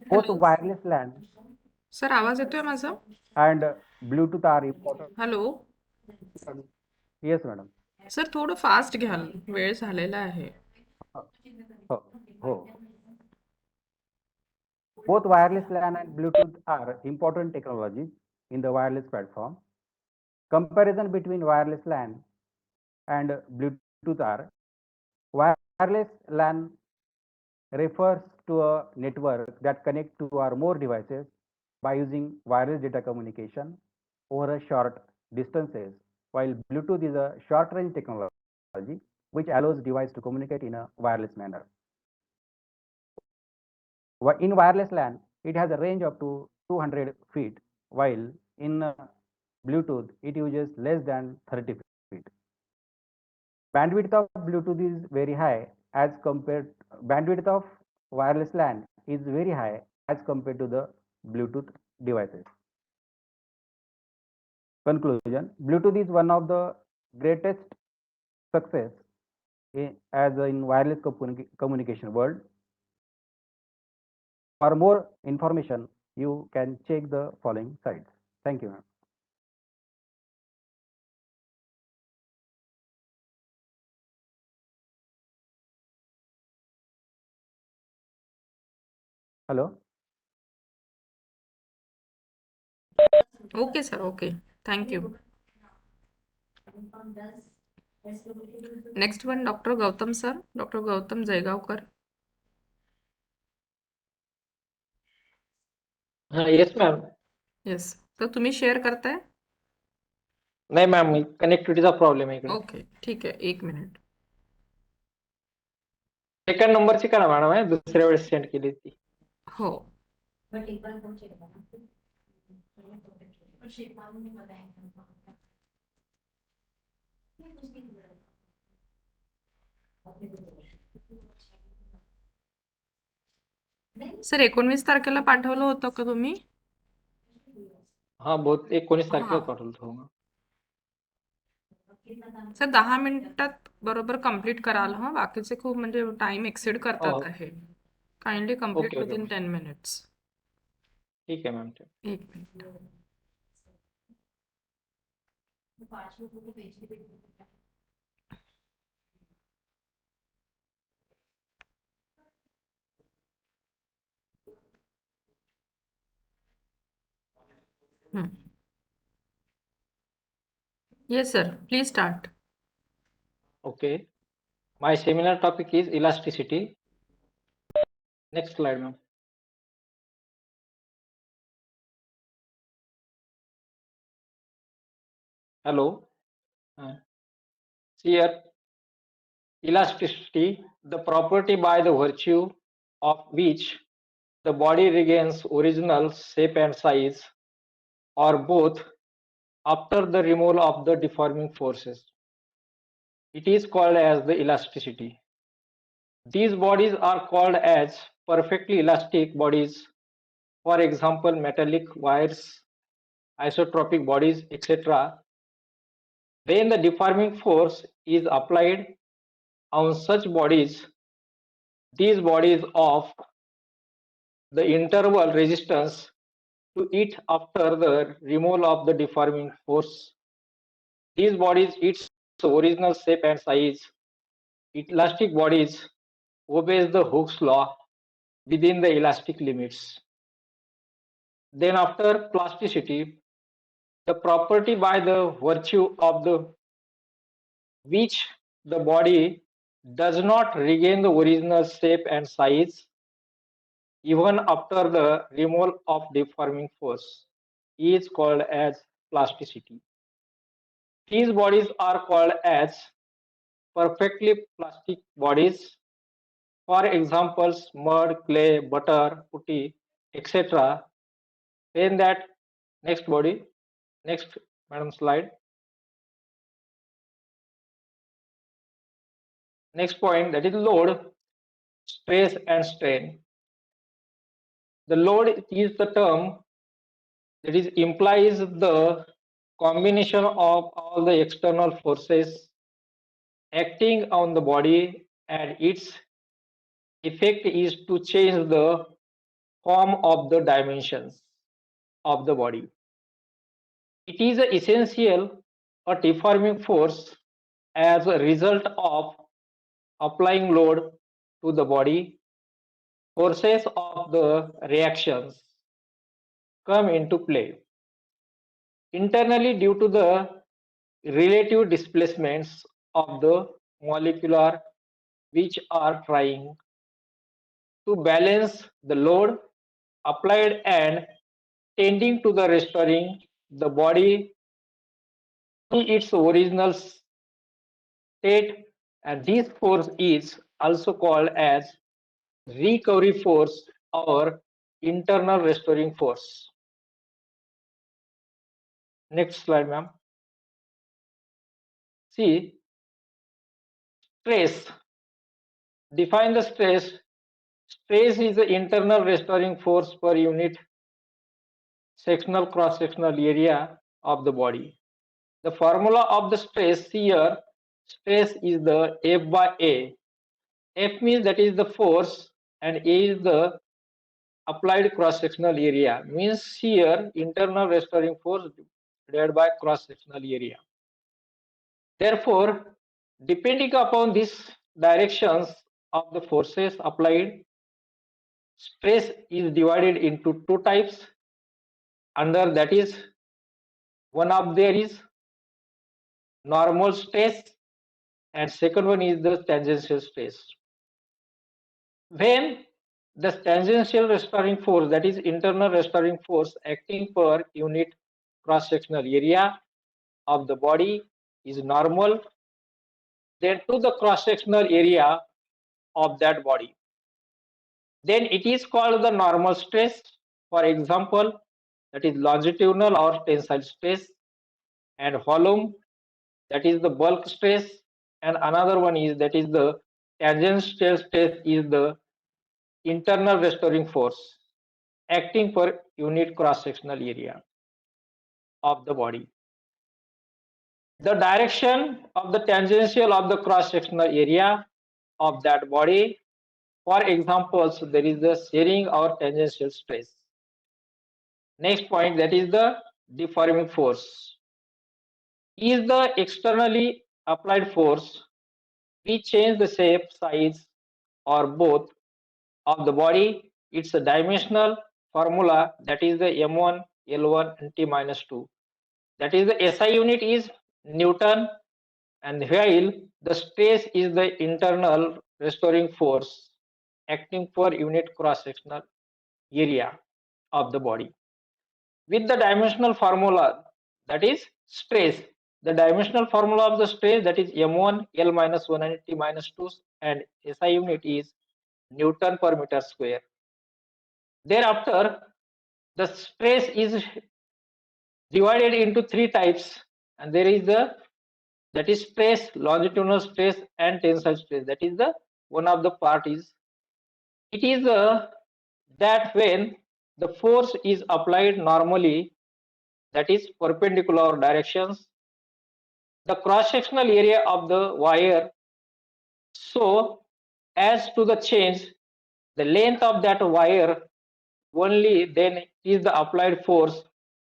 Both wireless LAN sir आवाज येतोय माझा? and Bluetooth are important. Hello. Yes, madam. Sir थोडं fast घ्याल, वेळ झालेला आहे. Oh. Both wireless LAN and Bluetooth are important technologies in the wireless platform. Comparison between wireless LAN and Bluetooth are wireless LAN refers to a network that connects two or more devices by using wireless data communication over a short distances, while Bluetooth is a short range technology which allows device to communicate in a wireless manner. In wireless LAN, it has a range up to 200 feet, while in Bluetooth, it uses less than 30 feet. Bandwidth of Bluetooth is very high as compared, bandwidth of wireless LAN is very high as compared to the Bluetooth devices. Conclusion, Bluetooth is one of the greatest success as in wireless communication world. For more information, you can check the following sites. Thank you, ma'am. Hello. Okay sir, okay. Thank you. Next one doctor Gautam sir. Doctor Gautam Jaigaonkar. Yes ma'am. Yes. तर तुम्ही share करताय? नाही ma'am, कनेक्टिव्हिटीचा problem आहे इकडे. Okay, ठीक आहे. 1 minute. Second नंबरची करा मॅडम, आहे दुसऱ्या वेळेस सेंड केली ती. हो. सर 19 तारखेला पाठवलं होतं का तुम्ही? हा, बहुत 19 तारखेला पाठवलं होतं. सर 10 मिनिटात बरोबर कंप्लीट कराल. हा, बाकीचे खूप म्हणजे टाइम एक्सीड करतात आहे. Kindly complete within 10 minutes. ठीक आहे ma'am. 1 minute. Yes, sir. Please start. Okay. My seminar topic is elasticity. Next slide, ma'am. Hello. See here, elasticity, the property by the virtue of which the body regains original shape and size, or both, after the removal of the deforming forces. It is called as the elasticity. These bodies are called as perfectly elastic bodies. For example, metallic wires, isotropic bodies, etc. When the deforming force is applied on such bodies, these bodies of the interval resistance to it after the removal of the deforming force, these bodies its original shape and size, elastic bodies obeys the Hooke's law within the elastic limits. Then after plasticity, the property by the virtue of the which the body does not regain the original shape and size even after the removal of deforming force is called as plasticity. These bodies are called as perfectly plastic bodies. For examples, mud, clay, butter, putty, etc. Then that next body, next madam slide. Next point, that is load, stress and strain. The load is the term that is implies the combination of all the external forces acting on the body, and its effect is to change the form of the dimensions of the body. It is essential a deforming force as a result of applying load to the body. Forces of the reactions come into play. Internally, due to the relative displacements of the molecular which are trying to balance the load applied and tending to the restoring the body to its original state, and this force is also called as recovery force or internal restoring force. Next slide, ma'am. See, stress. Define the stress. Stress is the internal restoring force per unit sectional cross-sectional area of the body. The formula of the stress here, stress is the F by A. F means that is the force and A is the applied cross-sectional area. Means here internal restoring force divided by cross-sectional area. Therefore, depending upon these directions of the forces applied, stress is divided into two types. Under that is, one of there is normal stress and second one is the tangential stress. When the tangential restoring force, that is internal restoring force acting per unit cross-sectional area of the body is normal, then to the cross-sectional area of that body, then it is called the normal stress. For example, that is longitudinal or tensile stress, and volume, that is the bulk stress, and another one is that is the tangential stress is the internal restoring force acting per unit cross-sectional area of the body. The direction of the tangential of the cross-sectional area of that body, for examples, there is the shearing or tangential stress. Next point, that is the deforming force. Is the externally applied force which change the shape, size, or both of the body. It's a dimensional formula, that is the M1, L1, and T minus 2. That is the SI unit is Newton, and while the stress is the internal restoring force acting per unit cross-sectional area of the body. With the dimensional formula, that is stress, the dimensional formula of the stress, that is M1, L minus 1 and T minus 2, and SI unit is Newton per meter square. Thereafter, the stress is divided into three types, and there is the, that is stress, longitudinal stress and tensile stress. That is the one of the part is, it is that when the force is applied normally, that is perpendicular directions, the cross-sectional area of the wire, so as to the change the length of that wire, only then is the applied force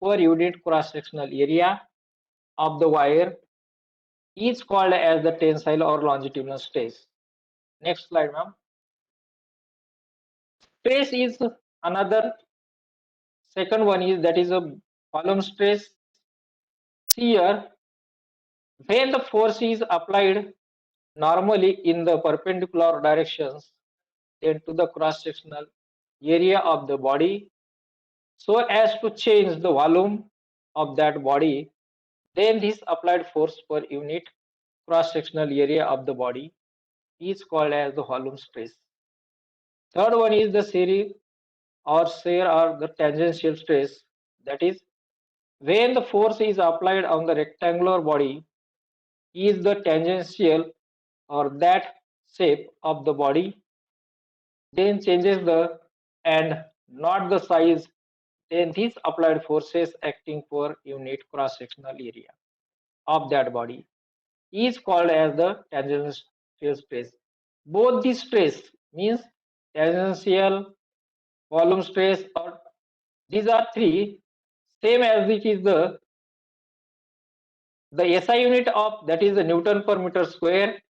per unit cross-sectional area of the wire is called as the tensile or longitudinal stress. Next slide, ma'am. Stress is another. Second one is that is a volume stress. Here, when the force is applied normally in the perpendicular directions, then to the cross-sectional area of the body, so as to change the volume of that body, then this applied force per unit cross-sectional area of the body is called as the volume stress. Third one is the shear or the tangential stress. That is, when the force is applied on the rectangular body, is the tangential or that shape of the body, then changes the and not the size, then these applied forces acting per unit cross-sectional area of that body is called as the tangential stress. Both these stress means tangential, volume stress, or these are three same as it is the SI unit of that is the Newton per meter square,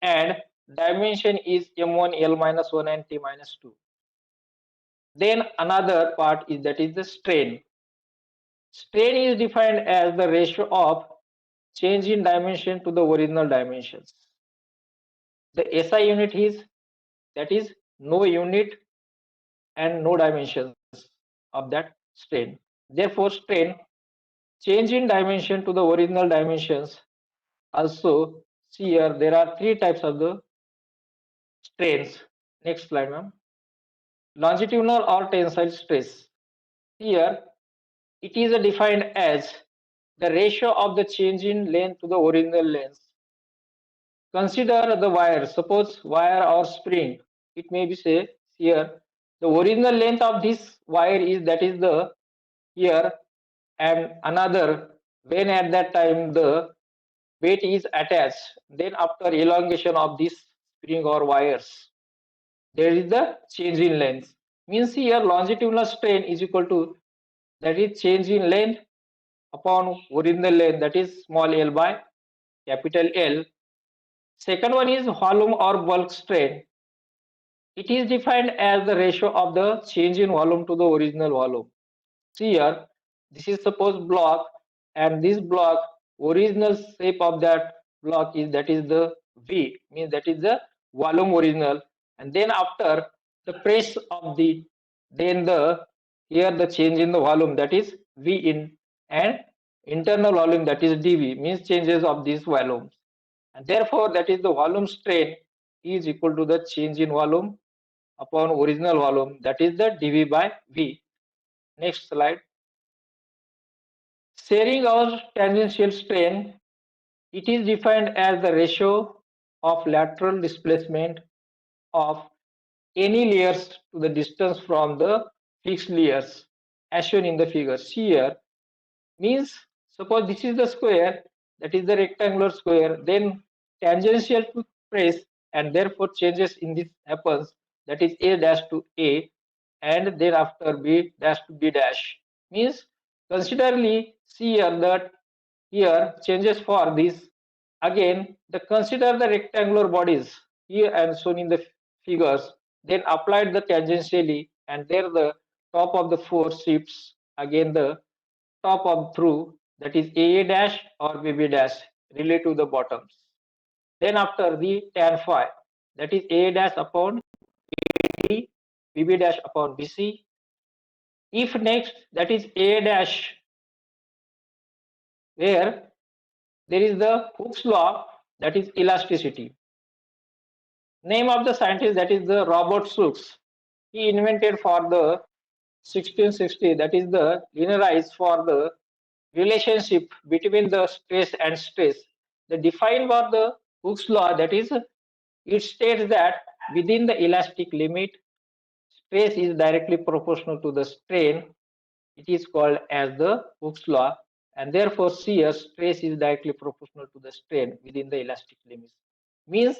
and dimension is m1 L minus 1 and T minus 2. Then another part is that is the strain. Strain is defined as the ratio of change in dimension to the original dimensions. The SI unit is that is no unit and no dimensions of that strain. Therefore, strain change in dimension to the original dimensions. Also, see here there are three types of the strains. Next slide, ma'am. Longitudinal or tensile stress. Here, it is defined as the ratio of the change in length to the original length. Consider the wire. Suppose wire or spring. It may be say here the original length of this wire is that is the here, and another when at that time the weight is attached, then after elongation of this spring or wires, there is the change in length. Means here longitudinal strain is equal to that is change in length upon original length, that is small l by capital L. Second one is volume or bulk strain. It is defined as the ratio of the change in volume to the original volume. See here, this is suppose block, and this block original shape of that block is that is the V, means that is the volume original, and then after the press of the then the here the change in the volume, that is V in, and internal volume, that is dV, means changes of these volumes, and therefore that is the volume strain is equal to the change in volume upon original volume, that is the dV by V. Next slide. Shearing or tangential strain, it is defined as the ratio of lateral displacement of any layers to the distance from the fixed layers as shown in the figure. Here means suppose this is the square, that is the rectangular square, then tangential to press, and therefore changes in this happens, that is A dash to A, and then after B dash to B dash, means considerably see here that here changes for this. Again, the consider the rectangular bodies here and shown in the figures, then applied the tangentially, and there the top of the force shifts again the top of through, that is AA dash or BB dash relate to the bottoms. Then after the tan phi, that is AA dash upon AD, BB dash upon BC. If next that is A dash, where there is the Hooke's law, that is elasticity. Name of the scientist, that is the Robert Hooke. He invented for the 1660, that is the linearized for the relationship between the stress and stress. The defined for the Hooke's law, that is it states that within the elastic limit, stress is directly proportional to the strain. It is called as the Hooke's law, and therefore shear stress is directly proportional to the strain within the elastic limits. Means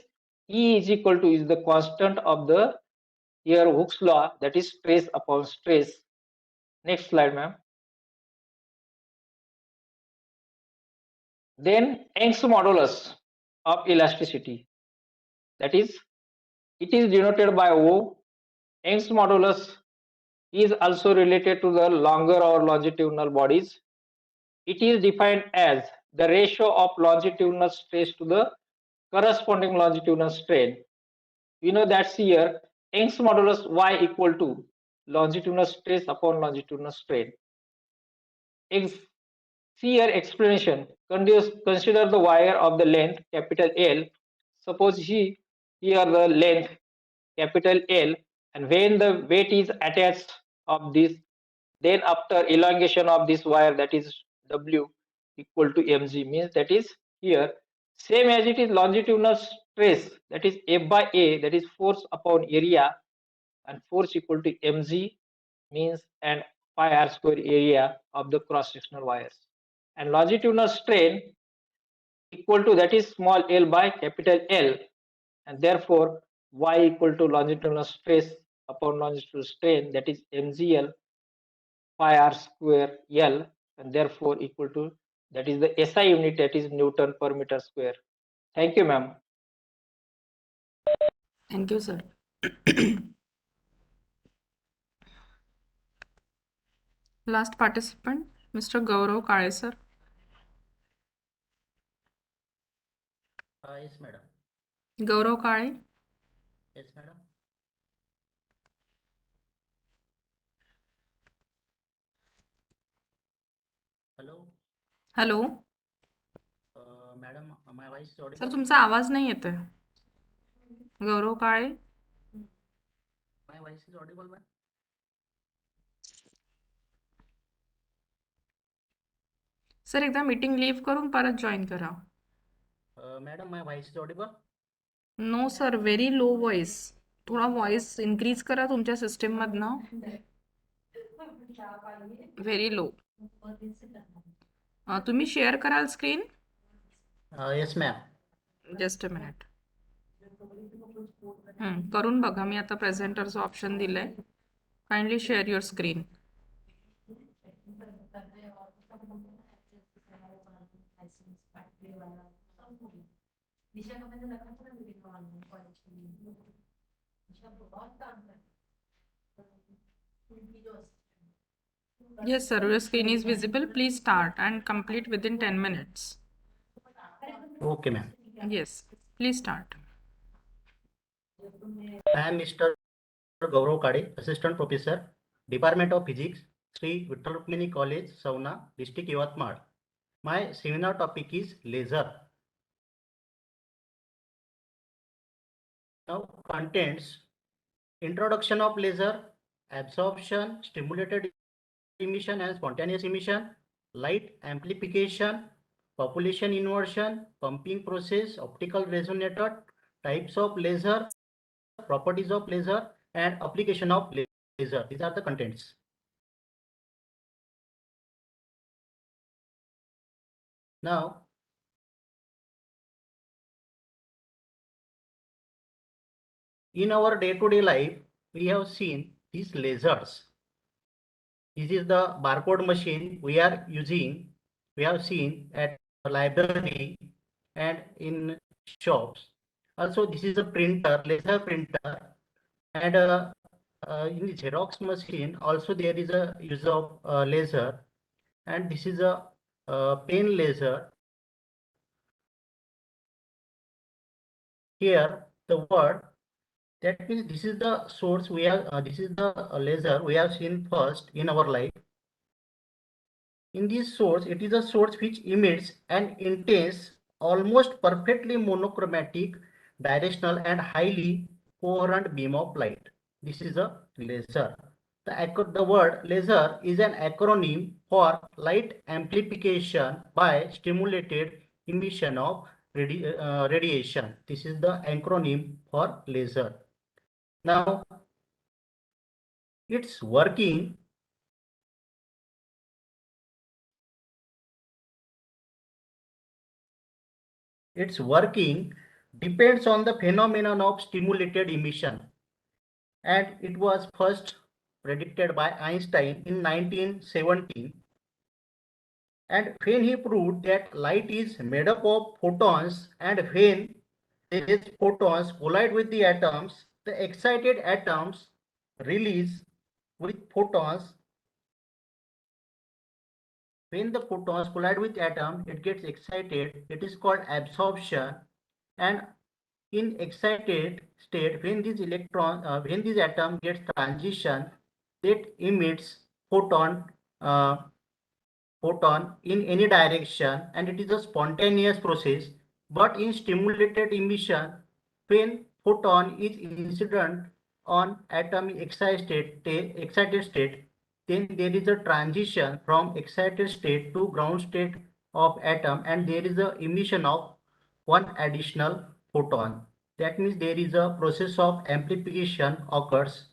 E is equal to is the constant of the here Hooke's law, that is stress upon stress. Next slide, ma'am. Then Young's modulus of elasticity, that is, it is denoted by O. Young's modulus is also related to the longer or longitudinal bodies. It is defined as the ratio of longitudinal stress to the corresponding longitudinal strain. We know that here Young's modulus Y equal to longitudinal stress upon longitudinal strain. Here explanation, consider the wire of the length capital L. Suppose here the length capital L, and when the weight is attached of this, then after elongation of this wire, that is W equal to mg, means that is here same as it is longitudinal stress, that is F by A, that is force upon area, and force equal to mg means and pi r square area of the cross sectional wires, and longitudinal strain equal to, that is small l by capital L, and therefore y equal to longitudinal stress upon longitudinal strain, that is mgl pi r square L, and therefore equal to, that is the SI unit, that is Newton per meter square. Thank you, ma'am. Thank you, sir. Last participant, Mr. Gaurav Kale, sir. Yes, madam. Gaurav Kale. Yes, madam. Hello. Hello Madam, my voice is audible? Sir तुमचा आवाज नाही येत आहे. Gaurav Kale. My voice is audible, ma'am? Sir एकदा meeting leave करून परत join करा. Madam, my voice is audible? No sir, very low voice. थोडा व्हॉइस इन्क्रीज करा तुमच्या सिस्टीम मधनं. Very low. तुम्ही शेअर कराल screen? Yes, ma'am. Just a minute. करून बघा. मी आता प्रेझेंटरचं ऑप्शन दिलंय. Kindly share your screen. Yes, sir. Your screen is visible. Please start and complete within 10 minutes. Okay, ma'am. Yes, please start. I am Mr. Gaurav Kade, Assistant Professor, Department of Physics, Sri Vittal Rukmini College, Sauna, District Yavatmal. My seminar topic is laser. Now, contents: introduction of laser, absorption, stimulated emission and spontaneous emission, light amplification, population inversion, pumping process, optical resonator, types of laser, properties of laser, and application of laser. These are the contents. Now, in our day-to-day life, we have seen these lasers. This is the barcode machine we are using. We have seen at the library and in shops. Also, this is a printer, laser printer, and in the Xerox machine also there is a use of laser, and this is a pen laser. Here the word, that means this is the source we have, this is the laser we have seen first in our life. In this source, it is a source which emits an intense, almost perfectly monochromatic, directional and highly coherent beam of light. This is a laser. The word laser is an acronym for light amplification by stimulated emission of radiation. This is the acronym for laser. Now, its working depends on the phenomenon of stimulated emission, and it was first predicted by Einstein in 1917. And when he proved that light is made up of photons, and when these photons collide with the atoms, the excited atoms release with photons. When the photons collide with atom, it gets excited. It is called absorption. And in excited state, when these when this atom gets transition, it emits photon in any direction, and it is a spontaneous process. But in stimulated emission, when photon is incident on atom in excited state, then there is a transition from excited state to ground state of atom, and there is a emission of one additional photon. That means there is a process of amplification occurs.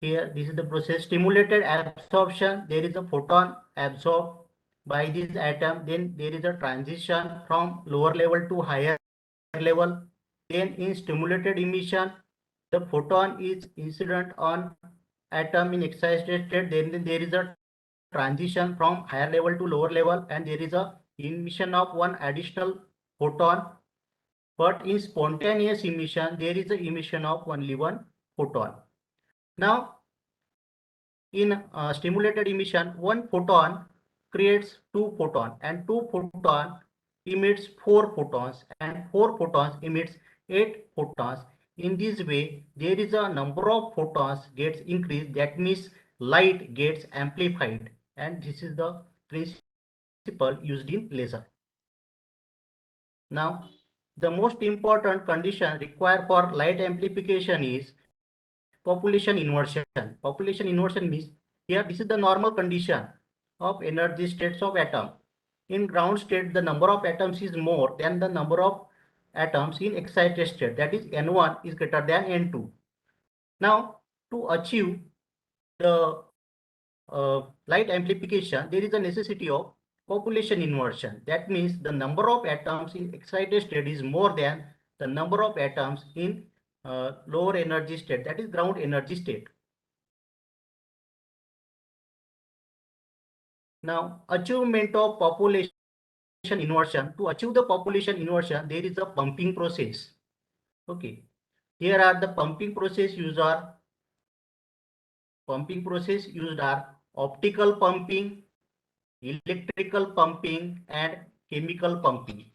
Here, this is the process. Stimulated absorption, there is a photon absorbed by this atom. Then there is a transition from lower level to higher level. Then in stimulated emission, the photon is incident on atom in excited state. Then there is a transition from higher level to lower level, and there is a emission of one additional photon. But in spontaneous emission, there is a emission of only one photon. Now, in stimulated emission, one photon creates two photons, and two photons emits four photons, and four photons emits 8 photons. In this way, there is a number of photons gets increased. That means light gets amplified, and this is the principle used in laser. Now, the most important condition required for light amplification is population inversion. Population inversion means here this is the normal condition of energy states of atom. In ground state, the number of atoms is more than the number of atoms in excited state. That is N1 is greater than N2. Now, to achieve the light amplification, there is a necessity of population inversion. That means the number of atoms in excited state is more than the number of atoms in lower energy state, that is ground energy state. Now, achievement of population inversion. To achieve the population inversion, there is a pumping process. Okay, here are the pumping process used are optical pumping, electrical pumping, and chemical pumping.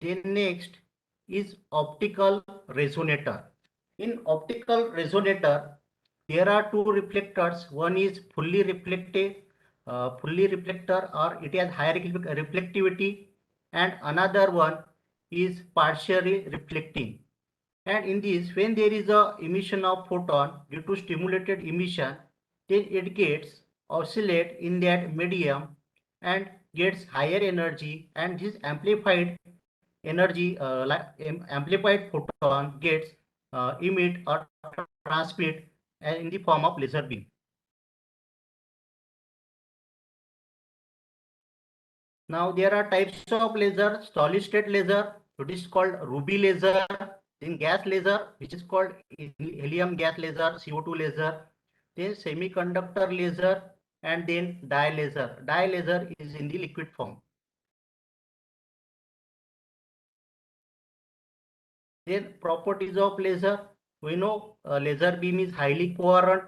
Then next is optical resonator. In optical resonator, there are two reflectors. One is fully reflector, or it has higher reflectivity, and another one is partially reflecting. And in this, when there is a emission of photon due to stimulated emission, then it gets oscillate in that medium and gets higher energy, and this amplified energy, amplified photon gets emit or transmit in the form of laser beam. Now there are types of laser: solid state laser, which is called ruby laser, then gas laser, which is called helium gas laser, CO2 laser, then semiconductor laser, and then dye laser. Dye laser is in the liquid form. Then properties of laser. We know laser beam is highly coherent.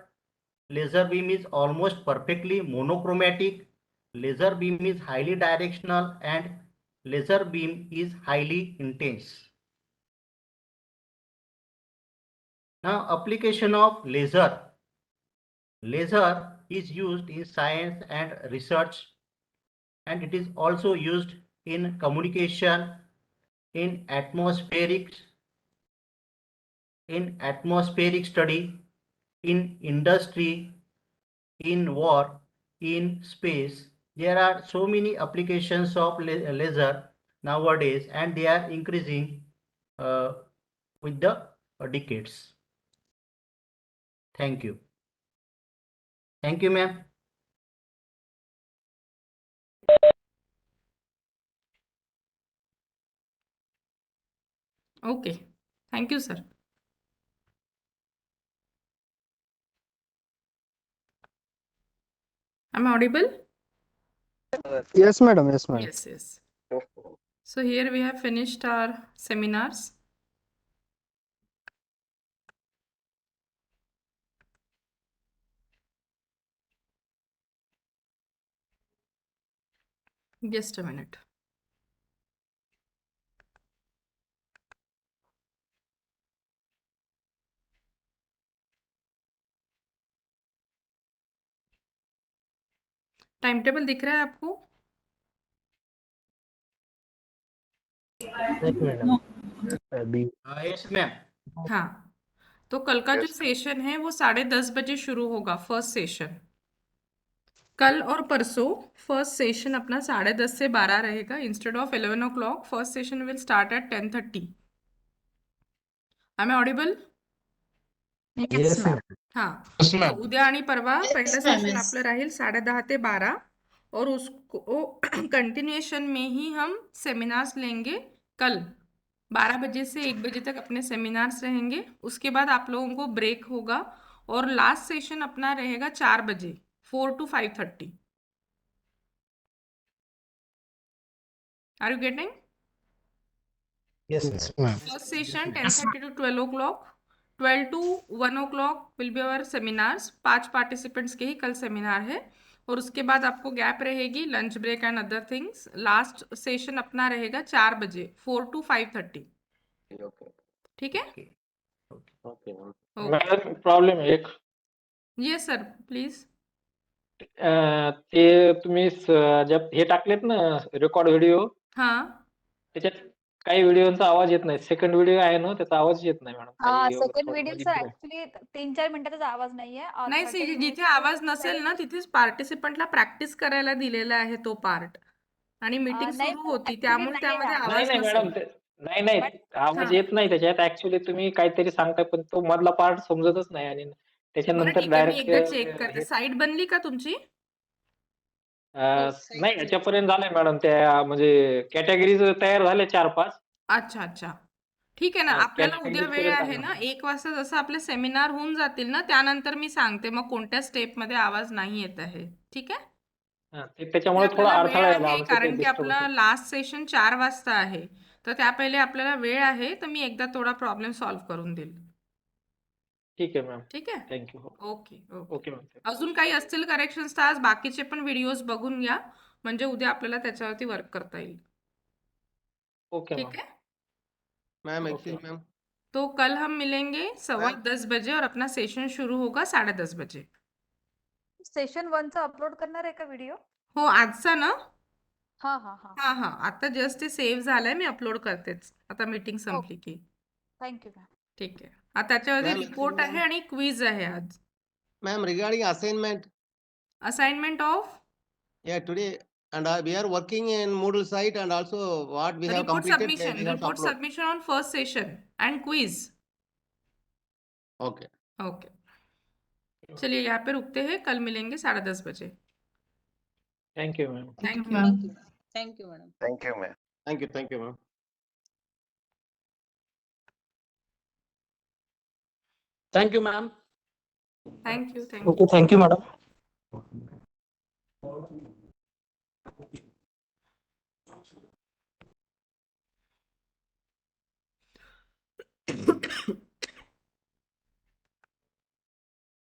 Laser beam is almost perfectly monochromatic. Laser beam is highly directional, and laser beam is highly intense. Now, application of laser. Laser is used in science and research, and it is also used in communication, in atmospheric study, in industry, in war, in space. There are so many applications of laser nowadays, and they are increasing with the decades. Thank you. Thank you, ma'am. Okay. Thank you, sir. Am I audible? Yes, madam. Yes, madam. Yes, yes. So here we have finished our seminars. Just a minute. Time table दिख रहा है आपको? Yes, ma'am. हाँ, तो कल का जो session है वो 10:30 बजे शुरू होगा, फर्स्ट सेशन। कल और परसों फर्स्ट सेशन अपना 10:30 से 12 रहेगा। Instead of 11 o'clock, first session will start at 10:30. Am I audible? Yes, ma'am. हाँ, तो उद्या आणि परवा पहिलं सेशन आपलं राहील 10:30 ते 12 और उसको कंटिन्यूएशन में ही हम सेमिनार्स लेंगे। कल 12 बजे से 1 बजे तक अपने सेमिनार्स रहेंगे। उसके बाद आप लोगों को ब्रेक होगा और लास्ट सेशन अपना रहेगा 4 बजे, 4 to 5:30. Are you getting? Yes, ma'am. First session 10:30 to 12 o'clock. 12 to 1 o'clock will be our seminars. 5 participants के ही कल सेमिनार है और उसके बाद आपको गैप रहेगी, lunch break and other things. Last session अपना रहेगा 4 बजे, 4 to 5:30. ठीक है? मॅडम प्रॉब्लेम आहे एक. Yes sir, please. ते तुम्ही जब हे टाकलेत ना रेकॉर्ड व्हिडिओ, हाँ, त्याच्यात काही व्हिडिओचा आवाज येत नाही. सेकंड व्हिडिओ आहे ना, त्याचा आवाज येत नाही मॅडम. सेकंड व्हिडिओचा ऍक्च्युली 3-4 मिनिटाचा आवाज नाहीये. नाही 30 सी, जिथे minutes आवाज नसेल ना तिथेच पार्टिसिपंटला प्रॅक्टिस करायला दिलेला आहे तो पार्ट आणि मीटिंग नाही, सुरू होती actually त्यामुळे नाहीये त्यामध्ये आवाज. नाही आवाज नाही मॅडम, नसेल. नाही आवाज येत नाही त्याच्यात. ऍक्च्युली तुम्ही काहीतरी सांगताय पण तो मधला पार्ट समजतच नाही आणि बरं त्याच्यानंतर ठीक आहे, मी डायरेक्ट एकदा चेक करते. साईट बनली का तुमची? नाही याच्यापर्यंत झालंय मॅडम. त्या म्हणजे कॅटेगरीज तयार झाले 4-5. अच्छा अच्छा, ठीक आहे ना. आपल्याला उद्या वेळ आहे ना 1 वाजता, जसं आपले सेमिनार होऊन जातील ना त्यानंतर मी सांगते मग कोणत्या स्टेप मध्ये आवाज नाही येत आहे. ठीक आहे? त्याच्यामुळे थोडा आपल्याला अडथळा वेळ यायला आहे आमचं ते कारण की डिस्टर्ब आपला लास्ट सेशन 4 वाजता आहे, तर त्या पहिले आपल्याला वेळ आहे, तर मी एकदा थोडा प्रॉब्लेम सॉल्व्ह करून देईल. ठीक आहे मॅम. ठीक आहे? Thank you. Okay okay. Okay ma'am. अजून काही असतील करेक्शन्स तर आज बाकीचे पण व्हिडिओज बघून घ्या, म्हणजे उद्या आपल्याला त्याच्यावरती वर्क करता येईल. ओके ठीक मॅम. है? मैम एक्सक्यूज मैम, तो कल हम मिलेंगे 10:15 बजे और अपना सेशन शुरू होगा 10:30 बजे. सेशन 1 चा अपलोड करणार आहे का व्हिडिओ? हो, आजचा ना? हा हा हा. हा हा, आता जस्ट ते सेव्ह झालंय, मी अपलोड करतेच आता मीटिंग संपली की. Thank you ma'am. ठीक आहे. आता त्याच्यावरती Ma'am, रिपोर्ट आहे आणि क्विज आहे आज. ma'am, regarding assignment, assignment of yeah, today, and we are working in Moodle site, and also what we have report completed, submission, we have to report upload. Submission on first session and quiz. Okay. Okay, चलिए यहाँ पे रुकते हैं, कल मिलेंगे 10:30 बजे. Thank you ma'am. Thank you. Thank you, madam. Thank you, ma'am. Thank you, ma'am. Thank you, ma'am. Thank you. Okay, thank you, madam.